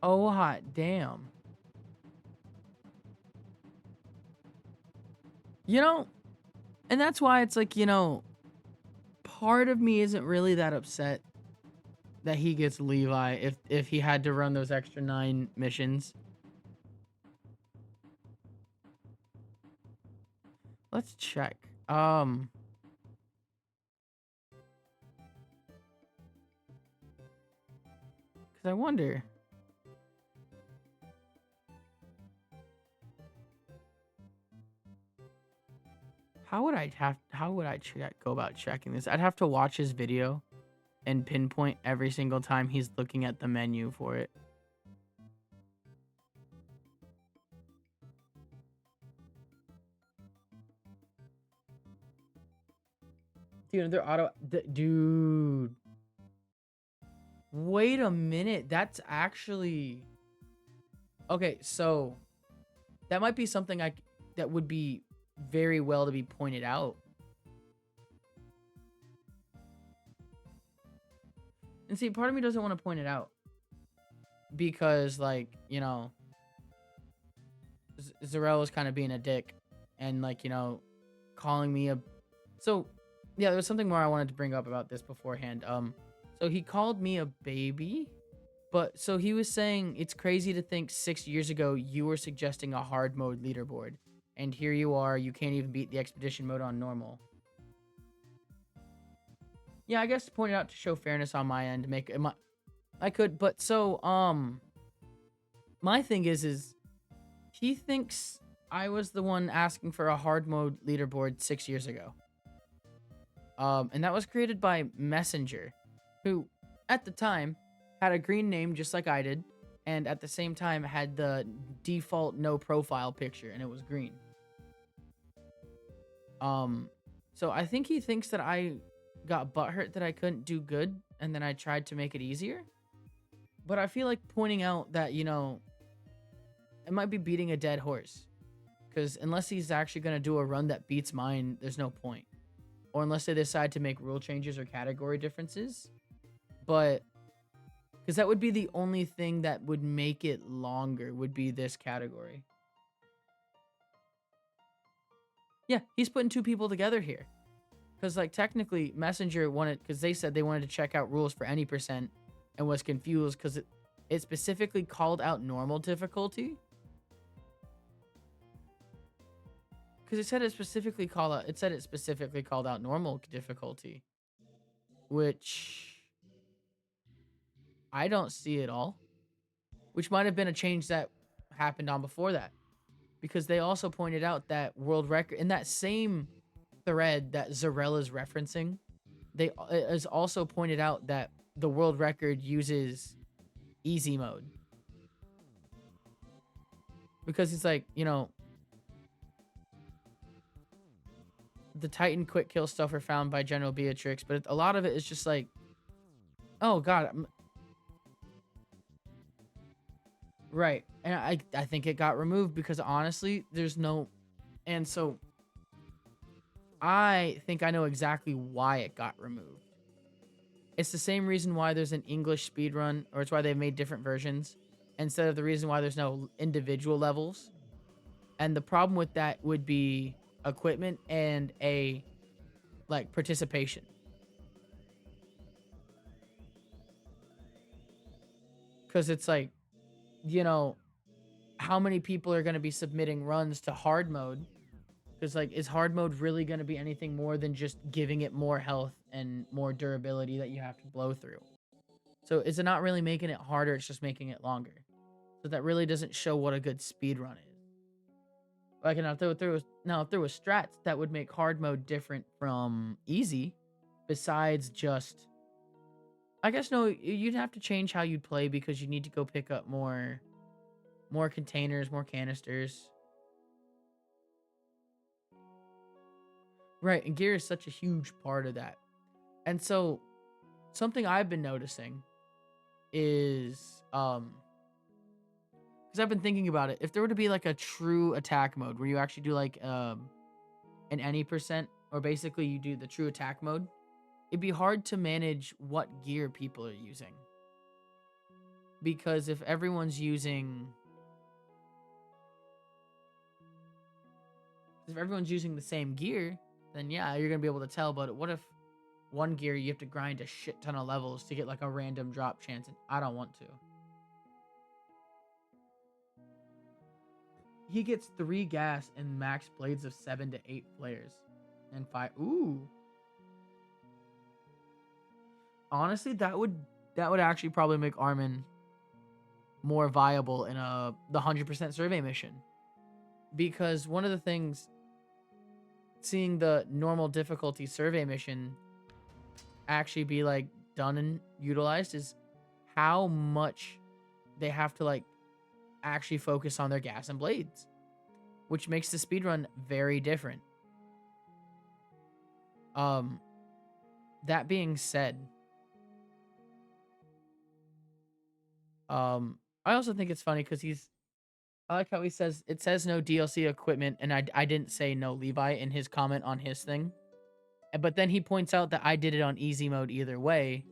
Oh, hot damn. You know, and that's why it's like, you know, part of me isn't really that upset that he gets Levi if he had to run those extra 9 missions. Let's check. Cuz I wonder. How would I go about checking this? I'd have to watch his video and pinpoint every single time he's looking at the menu for it. Dude, they're dude. Wait a minute. That's actually okay. So that might be something that would be very well to be pointed out. And see, part of me doesn't want to point it out because, like, you know, Zarel was kind of being a dick and, like, you know, calling me a. So yeah, there was something more I wanted to bring up about this beforehand. So he called me a baby, but so he was saying it's crazy to think 6 years ago you were suggesting a hard mode leaderboard, and here you are, you can't even beat the expedition mode on normal. Yeah, I guess to point it out to show fairness on my end, I could, but so my thing is he thinks I was the one asking for a hard mode leaderboard 6 years ago. And that was created by Messenger, who at the time had a green name just like I did, and at the same time had the default no profile picture, and it was green. So I think he thinks that I got butthurt that I couldn't do good, and then I tried to make it easier. But I feel like pointing out that, you know, it might be beating a dead horse. Because unless he's actually going to do a run that beats mine, there's no point. Or unless they decide to make rule changes or category differences. But, because that would be the only thing that would make it longer, would be this category. Yeah, he's putting two people together here. Because, like, technically, Messenger wanted, because they said they wanted to check out rules for any percent and was confused because it specifically called out normal difficulty. Because it said it specifically called out normal difficulty, which I don't see at all. Which might have been a change that happened on before that, because they also pointed out that world record in that same thread that Zarella's referencing. They is also pointed out that the world record uses easy mode, because it's like, you know, the Titan quick kill stuff were found by General Beatrix, but a lot of it is just like, oh god, right. And I think it got removed because honestly, there's no, and so I think I know exactly why it got removed. It's the same reason why there's an English speedrun, or it's why they've made different versions instead of the reason why there's no individual levels. And the problem with that would be equipment and a like participation. Because it's like, you know, how many people are going to be submitting runs to hard mode? Because, like, is hard mode really going to be anything more than just giving it more health and more durability that you have to blow through? So is it not really making it harder? It's just making it longer. So that really doesn't show what a good speed run is. Like, if there was strats that would make hard mode different from easy, besides just, I guess no, you'd have to change how you'd play because you need to go pick up more containers, more canisters. Right, and gear is such a huge part of that. And so something I've been noticing is because I've been thinking about it. If there were to be like a true attack mode where you actually do like an any percent, or basically you do the true attack mode, it'd be hard to manage what gear people are using. Because if everyone's using the same gear, then yeah, you're going to be able to tell. But what if one gear you have to grind a shit ton of levels to get like a random drop chance? And I don't want to. He gets 3 gas and max blades of 7 to 8 flares. And 5. Ooh. Honestly, that would actually probably make Armin more viable in the 100% survey mission. Because one of the things, seeing the normal difficulty survey mission actually be like done and utilized, is how much they have to like actually focus on their gas and blades, which makes the speedrun very different. That being said, I also think it's funny because I like how he says, it says no DLC equipment, and I didn't say no Levi in his comment on his thing. But then he points out that I did it on easy mode either way.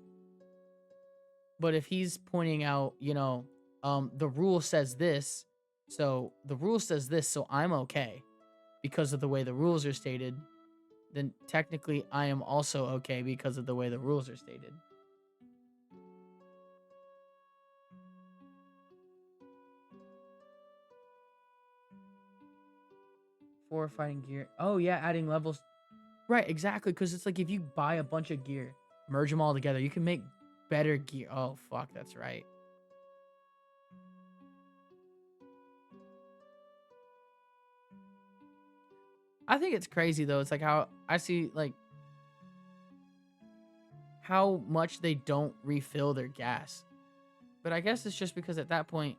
But if he's pointing out, you know, the rule says this, so I'm okay because of the way the rules are stated, then technically I am also okay because of the way the rules are stated. For fighting gear. Oh yeah, adding levels. Right, exactly, because it's like if you buy a bunch of gear, merge them all together, you can make better gear. Oh fuck, that's right. I think it's crazy though. It's like how I see like how much they don't refill their gas. But I guess it's just because at that point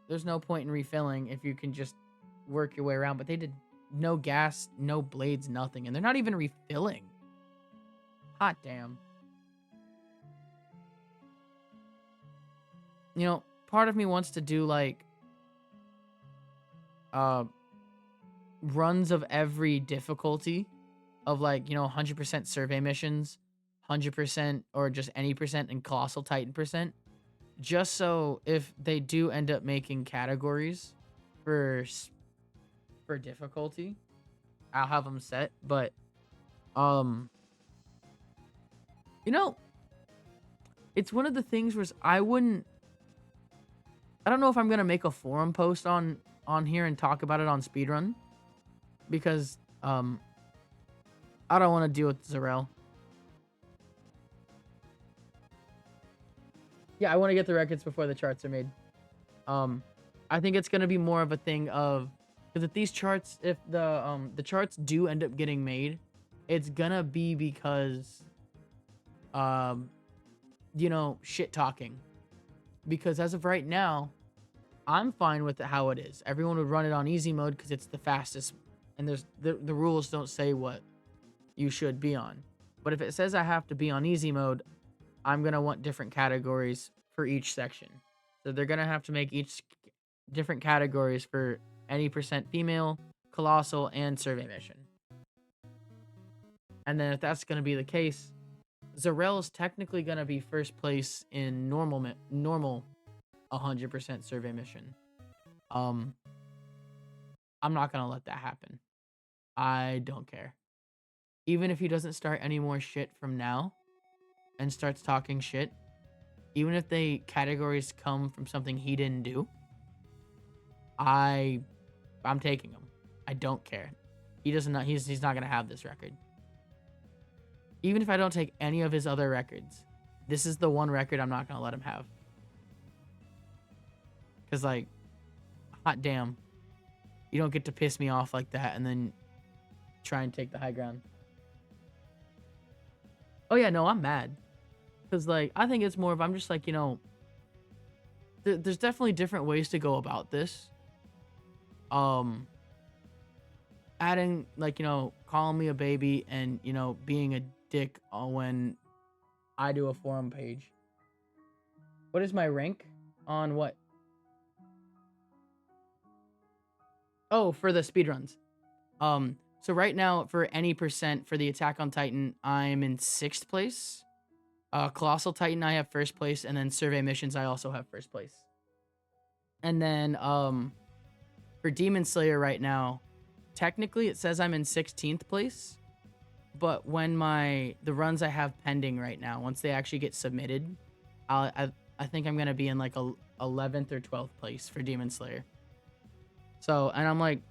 there's no point in refilling if you can just work your way around. But they did no gas, no blades, nothing. And they're not even refilling. Hot damn. You know, part of me wants to do like runs of every difficulty of like, you know, 100% survey missions, 100% or just any percent and Colossal Titan percent. Just so if they do end up making categories for difficulty, I'll have them set. But you know, it's one of the things where I don't know if I'm gonna make a forum post on here and talk about it on speedrun, because I don't want to deal with Zarel. Yeah, I want to get the records before the charts are made. I think it's gonna be more of a thing of, because if these charts, if the charts do end up getting made, it's gonna be because you know, shit talking. Because as of right now, I'm fine with how it is. Everyone would run it on easy mode because it's the fastest, and there's the rules don't say what you should be on. But if it says I have to be on easy mode, I'm gonna want different categories for each section. So they're gonna have to make each different categories for any percent female, colossal, and survey mission. And then if that's gonna be the case, Zarel is technically gonna be first place in normal 100% survey mission. I'm not gonna let that happen. I don't care. Even if he doesn't start any more shit from now and starts talking shit, even if the categories come from something he didn't do, I'm taking him. I don't care. He's not gonna have this record. Even if I don't take any of his other records, this is the one record I'm not gonna let him have. Cause like, hot damn, you don't get to piss me off like that and then try and take the high ground. Oh yeah, no, I'm mad. Cause like, I think it's more of, I'm just like, you know, there's definitely different ways to go about this. Adding like, you know, calling me a baby and, you know, being a dick when I do a forum page. What is my rank on what? Oh, for the speedruns. So right now for any percent for the Attack on Titan, I'm in 6th place. Colossal Titan, I have 1st place, and then survey missions, I also have 1st place. And then for Demon Slayer right now, technically it says I'm in 16th place, but when the runs I have pending right now, once they actually get submitted, I think I'm gonna be in like a 11th or 12th place for Demon Slayer. So, and I'm like,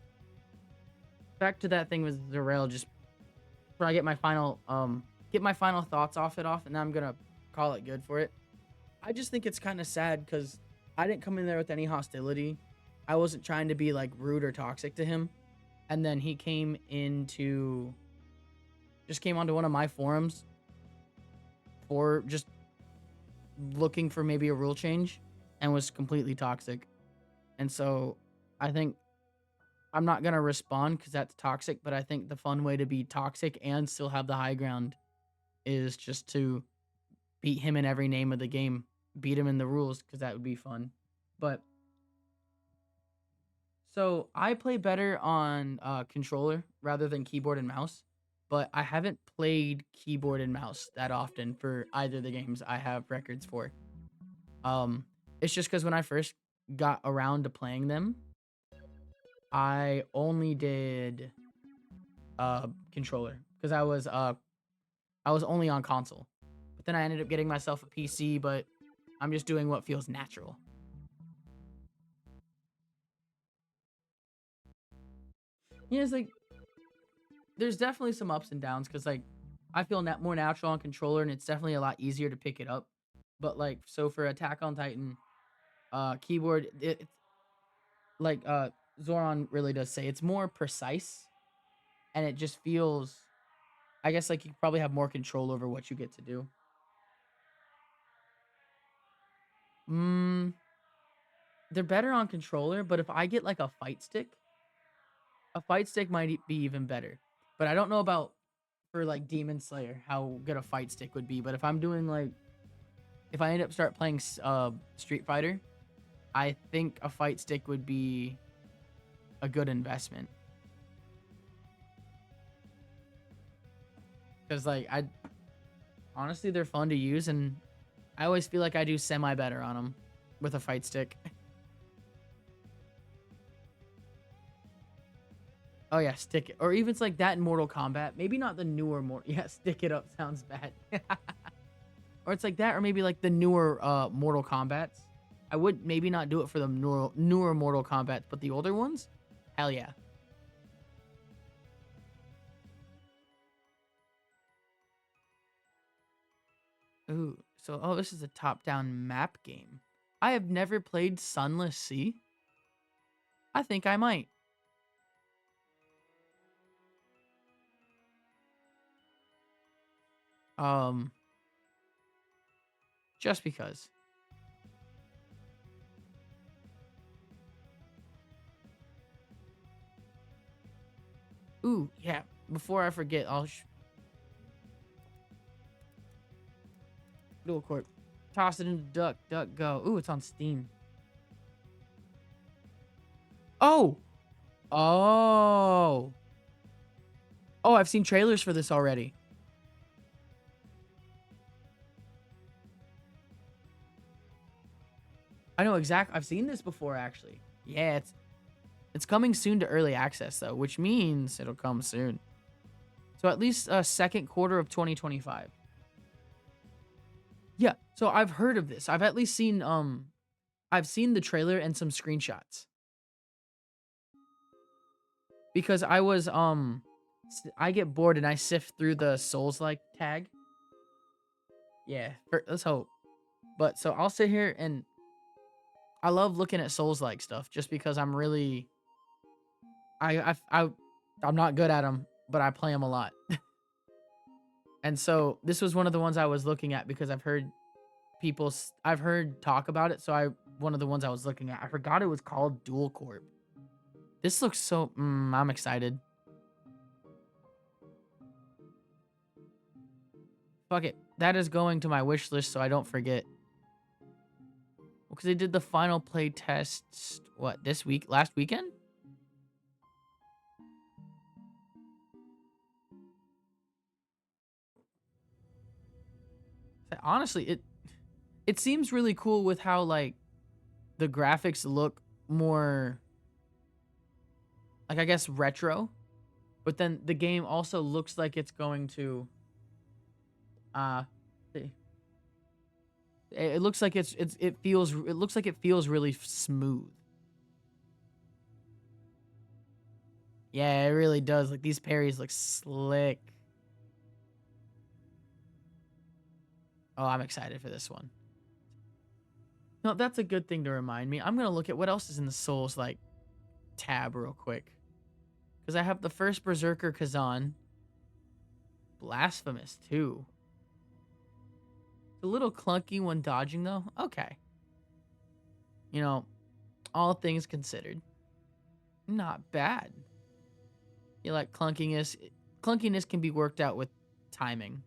back to that thing with Zarel, just where I get my final thoughts off, and then I'm gonna call it good for it. I just think it's kind of sad because I didn't come in there with any hostility. I wasn't trying to be like rude or toxic to him, and then he came onto one of my forums for just looking for maybe a rule change and was completely toxic. And so I think I'm not going to respond because that's toxic, but I think the fun way to be toxic and still have the high ground is just to beat him in every name of the game, beat him in the rules, because that would be fun. But so I play better on controller rather than keyboard and mouse, but I haven't played keyboard and mouse that often for either of the games I have records for. It's just because when I first got around to playing them, I only did controller because I was only on console. But then I ended up getting myself a PC, but I'm just doing what feels natural. Yeah, it's like there's definitely some ups and downs because like I feel more natural on controller, and it's definitely a lot easier to pick it up. But like, so for Attack on Titan, keyboard, it's like Zoran really does say, it's more precise. and it just feels, I guess, like you probably have more control over what you get to do. Mm, they're better on controller, but if I get like a fight stick might be even better. But I don't know about for like Demon Slayer how good a fight stick would be. But if I'm doing like if I end up start playing Street Fighter, I think a fight stick would be a good investment. Because like I honestly they're fun to use, and I always feel like I do semi better on them with a fight stick. Oh yeah, stick it. Or even it's like that in Mortal Kombat. Maybe not the newer yeah, stick it up sounds bad. Or it's like that, or maybe like the newer Mortal Kombats. I would maybe not do it for the newer Mortal Kombats, but the older ones, hell yeah. Ooh, so this is a top-down map game. I have never played Sunless Sea. I think I might. Um, just because. Ooh, yeah. Before I forget, I'll dual court. Toss it into duck, duck, go. Ooh, it's on Steam. Oh! Oh! Oh, I've seen trailers for this already. I know exactly. I've seen this before, actually. Yeah, it's coming soon to early access, though, which means it'll come soon. So at least second quarter of 2025. Yeah, so I've heard of this. I've at least seen I've seen the trailer and some screenshots. Because I was I get bored and I sift through the Souls-like tag. Yeah, let's hope. But so I'll sit here and I love looking at Souls-like stuff just because I'm really I'm not good at them, but I play them a lot. And so this was one of the ones I was looking at because I've heard talk about it, so one of the ones I was looking at. I forgot it was called Dual Corp. This looks so I'm excited. Fuck it. That is going to my wish list so I don't forget. Because they did the final play test what, this week, last weekend? Honestly, it seems really cool with how like the graphics look more like I guess retro, but then the game also looks like it's going to see. It looks like it looks like it feels really smooth. Yeah, it really does. Like these parries look slick. Oh, I'm excited for this one. No, that's a good thing to remind me. I'm gonna look at what else is in the Souls like tab real quick. Because I have the first Berserker Kazan. Blasphemous too. It's a little clunky when dodging though. Okay. You know, all things considered. Not bad. You like clunkiness. Clunkiness can be worked out with timing.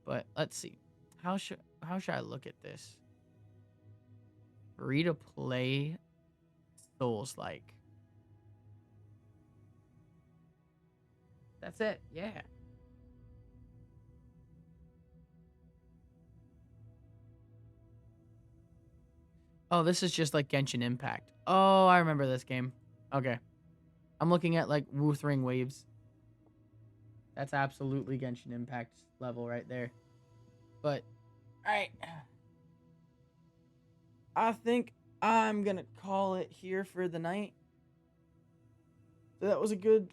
But let's see. How should I look at this? Free to play Souls like. That's it. Yeah. Oh, this is just like Genshin Impact. Oh, I remember this game. Okay. I'm looking at like Wuthering Waves. That's absolutely Genshin Impact level right there. But, alright. I think I'm gonna call it here for the night. So that was a good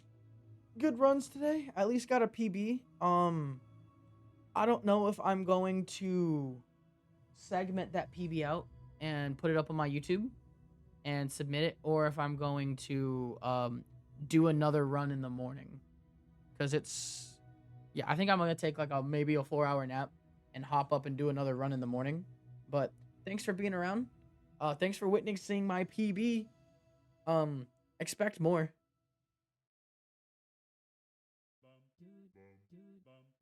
runs today. I at least got a PB. I don't know if I'm going to segment that PB out and put it up on my YouTube and submit it, or if I'm going to do another run in the morning. Because it's, yeah, I think I'm going to take like maybe a 4-hour nap and hop up and do another run in the morning. But thanks for being around. Thanks for witnessing my PB. Expect more.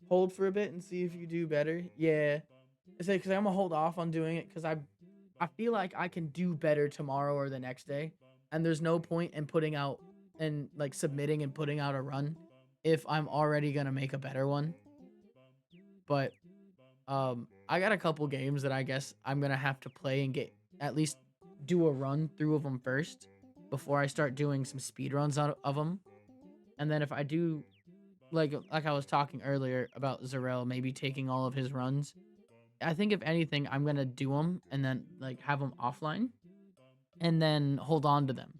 Hold for a bit and see if you do better. Yeah. It's like, because I'm going to hold off on doing it because I feel like I can do better tomorrow or the next day. And there's no point in putting out and like submitting and putting out a run if I'm already going to make a better one. But I got a couple games that I guess I'm going to have to play and get at least do a run through of them first before I start doing some speed runs out of them. And then if I do, like I was talking earlier about Zarel maybe taking all of his runs, I think if anything, I'm going to do them and then like have them offline and then hold on to them.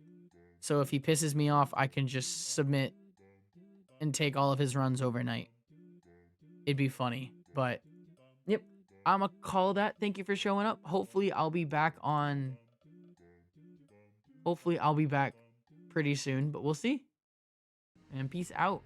So if he pisses me off, I can just submit and take all of his runs overnight. It'd be funny, but yep. I'm gonna call that. Thank you for showing up. Hopefully I'll be back pretty soon, but we'll see. And peace out.